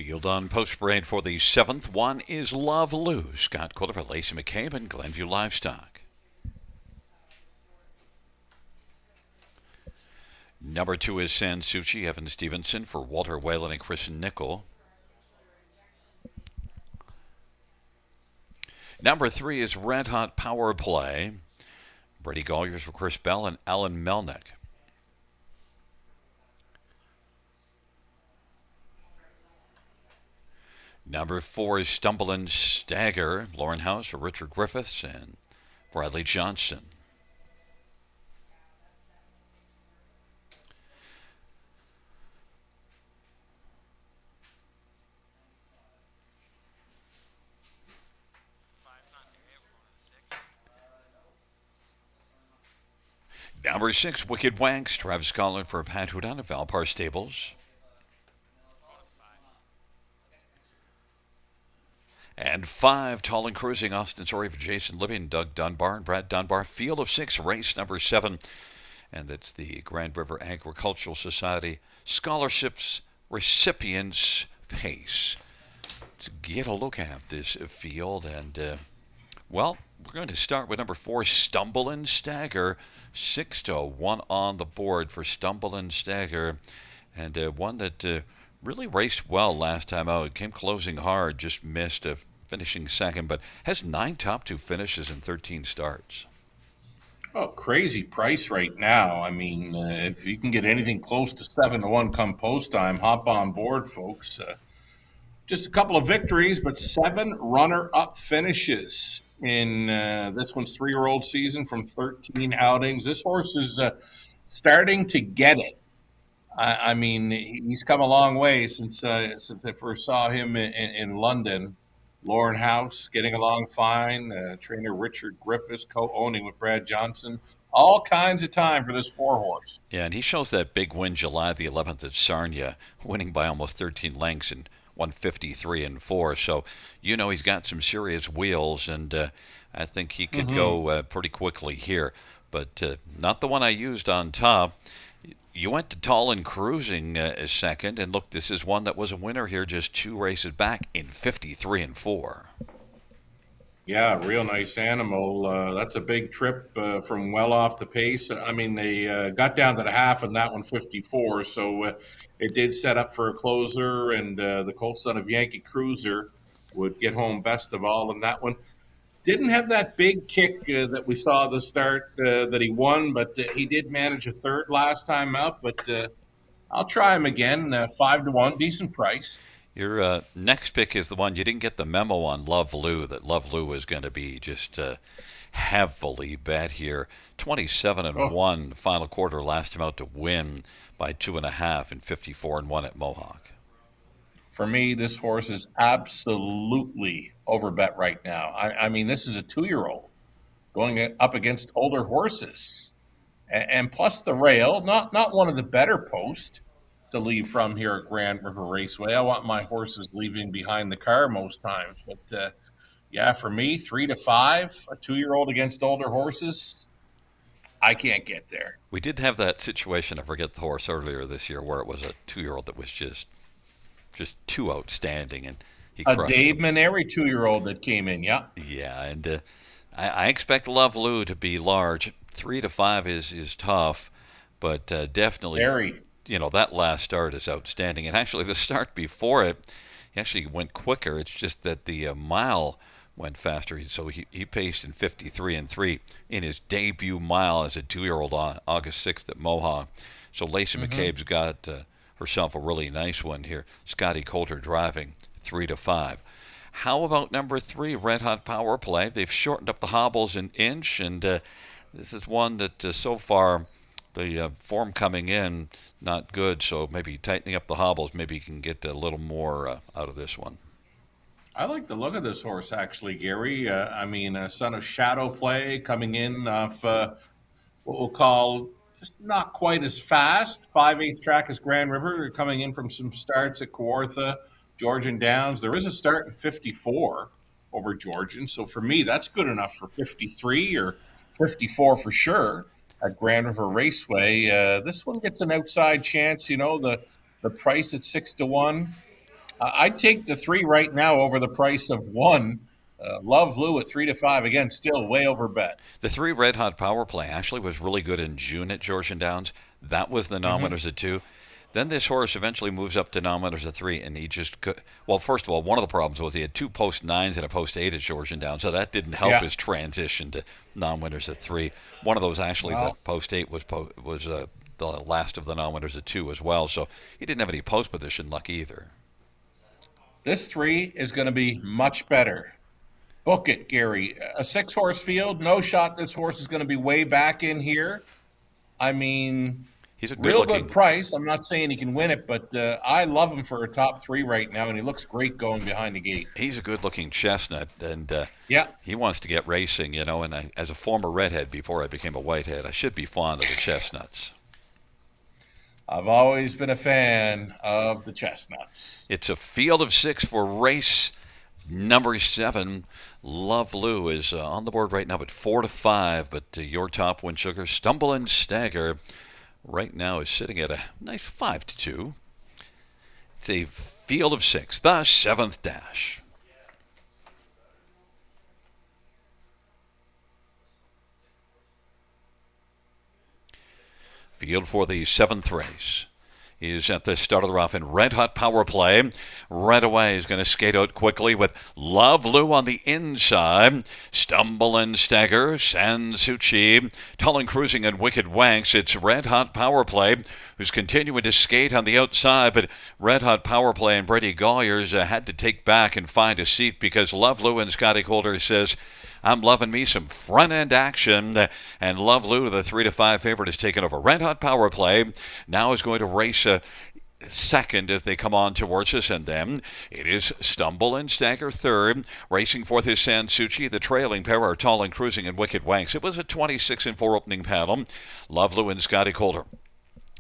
Field on post parade for the 7th one is Love Lou. Scott Quiller for Lacey McCabe and Glenview Livestock. Number 2 is Sansucci, Evan Stevenson for Walter Whalen and Chris Nickel. Number 3 is Red Hot Power Play. Brady Golliers for Chris Bell and Alan Melnick. Number 4 is Stumble and Stagger. Lauren House for Richard Griffiths and Bradley Johnson. Number 6, Wicked Wanks. Travis Collin for Pat Houdan at Valpar Stables. And 5, Tall and Cruising, Austin Story for Jason Libby and Doug Dunbar and Brad Dunbar. Field of 6, race number 7. And that's the Grand River Agricultural Society Scholarships Recipients Pace. To get a look at this field, and, well, we're going to start with number 4, Stumble and Stagger. 6-1 on the board for Stumble and Stagger. And one that really raced well last time out. It came closing hard, just missed finishing second, but has 9 top 2 finishes in 13 starts. Oh, crazy price right now. I mean, if you can get anything close to 7-1 come post time, hop on board, folks. Just a couple of victories, but 7 runner-up finishes in this one's 3-year-old season from 13 outings. This horse is starting to get it. I mean, he's come a long way since I first saw him in London. Lauren House getting along fine. Trainer Richard Griffiths co-owning with Brad Johnson. All kinds of time for this 4-horse. Yeah, and he shows that big win July the 11th at Sarnia, winning by almost 13 lengths and 153-4. So, you know, he's got some serious wheels, and I think he could go pretty quickly here. But not the one I used on top. You went to Tall and Cruising second, and look, this is one that was a winner here just 2 races back in 53-4. Yeah, real nice animal. That's a big trip from well off the pace. I mean, they got down to the half in that one, 54, so it did set up for a closer, and the Colt Son of Yankee Cruiser would get home best of all in that one. Didn't have that big kick that we saw at the start that he won, but he did manage a third last time out, but I'll try him again, 5-1, decent price. Your next pick is the one you didn't get the memo on, Love Lou, that Love Lou is going to be just heavily bet here. 27-1 final quarter, last time out to win by 2.5 and 54-1 at Mohawk. For me, this horse is absolutely overbet right now. I mean, this is a 2-year-old going up against older horses, and plus the rail, not one of the better posts to leave from here at Grand River Raceway. I want my horses leaving behind the car most times. But, yeah, for me, 3-5, a 2-year-old against older horses, I can't get there. We did have that situation, I forget the horse, earlier this year where it was a 2-year-old that was just too outstanding. And he crushed Dave Maneri 2-year-old that came in, yeah. Yeah, and I expect Love Lou to be large. 3-5 is tough, but definitely. Very. You know, that last start is outstanding. And actually, the start before it, he actually went quicker. It's just that the mile went faster. So he paced in 53-3 in his debut mile as a 2-year-old on August 6th at Mohawk. So Lacey McCabe's got herself a really nice one here. Scotty Coulter driving 3-5. How about number 3, Red Hot Power Play? They've shortened up the hobbles an inch, and this is one that so far the form coming in not good, so maybe tightening up the hobbles, maybe you can get a little more out of this one. I like the look of this horse, actually, Gary. I mean, son of Shadow Play coming in off what we'll call just not quite as fast. 5/8 track as Grand River. They're coming in from some starts at Kawartha, Georgian Downs. There is a start in 54 over Georgian, so for me, that's good enough for 53 or 54 for sure at Grand River Raceway. This one gets an outside chance. You know, the price at 6-1. I'd take the 3 right now over the price of 1. Love Lou at 3 to 5. Again, still way over bet. The 3 Red Hot Power Play actually was really good in June at Georgian Downs. That was the nominators at 2. Then this horse eventually moves up to nominators at 3, and he just could. Well, first of all, one of the problems was he had 2 post 9s and a post 8 at Georgian Downs, so that didn't help his transition to non-winners at 3. One of those actually, the post 8 was the last of the non-winners at 2 as well, so he didn't have any post position luck either. This 3 is going to be much better. Book it, Gary. A 6-horse field, no shot this horse is going to be way back in here. I mean, he's a real good price. I'm not saying he can win it, but I love him for a top 3 right now, and he looks great going behind the gate. He's a good-looking chestnut, and he wants to get racing, and as a former redhead before I became a whitehead, I should be fond of the chestnuts. I've always been a fan of the chestnuts. It's a field of 6 for race number 7. Love Lou is on the board right now at 4 to 5, but your top win sugar, Stumble and Stagger, right now is sitting at a nice 5 to 2. It's a field of 6, the 7th dash. Field for the 7th race is at the start of the rough in Red Hot Power Play. Right away is going to skate out quickly with Love Lou on the inside. Stumble and Stagger, Sansuchi, Tall and Cruising, and Wicked Wanks. It's Red Hot Power Play who's continuing to skate on the outside, but Red Hot Power Play and Brady Golyers had to take back and find a seat because Love Lou and Scotty Calder says, I'm loving me some front-end action. And Love Lou, the 3 to 5 favorite, has taken over. Red Hot Power Play now is going to race second as they come on towards us, and then it is Stumble and Stagger third. Racing fourth is Sansuchi. The trailing pair are Tall and Cruising and Wicked Wanks. It was a 26-4 opening paddle. Love Lou and Scotty Calder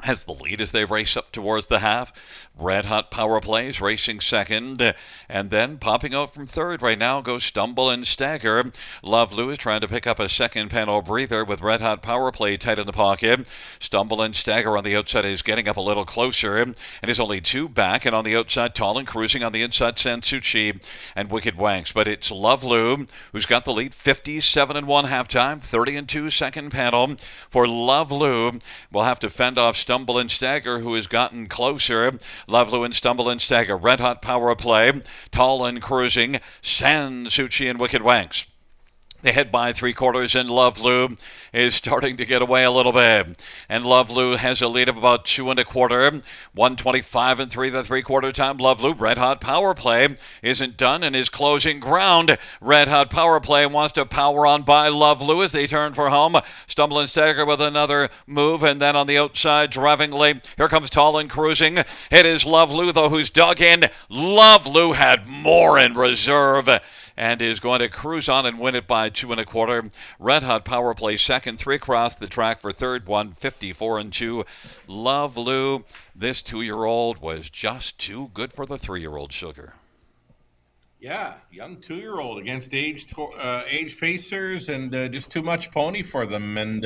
has the lead as they race up towards the half. Red Hot Power Plays racing second, and then popping out from third right now goes Stumble and Stagger. Love Lou is trying to pick up a second panel breather with Red Hot Power Play tight in the pocket. Stumble and Stagger on the outside is getting up a little closer and is only 2 back, and on the outside Tall and Cruising, on the inside Sansuchi and Wicked Wanks. But it's Love Lou who's got the lead, 57-1 halftime, 30-2 second panel. For Love Lou, we'll have to fend off Stumble and Stagger, who has gotten closer. Love Lou and Stumble and Stagger, Red Hot Power Play, Tall and Cruising, Sansuchi and Wicked Wanks. They head by 3/4, and Love Lou is starting to get away a little bit. And Love Lou has a lead of about 2 1/4, 125 and 3 the 3/4 time. Love Lou, Red Hot Power Play isn't done and is closing ground. Red Hot Power Play wants to power on by Love Lou as they turn for home. Stumble and Stagger with another move, and then on the outside, driving late, here comes Tall and Cruising. It is Love Lou, though, who's dug in. Love Lou had more in reserve and is going to cruise on and win it by 2 1/4. Red Hot Power Play second, 3 across the track for third, 154-2. Love Lou, this 2-year-old was just too good for the 3-year-old sugar. Yeah, young 2-year-old against age pacers, and just too much pony for them, and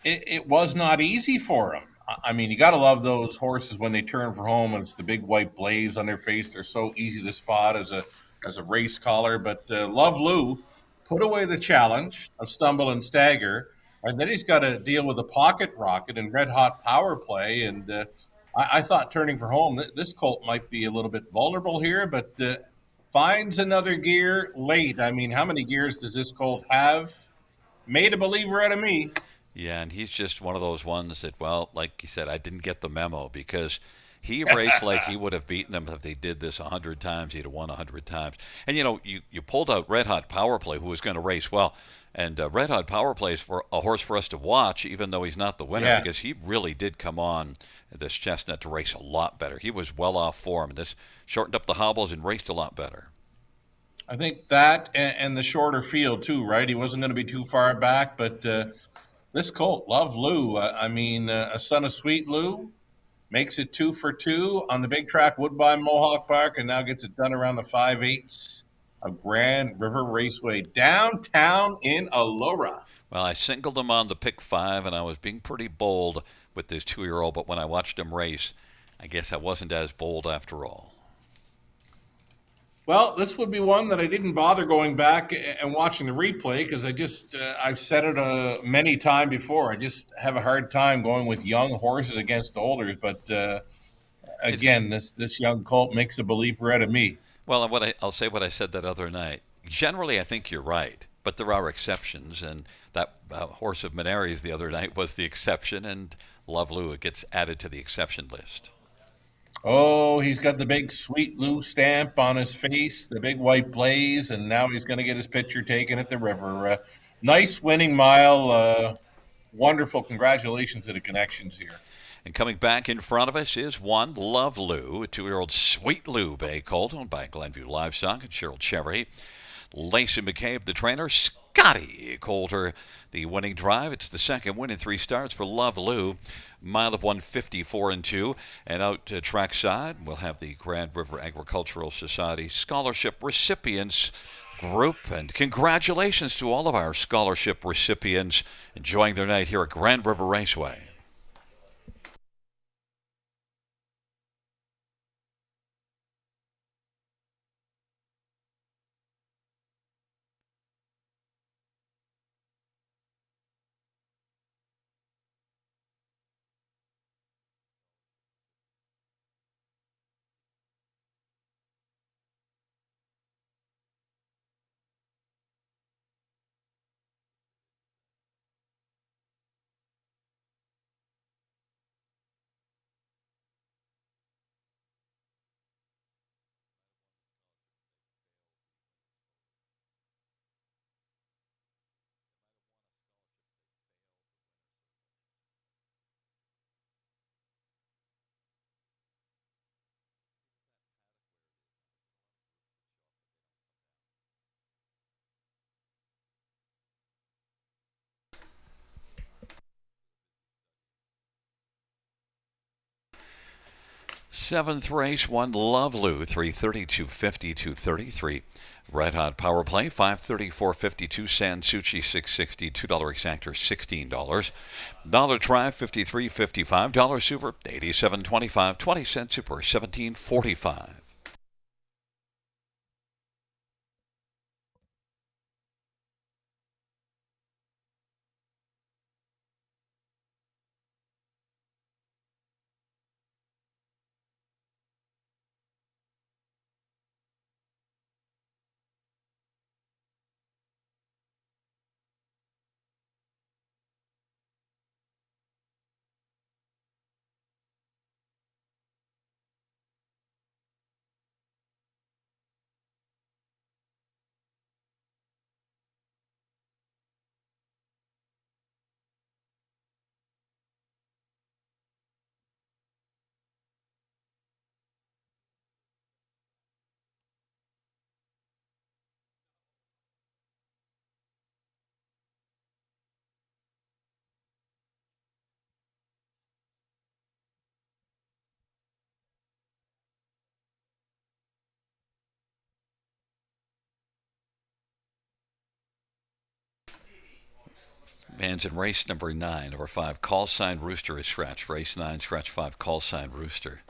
it was not easy for him. I mean, you got to love those horses when they turn for home, and it's the big white blaze on their face. They're so easy to spot as a race caller. But Love Lou put away the challenge of Stumble and Stagger, and then he's got to deal with a Pocket Rocket and Red Hot Power Play. And I thought turning for home, this colt might be a little bit vulnerable here, but finds another gear late. I mean, how many gears does this colt have? Made a believer out of me. Yeah, and he's just one of those ones that, well, like you said, I didn't get the memo because he raced like he would have beaten them if they did this 100 times. He'd have won 100 times. And, you pulled out Red Hot Power Play, who was going to race well. And Red Hot Power Play is for a horse for us to watch, even though he's not the winner, because he really did come on this chestnut to race a lot better. He was well off form, and this shortened up the hobbles and raced a lot better. I think that and the shorter field, too, right? He wasn't going to be too far back, but this colt, Love Lou, a son of Sweet Lou, makes it 2 for 2 on the big track, Woodbine Mohawk Park, and now gets it done around the 5/8 of Grand River Raceway downtown in Elora. Well, I singled him on the pick 5, and I was being pretty bold with this 2-year-old, but when I watched him race, I guess I wasn't as bold after all. Well, this would be one that I didn't bother going back and watching the replay because I've said it many times before. I just have a hard time going with young horses against olders. But It's again, this young colt makes a believer out of me. Well, I'll say what I said that other night. Generally, I think you're right, but there are exceptions, and that horse of Menares the other night was the exception, and Love Lou gets added to the exception list. Oh, he's got the big sweet Lou stamp on his face, the big white blaze, and now he's going to get his picture taken at the river. Nice winning mile. Wonderful. Congratulations to the connections here. And coming back in front of us is one Love Lou, a 2-year-old Sweet Lou Bay colt owned by Glenview Livestock and Cheryl Cherry. Lacey McCabe, the trainer. Scotty Coulter, the winning drive. It's the second win in 3 starts for Love Lou. Mile of 154 and 2. And out to trackside, we'll have the Grand River Agricultural Society scholarship recipients group. And congratulations to all of our scholarship recipients enjoying their night here at Grand River Raceway. Seventh race, one Love Lou, 330, 250, 233. Red Hot Power Play, 530, 452. Sansucci, 660. $2 exactor, $16. Dollar Try, 53.55. Dollar Super, 87.25. 20-cent Super, 17.45. Man's in race number 9. Number 5, Call Sign Rooster is scratched. Race 9, scratch 5, Call Sign Rooster.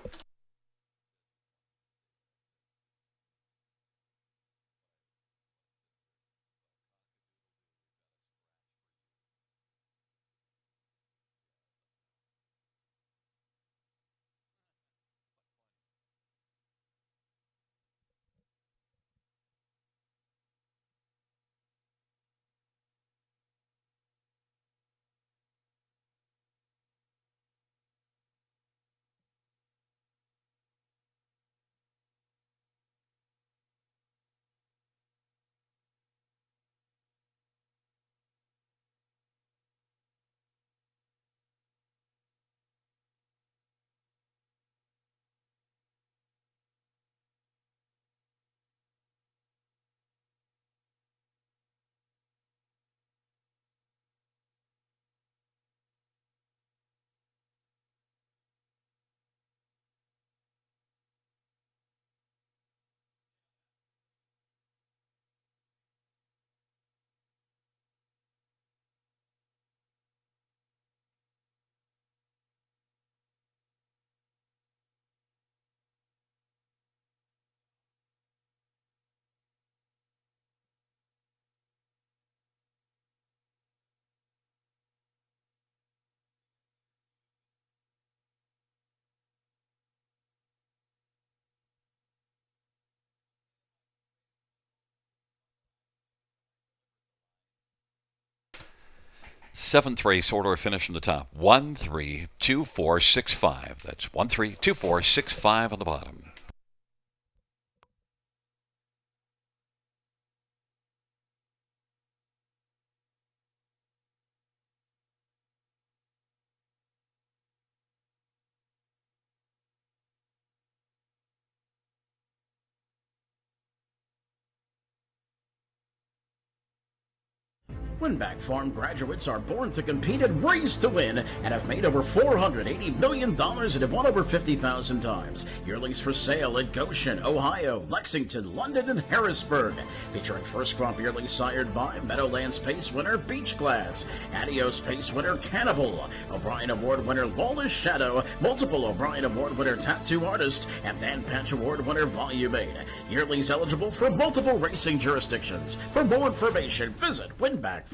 Seventh race order finish from the top. 1, 3, 2, 4, 6, 5. That's 1, 3, 2, 4, 6, 5 on the bottom. Winback Farm graduates are born to compete and raised to win and have made over $480 million and have won over 50,000 times. Yearlings for sale at Goshen, Ohio, Lexington, London, and Harrisburg. Featuring first crop yearlings sired by Meadowlands Pace winner Beach Glass, Adios Pace winner Cannibal, O'Brien Award winner Lawless Shadow, multiple O'Brien Award winner Tattoo Artist, and Dan Patch Award winner Volume 8. Yearlings eligible for multiple racing jurisdictions. For more information, visit winbackfarm.com.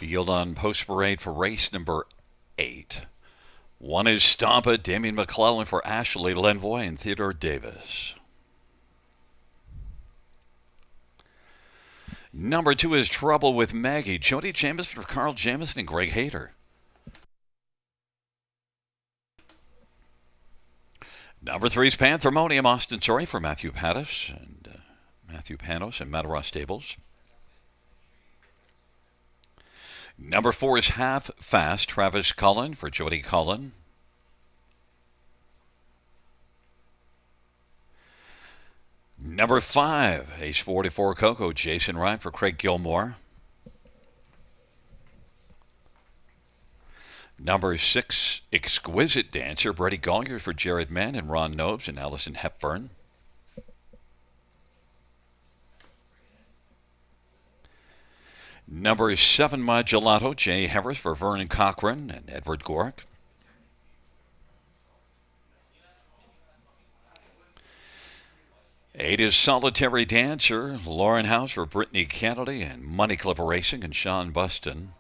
Field on post parade for race number 8. One is Stampa, Damian McClellan for Ashley Lenvoy and Theodore Davis. Number 2 is Trouble with Maggie, Jody Jamison for Carl Jamison and Greg Hayter. Number 3 is Panthermonium, Austin Sorry for Matthew Panos and Mataross Stables. Number 4 is Half Fast, Travis Cullen for Jody Cullen. Number 5, Ace 44 Coco, Jason Wright for Craig Gilmore. Number 6, Exquisite Dancer, Brady Gollier for Jared Mann and Ron Nobes and Allison Hepburn. Number 7, My Gelato, Jay Harris for Vernon Cochran and Edward Gork. Eight is Solitary Dancer, Lauren House for Brittany Kennedy and Money Clipper Racing and Sean Buston.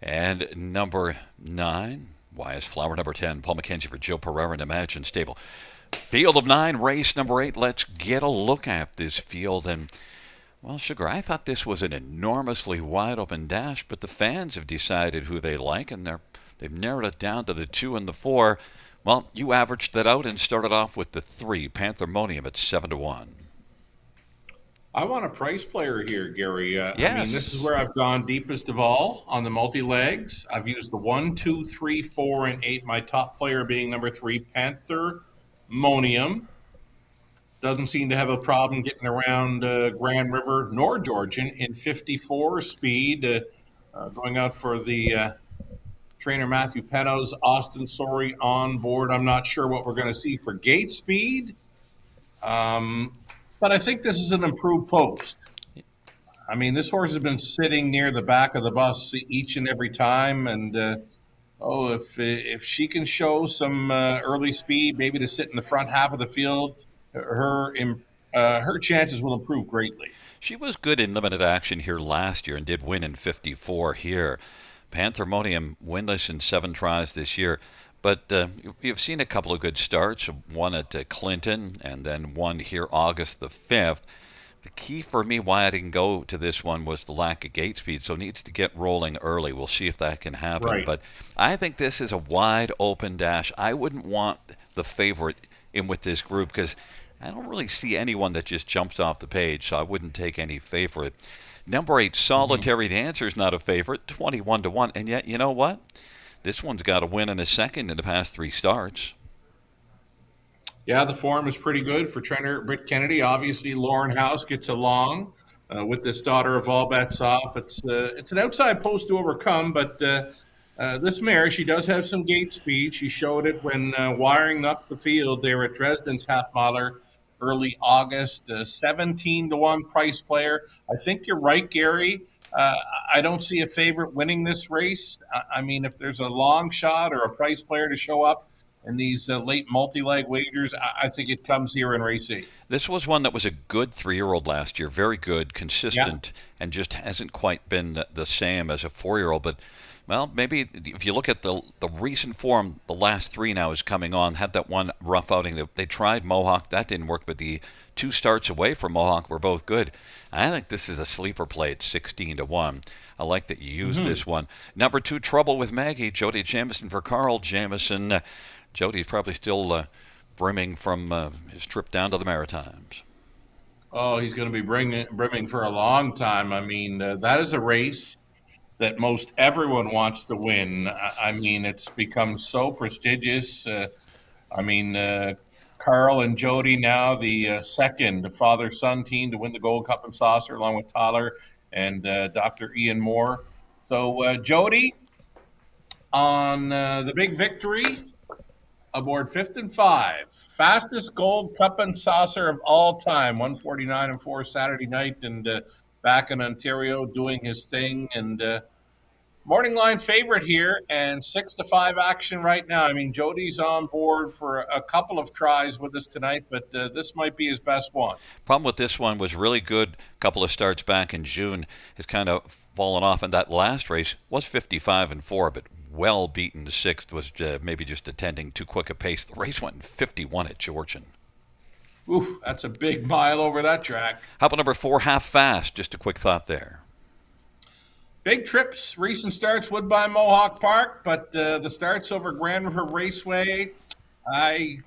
And number 9, YS Flower. Number 10, Paul McKenzie for Joe Pereira and Imagine Stable. Field of 9, race number 8. Let's get a look at this field. And, well, Sugar, I thought this was an enormously wide open dash, but the fans have decided who they like, and they've narrowed it down to the 2 and the 4. Well, you averaged that out and started off with the 3, Panthermonium at 7-1. I want a price player here, Gary. Yes. I mean, this is where I've gone deepest of all on the multi-legs. I've used the 1, 2, 3, 4, and 8. My top player being number 3, Panthermonium. Doesn't seem to have a problem getting around Grand River nor Georgian in 54 speed. Going out for the trainer Matthew Panos, Austin Sorry on board. I'm not sure what we're going to see for gate speed. But I think this is an improved post. I mean, this horse has been sitting near the back of the bus each and every time. And, if she can show some early speed, maybe to sit in the front half of the field, her chances will improve greatly. She was good in limited action here last year and did win in 54 here. Panthermonium winless in 7 tries this year. But you've seen a couple of good starts, one at Clinton and then one here August the 5th. The key for me why I didn't go to this one was the lack of gate speed, so it needs to get rolling early. We'll see if that can happen. Right. But I think this is a wide open dash. I wouldn't want the favorite in with this group because I don't really see anyone that just jumps off the page, so I wouldn't take any favorite. Number 8, Solitary Dancer is not a favorite, 21-1, and yet, you know what? This one's got a win and a second in the past 3 starts. Yeah, the form is pretty good for trainer Britt Kennedy. Obviously, Lauren House gets along with this daughter of all bets off. It's an outside post to overcome, but this mare, she does have some gate speed. She showed it when wiring up the field there at Dresden's half miler early August. 17-1 price player. I think you're right, Gary. I don't see a favorite winning this race. I mean, if there's a long shot or a price player to show up in these late multi-leg wagers, I think it comes here in race 8. This was one that was a good 3-year-old last year, very good, consistent, and just hasn't quite been the same as a 4-year-old. But, well, maybe if you look at the recent form, the last 3 now is coming on. Had that one rough outing. They tried Mohawk. That didn't work, but the 2 starts away from Mohawk were both good. I think this is a sleeper play at 16-1. I like that you used this one. Number 2, Trouble with Maggie, Jody Jamison for Carl Jamison. Jody's probably still brimming from his trip down to the Maritimes. Oh, he's going to be brimming for a long time. I mean, that is a race that most everyone wants to win. I mean, it's become so prestigious. Carl and Jody now the second father-son team to win the Gold Cup and Saucer, along with Tyler and Dr. Ian Moore. So Jody on the big victory aboard 5th and 5. Fastest Gold Cup and Saucer of all time, 149-4 Saturday night, and back in Ontario doing his thing. And Morning line favorite here, and 6-5 action right now. I mean, Jody's on board for a couple of tries with us tonight, but this might be his best one. Problem with this one was really good. A couple of starts back in June has kind of fallen off, and that last race was 55-4, but well beaten. The sixth was maybe just attending too quick a pace. The race went in 51 at Georgian. Oof, that's a big mile over that track. How about number 4, Half Fast? Just a quick thought there. Big trips, recent starts, Woodbine Mohawk Park, but the starts over Grand River Raceway, I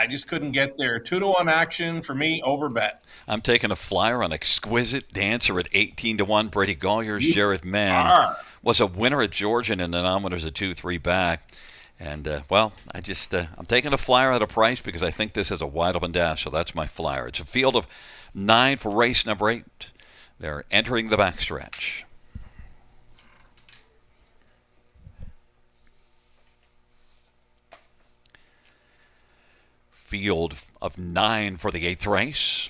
just couldn't get there. 2-1 action for me, over bet. I'm taking a flyer on Exquisite Dancer at 18-1. Brady Golyer's Jared Mann was a winner at Georgian, and the nominators a 2-3 back. And, I'm taking a flyer at a price because I think this is a wide open dash, so that's my flyer. It's a field of 9 for race number 8. They're entering the backstretch. Field of 9 for the 8th race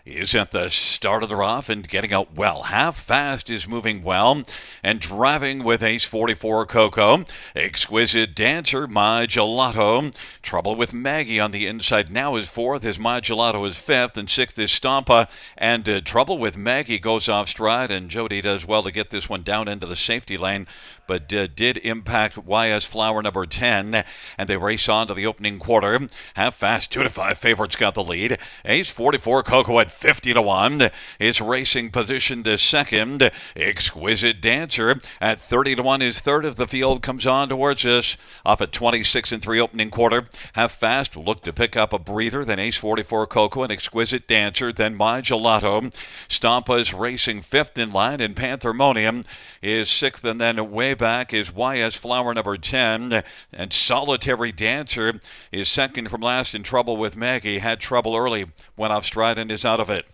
is at the start of the rough and getting out well. Half Fast is moving well and driving with Ace 44 Coco. Exquisite Dancer, My Gelato. Trouble with Maggie on the inside now is 4th, as My Gelato is 5th, and 6th is Stampa. And Trouble with Maggie goes off stride, and Jody does well to get this one down into the safety lane, but did impact YS Flower number 10, and they race on to the opening quarter. Half Fast 2-5 favorites got the lead. Ace 44 Coco at 50-1 is racing position to second. Exquisite Dancer at 30-1 is third if the field comes on towards us. Off at 26-3 opening quarter. Half Fast look to pick up a breather, then Ace 44 Coco and Exquisite Dancer, then My Gelato. Stampa's racing fifth in line, and Panthermonium is sixth, and then way back is YS Flower number 10, and Solitary Dancer is second from last. In Trouble with Maggie had trouble early, went off stride and is out of it.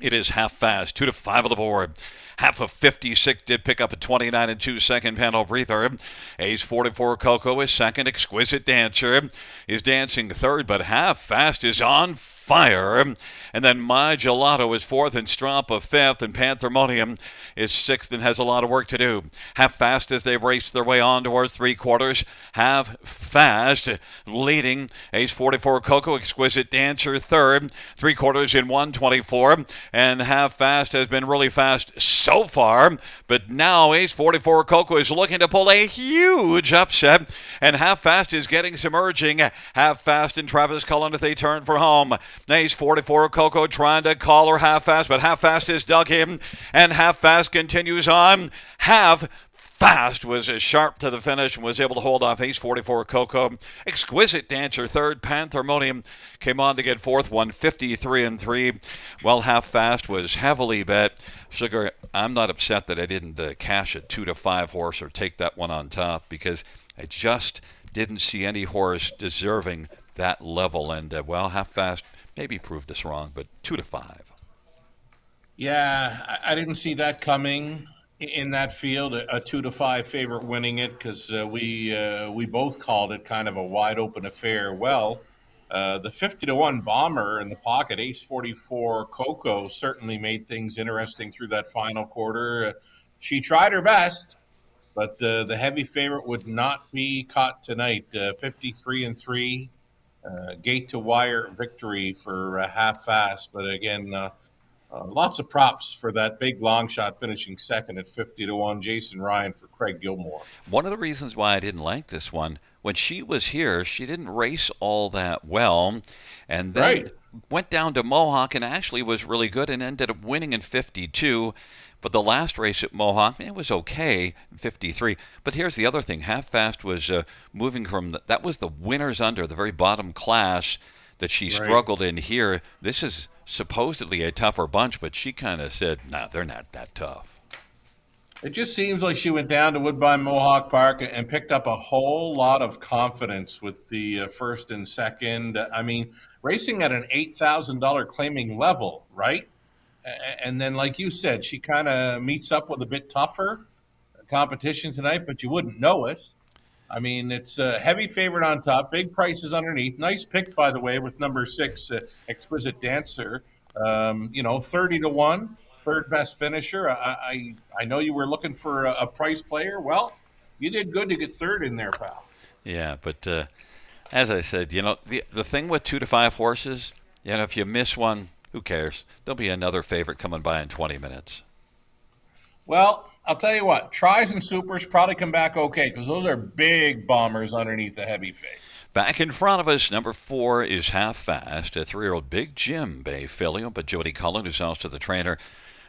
It is Half Fast, 2-5 on the board. Half of 56 did pick up a 29-2 second panel breather. Ace 44 Coco is second. Exquisite Dancer is dancing third, but Half Fast is on fire. And then My Gelato is fourth, and Strampa fifth, and Panthermonium is sixth and has a lot of work to do. Half Fast as they race their way on towards three quarters. Half Fast leading. Ace 44 Coco, Exquisite Dancer third. Three quarters in 1:24. And Half Fast has been really fast so far, but now Ace 44 Coco is looking to pull a huge upset, and Half Fast is getting some urging. Half Fast and Travis Cullen if they turn for home. Ace 44 Coco trying to collar Half Fast, but Half Fast is dug him, and Half Fast continues on. Half Fast was sharp to the finish and was able to hold off Ace 44 Coco. Exquisite Dancer third. Panthermonium came on to get fourth, 153-3. Well, Half Fast was heavily bet. Sugar, I'm not upset that I didn't cash a 2-5 horse or take that one on top, because I just didn't see any horse deserving that level. And, Half Fast maybe proved us wrong, but 2-5. Yeah, I didn't see that coming in that field, a 2-5 favorite winning it, because we both called it kind of a wide open affair. Well, the 50-1 bomber in the pocket, Ace 44 Coco, certainly made things interesting through that final quarter. She tried her best, but the heavy favorite would not be caught tonight. 53-3, gate to wire victory for Half Fast, but again. Lots of props for that big long shot finishing second at 50-1, Jason Ryan for Craig Gilmore. One of the reasons why I didn't like this one, when she was here, she didn't race all that well, and then went down to Mohawk and actually was really good and ended up winning in 52. But the last race at Mohawk, it was okay, 53. But here's the other thing. Half Fast was moving from, that was the winners under, the very bottom class that she struggled in here. This is supposedly a tougher bunch, but she kind of said, nah, they're not that tough. It just seems like she went down to Woodbine Mohawk Park and picked up a whole lot of confidence with the first and second. I mean, racing at an $8,000 claiming level, right? And then, like you said, she kind of meets up with a bit tougher competition tonight, but you wouldn't know it. I mean, it's a heavy favorite on top, big prices underneath. Nice pick, by the way, with number 6, Exquisite Dancer. 30-1. third best finisher. I know you were looking for a price player. Well, you did good to get third in there, pal. Yeah, but as I said, the thing with 2 to 5 horses, if you miss one, who cares? There'll be another favorite coming by in 20 minutes. Well, I'll tell you what, tries and supers probably come back okay because those are big bombers underneath the heavy fade. Back in front of us, number 4 is Half Fast, a 3-year-old Big Jim Bay filly, but Jody Cullen, who's also the trainer.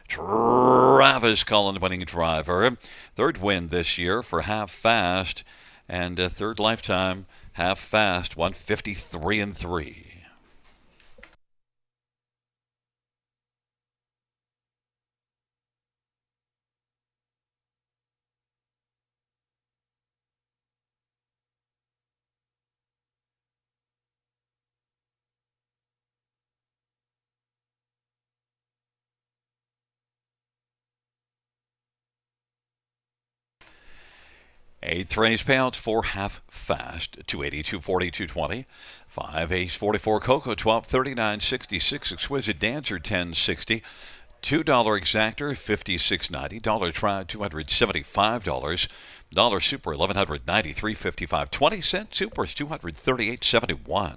Travis Cullen, winning driver. Third win this year for Half Fast, and third lifetime. Half Fast, 153-3. Eighth race payouts for Half Fast, 280, 240, 220. 5 Ace 44 Coco, 1239.66. Exquisite Dancer, 1060. $2 exactor, $56.90. Dollar Tribe, $275. Dollar Super, $1193.55. 20-cent Supers, $238.71.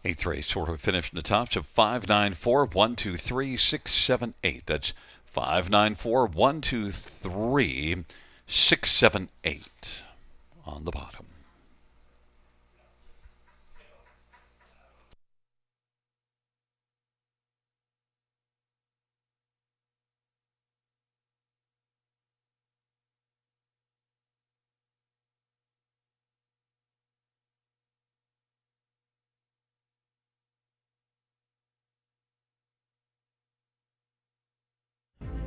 Eighth race sort of finished in the tops of 594, 123, 678. That's 594, 123, 678 on the bottom.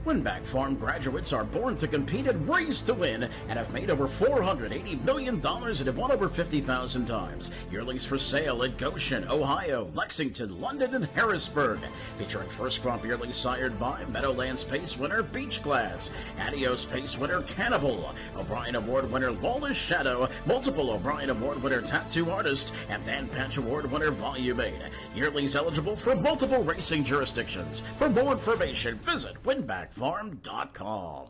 Winback Farm graduates are born to compete and raised to win and have made over $480 million and have won over 50,000 times. Yearlings for sale at Goshen, Ohio, Lexington, London, and Harrisburg. Featuring first crop yearlings sired by Meadowlands Pace winner Beach Glass, Adios Pace winner Cannibal, O'Brien Award winner Lawless Shadow, multiple O'Brien Award winner Tattoo Artist, and Dan Patch Award winner Volume 8. Yearlings eligible for multiple racing jurisdictions. For more information, visit winbackfarm.com.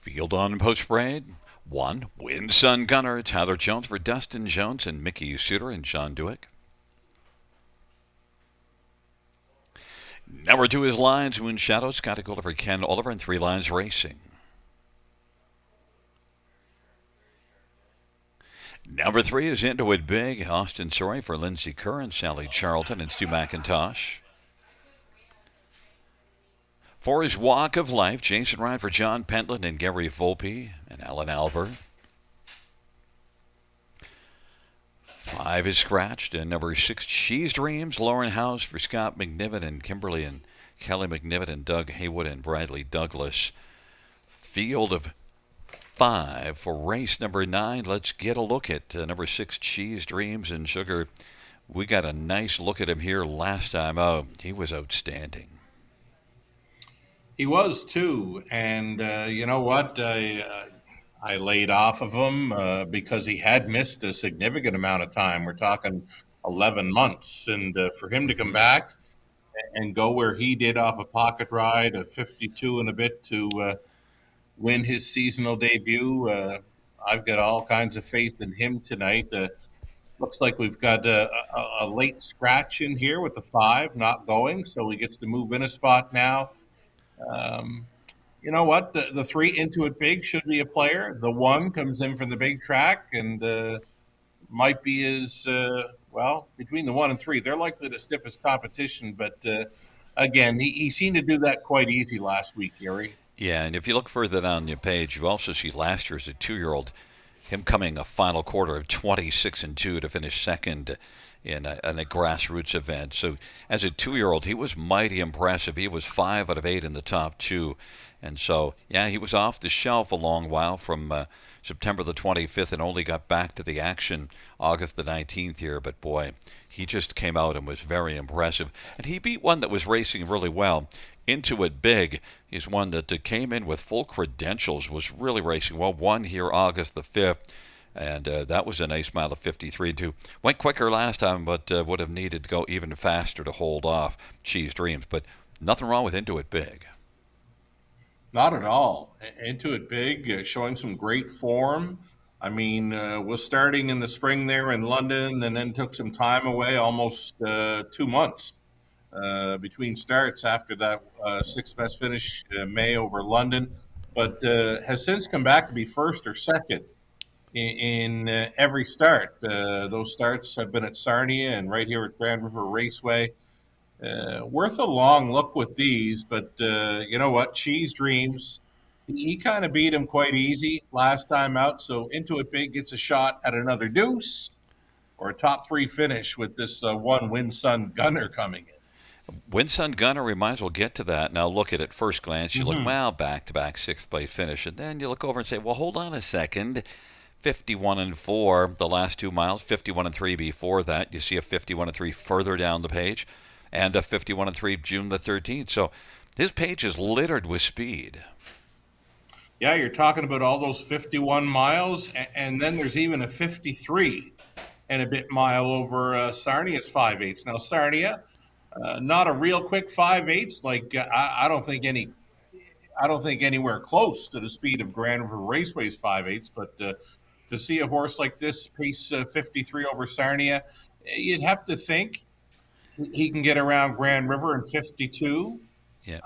Field on post parade. 1. Win Sun Gunner. Tyler Jones for Dustin Jones and Mickey Suter and Sean Dewick. Number 2 is Lions Moon Shadow. Scotty Golder for Ken Oliver and 3 Lines Racing. Number 3 is Into It Big. Austin Sorry for Lindsey Curran, Sally Charlton, and Stu McIntosh. 4 is Walk of Life. Jason Ryan for John Pentland and Gary Volpe and Alan Alver. 5 is Scratched. And number 6, Cheese Dreams. Lauren House for Scott McNiven and Kimberly and Kelly McNiven and Doug Haywood and Bradley Douglas. Field of 5 for race number 9. Let's get a look at number 6, Cheese Dreams and Sugar. We got a nice look at him here last time. Oh, he was outstanding. He was too, and you know what? I laid off of him because he had missed a significant amount of time. We're talking 11 months, and for him to come back and go where he did off a pocket ride of 52 and a bit to win his seasonal debut, I've got all kinds of faith in him tonight. Looks like we've got a late scratch in here with the 5 not going, so he gets to move in a spot now. You know what? The 3 Into It Big should be a player. The 1 comes in from the big track and might be his, between the 1 and 3, they're likely to step his competition. But again, he seemed to do that quite easy last week, Gary. Yeah, and if you look further down your page, you also see last year as a 2-year-old, him coming a final quarter of 26-2 to finish second in a grassroots event. So as a 2-year-old, he was mighty impressive. He was 5 out of 8 in the top 2. And so, yeah, he was off the shelf a long while from September the 25th and only got back to the action August the 19th here. But boy, he just came out and was very impressive. And he beat one that was racing really well. Into It Big is one that came in with full credentials, was really racing well. Won here August the 5th. And that was a nice mile of 53-2. Went quicker last time, but would have needed to go even faster to hold off Cheese Dreams. But nothing wrong with Into It Big. Not at all. Into It Big, showing some great form. I mean, was starting in the spring there in London and then took some time away, almost 2 months between starts after that 6th best finish May over London. But has since come back to be first or second in every start. Those starts have been at Sarnia and right here at Grand River Raceway. Worth a long look with these, but you know what? Cheese Dreams, he kind of beat him quite easy last time out, so Into It Big gets a shot at another deuce or a top 3 finish with this 1 Win Sun Gunner coming in. Win Sun Gunner, we might as well get to that. Now look at first glance, you look, well, back-to-back 6th place finish, and then you look over and say, well, hold on a second. 51-4 the last 2 miles, 51-3 before that. You see a 51-3 further down the page, and a 51-3 June the 13th. So his page is littered with speed. Yeah, you're talking about all those 51 miles, and then there's even a 53 and a bit mile over Sarnia's 5/8. Now Sarnia, not a real quick 5/8. Like I don't think anywhere close to the speed of Grand River Raceway's 5/8. But to see a horse like this pace 53 over Sarnia, you'd have to think he can get around Grand River in 52. Yeah.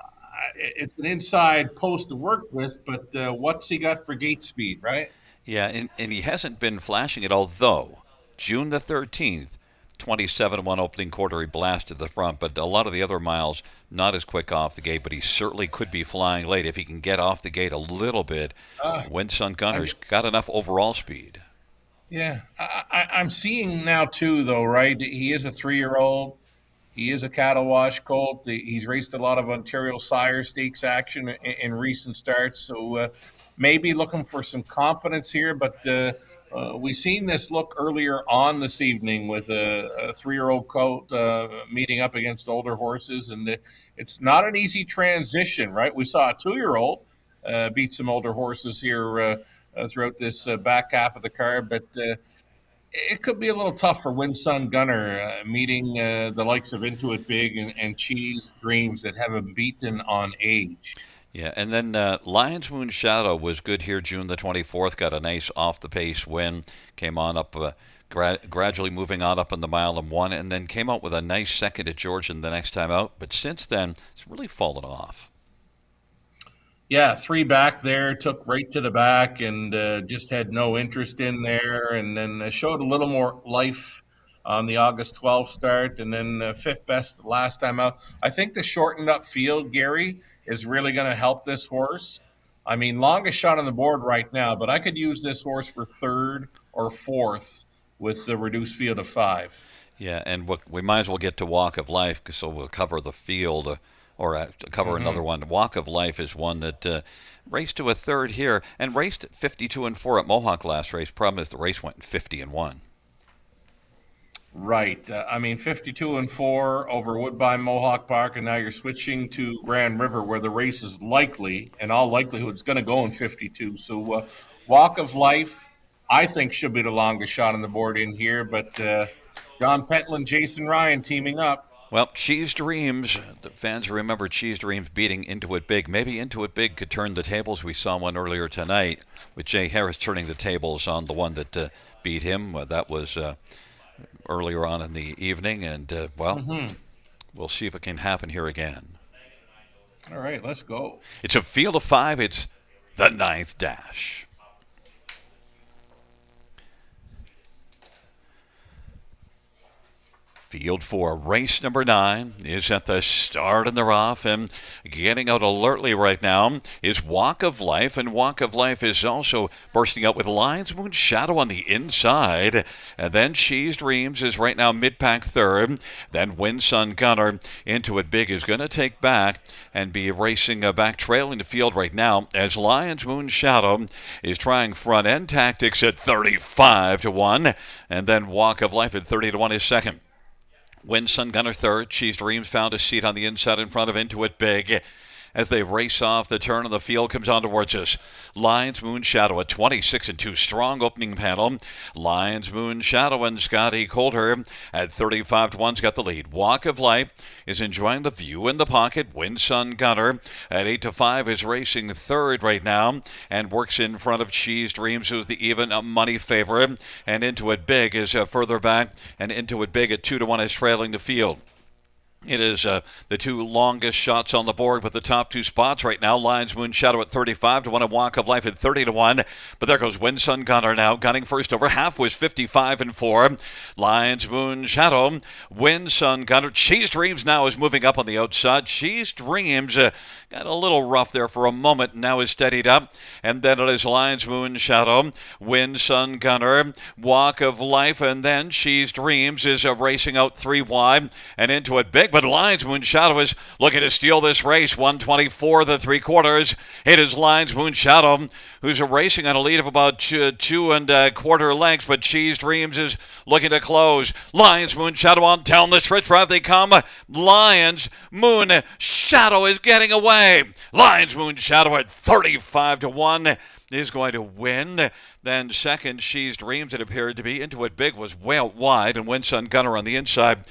It's an inside post to work with, but what's he got for gate speed, right? Yeah, and he hasn't been flashing it, although June the 13th, 27-1 opening quarter, he blasted the front, but a lot of the other miles not as quick off the gate, but he certainly could be flying late if he can get off the gate a little bit. Win Sun Gunner's got enough overall speed. Yeah, I'm seeing now too, though, right? He is a 3-year-old. He is a cattle wash colt. He's raced a lot of Ontario Sire Stakes action in recent starts, so maybe looking for some confidence here. But we've seen this look earlier on this evening with a 3-year-old colt meeting up against older horses, and it's not an easy transition, right? We saw a 2-year-old beat some older horses here throughout this back half of the card, but it could be a little tough for Win Sun Gunner meeting the likes of Into It Big and Cheese Dreams that have him beaten on age. Yeah, and then Lions Moon Shadow was good here June the 24th, got a nice off-the-pace win, came on up gradually moving on up in the mile and one, and then came out with a nice second at Georgian the next time out. But since then, it's really fallen off. Yeah, 3 back there, took right to the back and just had no interest in there. And then showed a little more life on the August 12th start. And then 5th best last time out. I think the shortened up field, Gary, is really going to help this horse. I mean, longest shot on the board right now, but I could use this horse for 3rd or 4th with the reduced field of 5. Yeah, and we might as well get to Walk of Life, so we'll cover the field. Or cover another one. Walk of Life is one that raced to a 3rd here and raced 52-4 at Mohawk last race. Problem is the race went 50-1. Right. I mean, 52-4 over Woodbine Mohawk Park, and now you're switching to Grand River, where the race is likely, in all likelihood, it's going to go in 52. So, Walk of Life, I think, should be the longest shot on the board in here. But John Pentland, Jason Ryan teaming up. Well, Cheese Dreams, the fans remember Cheese Dreams beating Into It Big. Maybe Into It Big could turn the tables. We saw one earlier tonight with Jay Harris turning the tables on the one that beat him. That was earlier on in the evening, and, we'll see if it can happen here again. All right, let's go. It's a field of 5. It's the 9th dash. Field 4, race number 9 is at the start in the rough, and getting out alertly right now is Walk of Life, and Walk of Life is also bursting out with Lion's Moon Shadow on the inside, and then Cheese Dreams is right now mid-pack 3rd, then Wind Sun Gunner Into It Big is going to take back and be racing back trailing the field right now as Lion's Moon Shadow is trying front-end tactics at 35-1, and then Walk of Life at 30-1 is second. Wind Sun Gunner 3rd. Cheese Dreams found a seat on the inside in front of Into It Big. As they race off the turn of the field comes on towards us. Lion's Moon Shadow, a 26-2 strong opening panel. Lion's Moon Shadow and Scotty Coulter at 35-1's got the lead. Walk of Life is enjoying the view in the pocket. Wind Sun Gunner at 8-5 is racing 3rd right now and works in front of Cheese Dreams, who's the even money favorite. And Into It Big is further back, and Into It Big at 2-1 is trailing the field. It is the 2 longest shots on the board with the top 2 spots right now. Lion's Moon Shadow at 35-1 and Walk of Life at 30-1. But there goes Wind Sun Gunner now, gunning first over. Half was 55-4. Lion's Moon Shadow, Wind Sun Gunner. Cheese Dreams now is moving up on the outside. Cheese Dreams got a little rough there for a moment, now is steadied up. And then it is Lion's Moon Shadow, Wind Sun Gunner, Walk of Life, and then Cheese Dreams is racing out 3 wide and Into It Big. But Lion's Moon Shadow is looking to steal this race. 124 the 3/4. It is Lion's Moon Shadow who's racing on a lead of about 2.25 lengths, but Cheese Dreams is looking to close. Lion's Moon Shadow on down the stretch drive they come. Lion's Moon Shadow is getting away. Lion's Moon Shadow at 35-1 is going to win. Then second, Cheese Dreams, it appeared to be. Into It Big was way out wide, and Wind Sun Gunner on the inside.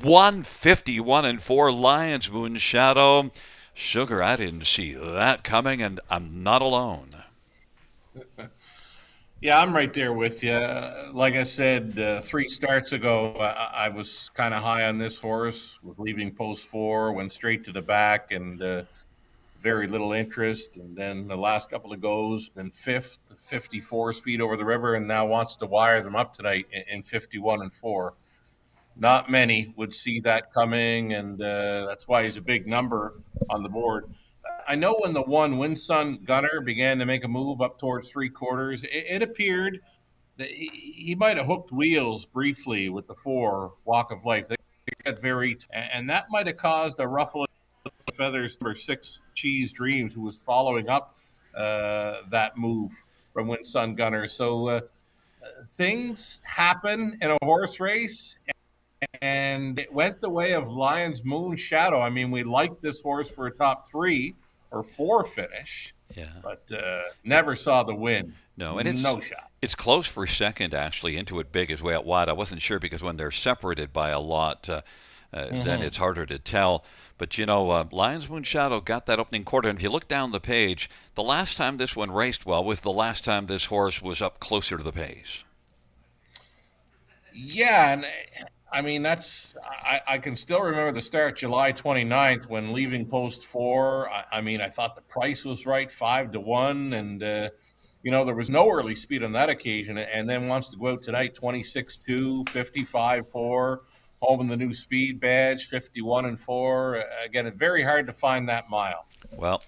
151-4, Lion's Moon Shadow. Sugar, I didn't see that coming, and I'm not alone. Yeah, I'm right there with you. Like I said, 3 starts ago, I was kind of high on this horse with leaving post 4, went straight to the back, and very little interest. And then the last couple of goes, then 5th, 54 speed over the river, and now wants to wire them up tonight in 51-4. Not many would see that coming, and that's why he's a big number on the board. I know when the 1 Wind Sun Gunner began to make a move up towards 3/4, it appeared that he might have hooked wheels briefly with the 4 Walk of Life. They got and that might have caused a ruffle of feathers for 6 Cheese Dreams, who was following up that move from Wind Sun Gunner. So things happen in a horse race. And it went the way of Lion's Moon Shadow. I mean, we liked this horse for a top 3 or 4 finish, but never saw the win. No, and it's no shot. It's close for second, actually. Into It Big is way out wide. I wasn't sure because when they're separated by a lot, then it's harder to tell. But, Lion's Moon Shadow got that opening quarter. And if you look down the page, the last time this one raced well was the last time this horse was up closer to the pace. Yeah, and I mean I can still remember the start, July 29th, when leaving post four. I mean, I thought the price was right, 5 to 1, and there was no early speed on that occasion. And then wants to go out tonight, 26-2, 55-4, home in the new speed badge, 51-4. Again, it's very hard to find that mile. Well,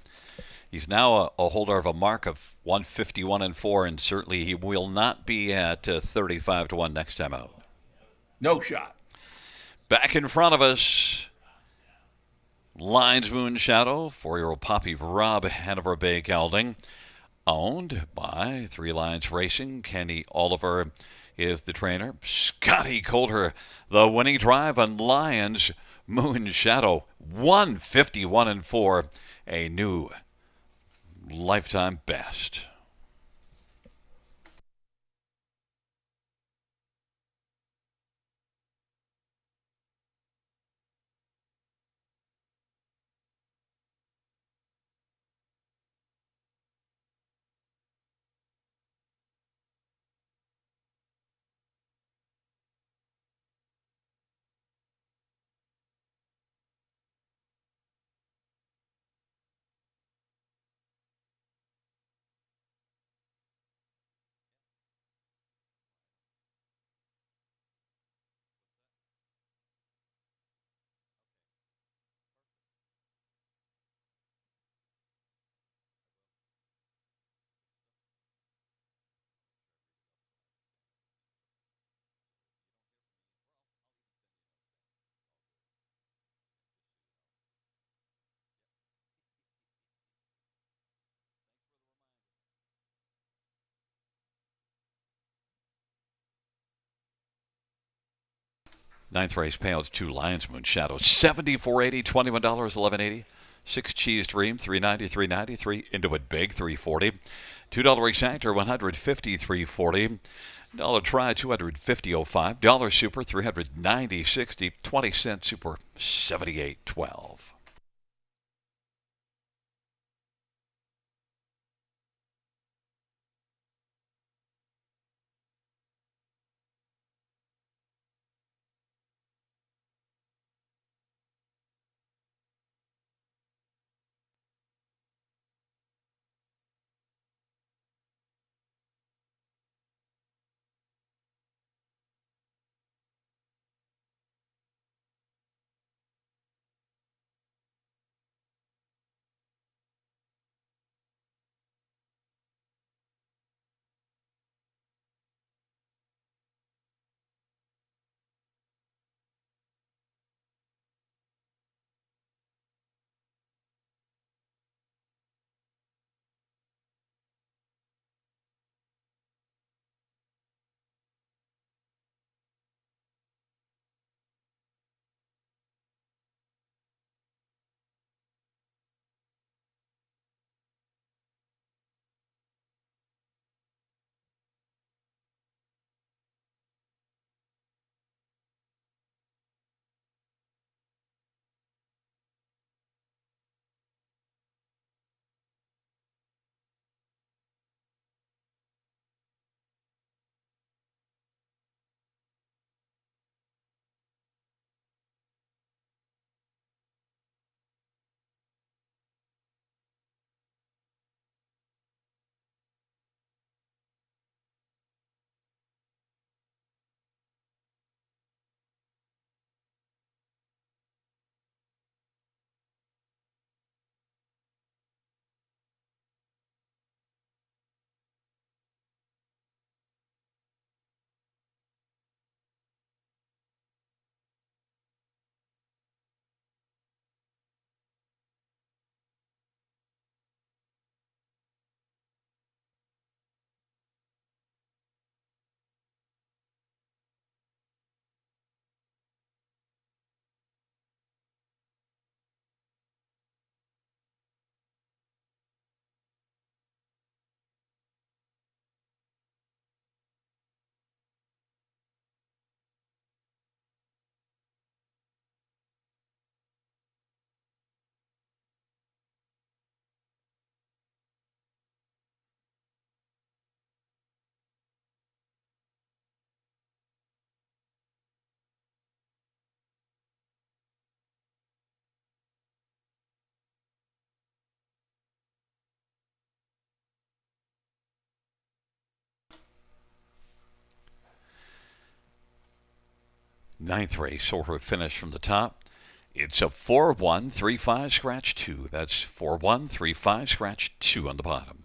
he's now a holder of a mark of 151-4, and certainly he will not be at 35-1 next time out. No shot. Back in front of us, Lines Moon Shadow, 4-year-old Poppy Rob, Hanover Bay Gelding, owned by Three Lions Racing. Kenny Oliver is the trainer. Scotty Coulter, the winning drive on Lions Moon Shadow, 151-4, a new lifetime best. Ninth race payouts to Lions Moon Shadow, 74.80, $21, 11.80. Six cheese dream, 390, 393. Into it big, 340. $2 exactor, 150, 340. Dollar try, 250.05. Dollar super, 390.60. 20-cent super, 78.12. Ninth race, sort of finish from the top. It's a 4-1-3-5 scratch 2. That's 4-1-3-5 scratch 2 on the bottom.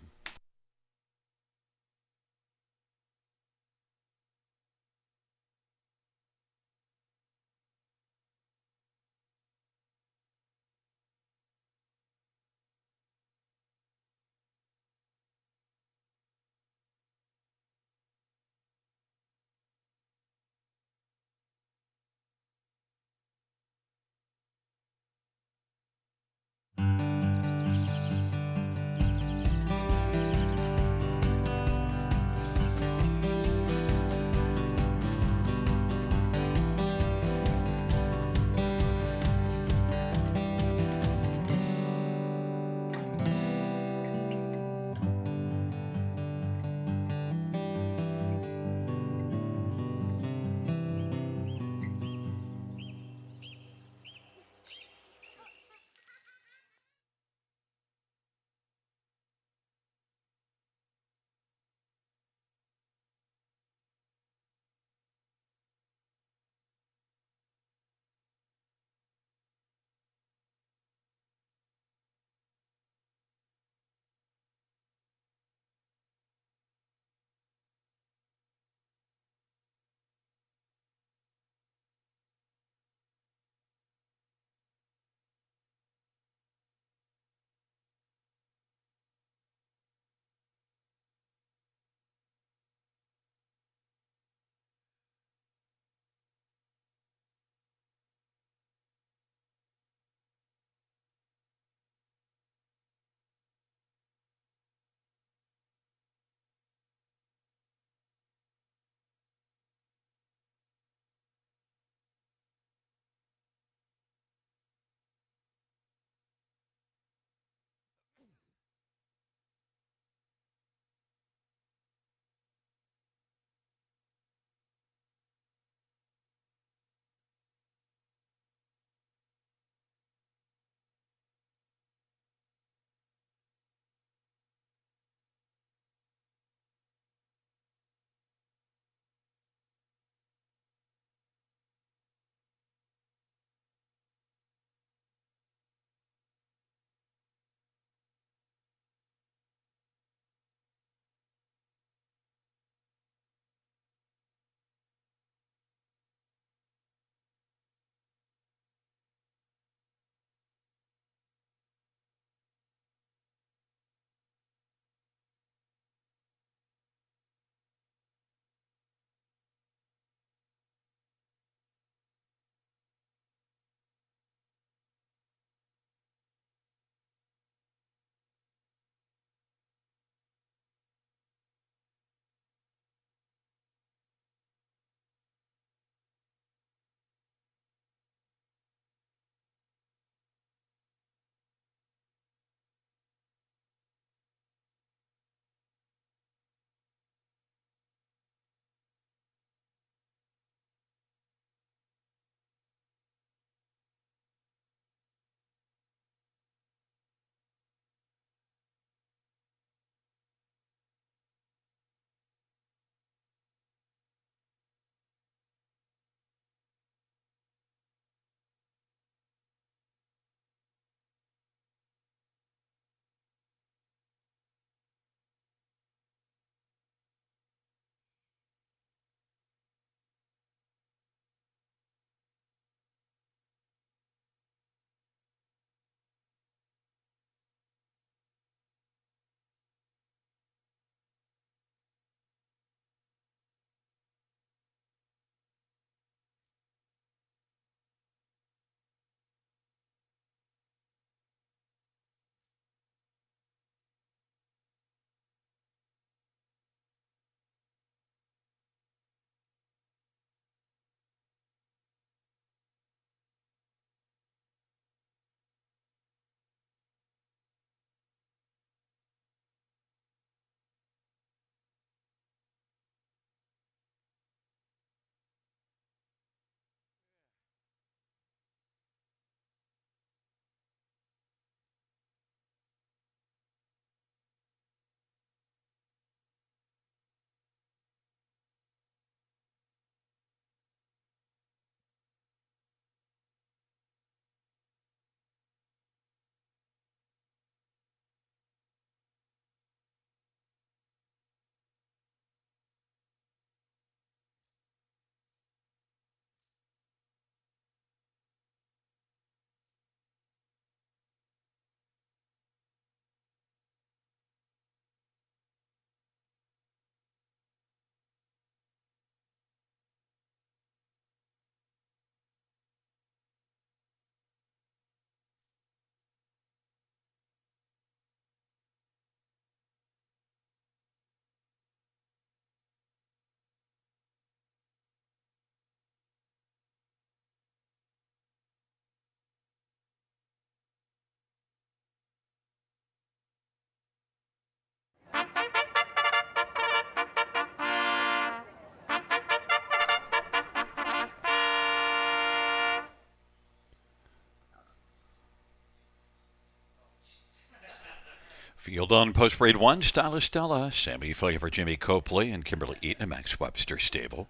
Field on post parade 1, Stylish Stella, Sammy Flea for Jimmy Copley and Kimberly Eaton at Max Webster Stable.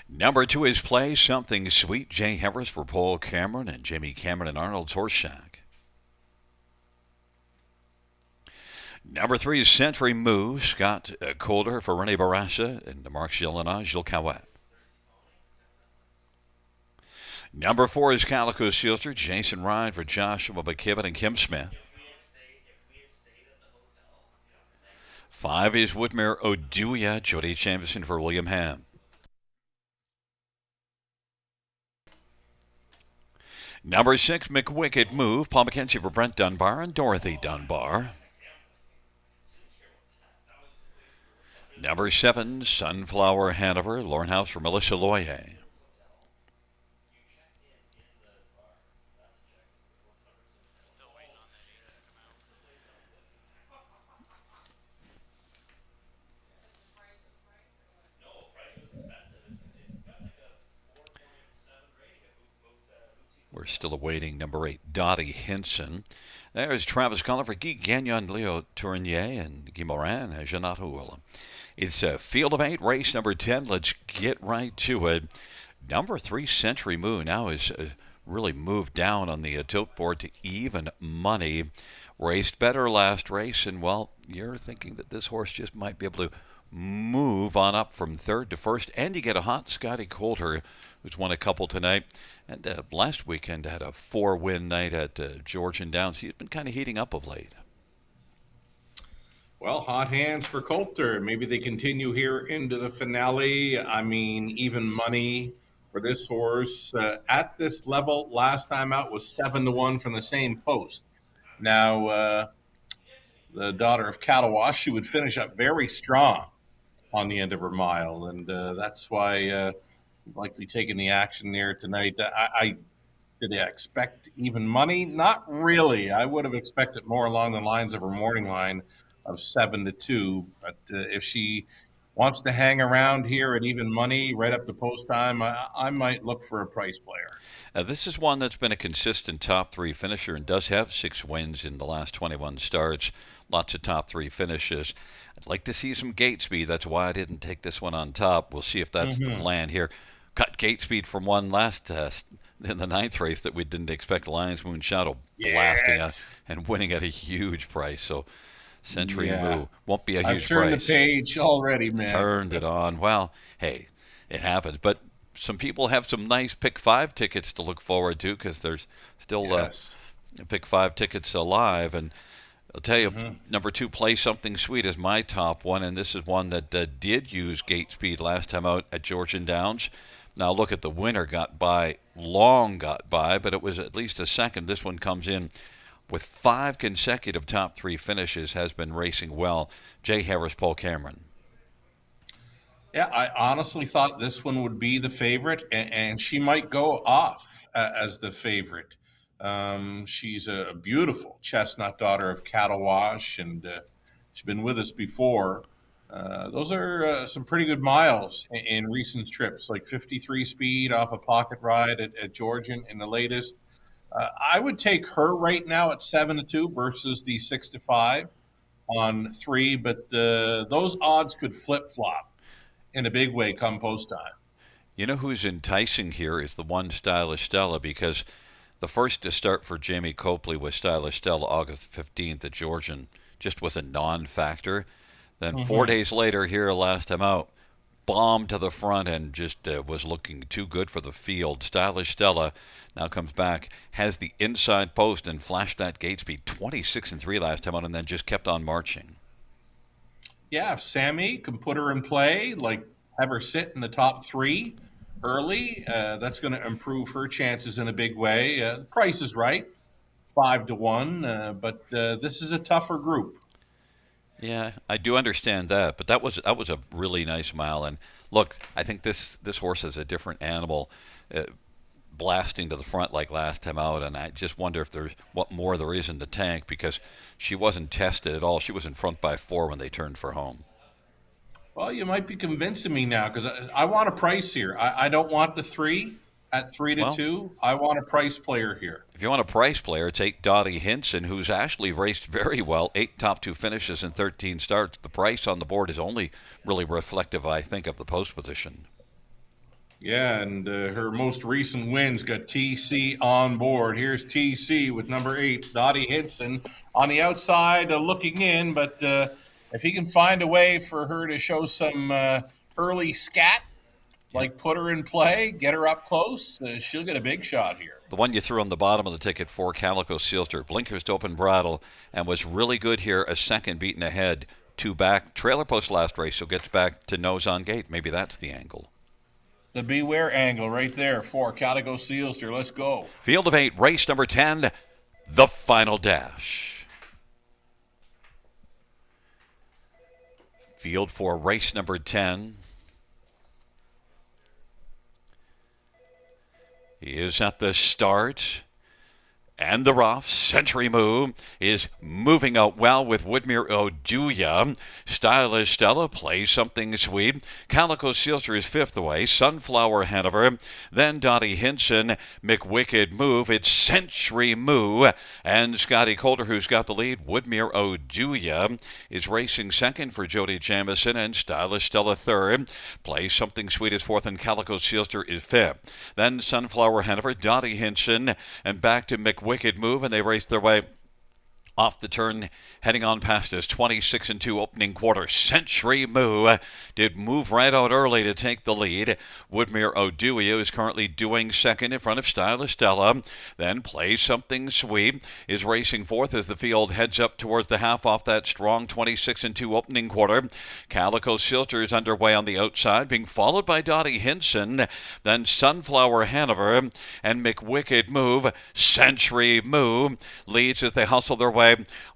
Number 2 is Play Something Sweet, Jay Harris for Paul Cameron and Jamie Cameron and Arnold's Horse Shack. Number 3 is Century Move, Scott Calder for Rene Barassa and Mark Gillenage, Gilles Cowett. Number 4 is Calico Silster, Jason Ryan for Joshua McKibben and Kim Smith. 5 is Woodmere Oduya, Jody Chamberson for William Ham. Number 6, McWicked Move, Paul McKenzie for Brent Dunbar and Dorothy Dunbar. Number 7, Sunflower Hanover, Lauren House for Melissa Loyer. We're still awaiting number 8, Dottie Hinson. There's Travis Cullen for Guy Gagnon, Leo Tournier, and Guy Morin, Jeanette Houle. It's a field of 8, race number 10. Let's get right to it. Number 3, Century Moon, now is really moved down on the tilt board to even money. Raced better last race, and, well, you're thinking that this horse just might be able to move on up from 3rd to 1st, and you get a hot Scotty Coulter, who's won a couple tonight, and last weekend had a 4-win night at Georgian Downs. He's been kind of heating up of late. Well, hot hands for Coulter. Maybe they continue here into the finale. I mean, even money for this horse at this level. Last time out was 7-1 from the same post. Now, the daughter of Catawash, she would finish up very strong on the end of her mile, and that's why likely taking the action there tonight. Did I expect even money? Not really. I would have expected more along the lines of her morning line of 7-2. But if she wants to hang around here at even money right up to post time, I might look for a price player. This is one that's been a consistent top 3 finisher and does have 6 wins in the last 21 starts. Lots of top 3 finishes. I'd like to see some gate speed. That's why I didn't take this one on top. We'll see if that's the plan here. Cut gate speed from one last in the 9th race that we didn't expect. Lions Moon Shadow blasting us and winning at a huge price. So Century Moo won't be a huge price. I've turned the page already, man. Turned it on. Well, hey, it happens. But some people have some nice Pick 5 tickets to look forward to because there's still Pick 5 tickets alive. And I'll tell you, number 2, Play Something Sweet is my top one, and this is one that did use gate speed last time out at Georgian Downs. Now look at the winner got by, but it was at least a second. This one comes in with 5 consecutive top 3 finishes, has been racing well. Jay Harris, Paul Cameron. Yeah, I honestly thought this one would be the favorite, and she might go off as the favorite. She's a beautiful chestnut daughter of Catawash, and she's been with us before. Those are some pretty good miles in recent trips, like 53 speed off a pocket ride at Georgian in the latest. I would take her right now at 7-2 versus the 6-5 on 3, but those odds could flip-flop in a big way come post time. You know who's enticing here is the one Stylish Stella, because the first to start for Jamie Copley was Stylish Stella August 15th at Georgian, just was a non-factor. Then 4 days later, here last time out, bombed to the front and just was looking too good for the field. Stylish Stella now comes back, has the inside post and flashed that gate speed 26-3 last time out, and then just kept on marching. Yeah, if Sammy can put her in play, like have her sit in the top 3 early, that's going to improve her chances in a big way. The price is right, 5-1, but this is a tougher group. Yeah, I do understand that, but that was a really nice mile. And look, I think this horse is a different animal, blasting to the front like last time out. And I just wonder if there's what more there is in the tank, because she wasn't tested at all. She was in front by 4 when they turned for home. Well, you might be convincing me now, because I want a price here. I don't want the 3. at 3 to Well, 2. I want a price player here. if you want a price player, it's 8 Dottie Hinson, who's actually raced very well. 8 top 2 finishes and 13 starts. The price on the board is only really reflective, I think, of the post position. Yeah, and her most recent wins got TC on board. Here's TC with number 8, Dottie Hinson, on the outside looking in. But if he can find a way for her to show some early scat, like put her in play, get her up close, she'll get a big shot here. The one you threw on the bottom of the ticket for Calico Sealster, blinkers to open bridle, and was really good here, a second beaten ahead, 2 back. Trailer post last race, so gets back to nose on gate. Maybe that's the angle. The beware angle right there for Calico Sealster. Let's go. Field of 8, race number 10, the final dash. Field for race number 10. He is at the start. And the rough Century Moo is moving out well with Woodmere Oduya. Stylish Stella plays something sweet. Calico Sealster is 5th away. Sunflower Hanover. Then Dottie Hinson. McWicked Move. It's Century Moo. And Scotty Coulter, who's got the lead. Woodmere Oduya is racing second for Jody Jamison. And Stylish Stella third. Plays something sweet is 4th. And Calico Sealster is 5th. Then Sunflower Hanover. Dottie Hinson. And back to McWicked Move, and they race their way off the turn, heading on past his 26-2 opening quarter. Century Moo did move right out early to take the lead. Woodmere Oduya is currently doing second in front of Stylish Stella. Then Play Something Sweet is racing 4th as the field heads up towards the half off that strong 26-2 opening quarter. Calico Sealster is underway on the outside, being followed by Dottie Hinson. Then Sunflower Hanover and McWicked Move. Century Moo leads as they hustle their way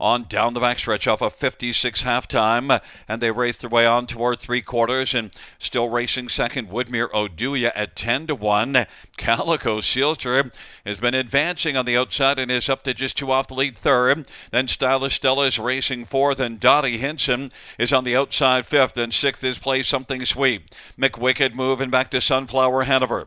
on down the backstretch off a 56 halftime, and they race their way on toward 3/4, and still racing second. Woodmere Oduya at 10 to 1. Calico Sealster has been advancing on the outside and is up to just 2 off the lead third. Then Stylish Stella is racing 4th, and Dottie Hinson is on the outside 5th, and 6th is Play Something Sweet. McWicked Move and back to Sunflower Hanover.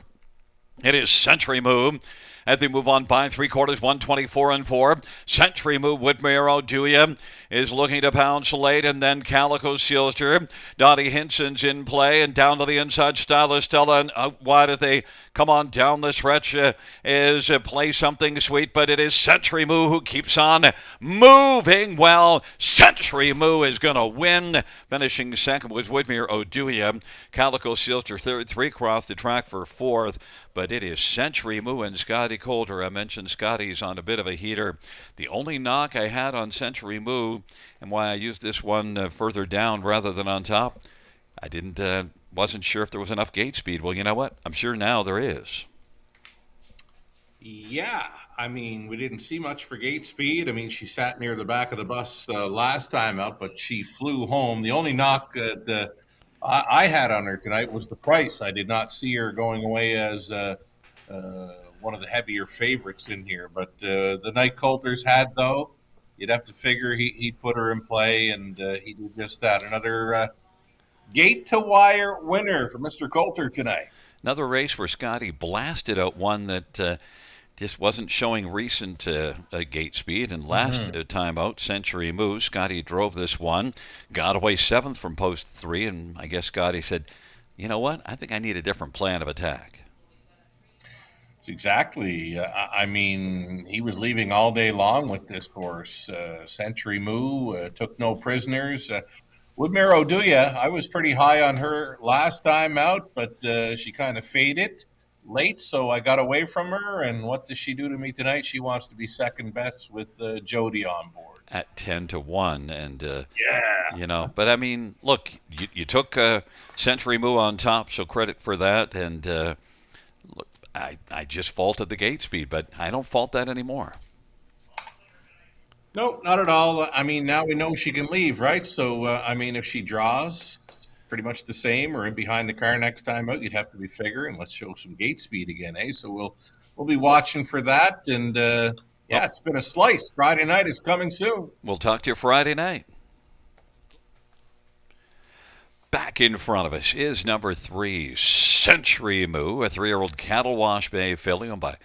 It is Century Moo as they move on by 3/4, 124-4. Century Moo, Woodmere Oduya is looking to pounce late, and then Calico Sealster. Dottie Hinson's in play, and down to the inside, Stylish Stella, and out wide as they come on down the stretch is Play Something Sweet, but it is Century Moo who keeps on moving well. Century Moo is going to win. Finishing second was Woodmere Oduya. Calico Sealster third, 3 across the track for 4th, but it is Century Moo and Scotty Coulter. I mentioned Scotty's on a bit of a heater. The only knock I had on Century Moo, and why I used this one further down rather than on top, I wasn't sure if there was enough gate speed. Well, you know what? I'm sure now there is. Yeah, I mean, we didn't see much for gate speed. I mean, she sat near the back of the bus last time out, but she flew home. The only knock I had on her tonight was the price. I did not see her going away as one of the heavier favorites in here. But the night Coulter's had, though, you'd have to figure he'd put her in play, and he did just that. Another gate-to-wire winner for Mr. Coulter tonight. Another race where Scotty blasted out one that just wasn't showing recent gate speed. And last time out, Century Moo, Scotty drove this one, got away 7th from post 3, and I guess Scotty said, you know what, I think I need a different plan of attack. Exactly. I mean, he was leaving all day long with this horse. Century Moo took no prisoners. Woodmere Oduya, I was pretty high on her last time out, but she kind of faded late, so I got away from her. And what does she do to me tonight? She wants to be second best with Jody on board. At 10 to 1. And, yeah. You know, but I mean, look, you took Century Moo on top, so credit for that. And, look, I just faulted the gate speed, but I don't fault that anymore. No, not at all. I mean, now we know she can leave, right? So, I mean, if she draws pretty much the same or in behind the car next time out, you'd have to be figuring, let's show some gate speed again, eh? So we'll be watching for that. And, yeah, it's been a slice. Friday night is coming soon. We'll talk to you Friday night. Back in front of us is number 3, Century Moo, a 3-year-old cattle wash bay filly owned by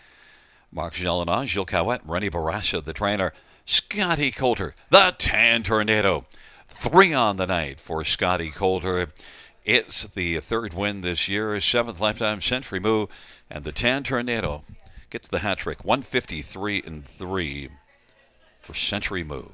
Marc Gelinas, Gilles Cowett, Rennie Barassa, the trainer. Scotty Coulter, the Tan Tornado. 3 on the night for Scotty Coulter. It's the 3rd win this year, 7th lifetime. Century Moo, and the Tan Tornado gets the hat trick. 153-3 for Century Moo.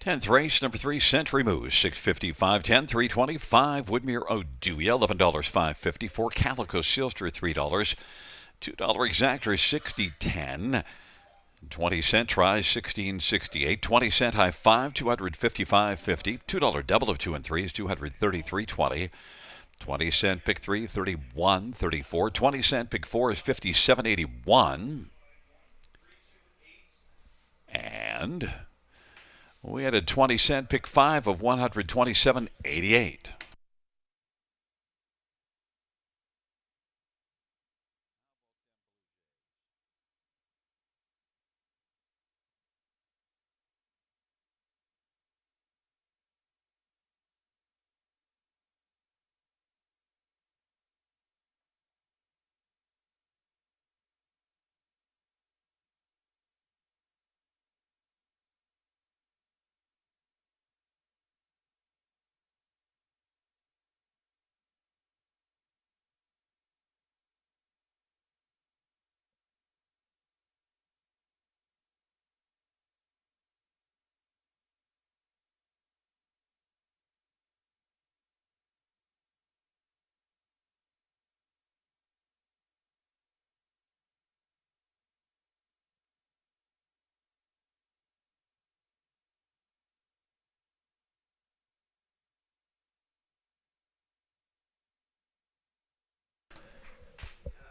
Tenth race, number 3, Century Moo, $6.55, 10, $3.25. Woodmere Oduya, $11.550. For Calico Silster, $3. $2 exactor, 60.10. 20-cent tries, 16.68. 20-cent high 5, 255.50. $2 double of 2 and 3 is 233.20. 20-cent pick 3, 31.34. 20-cent pick 4 is 57.81. And we had a 20-cent pick 5 of 127.88.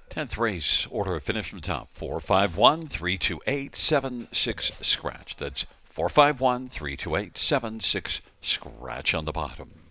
Tenth race, order of finish from the top. 451-328-76 scratch. That's 451-328-76 scratch on the bottom.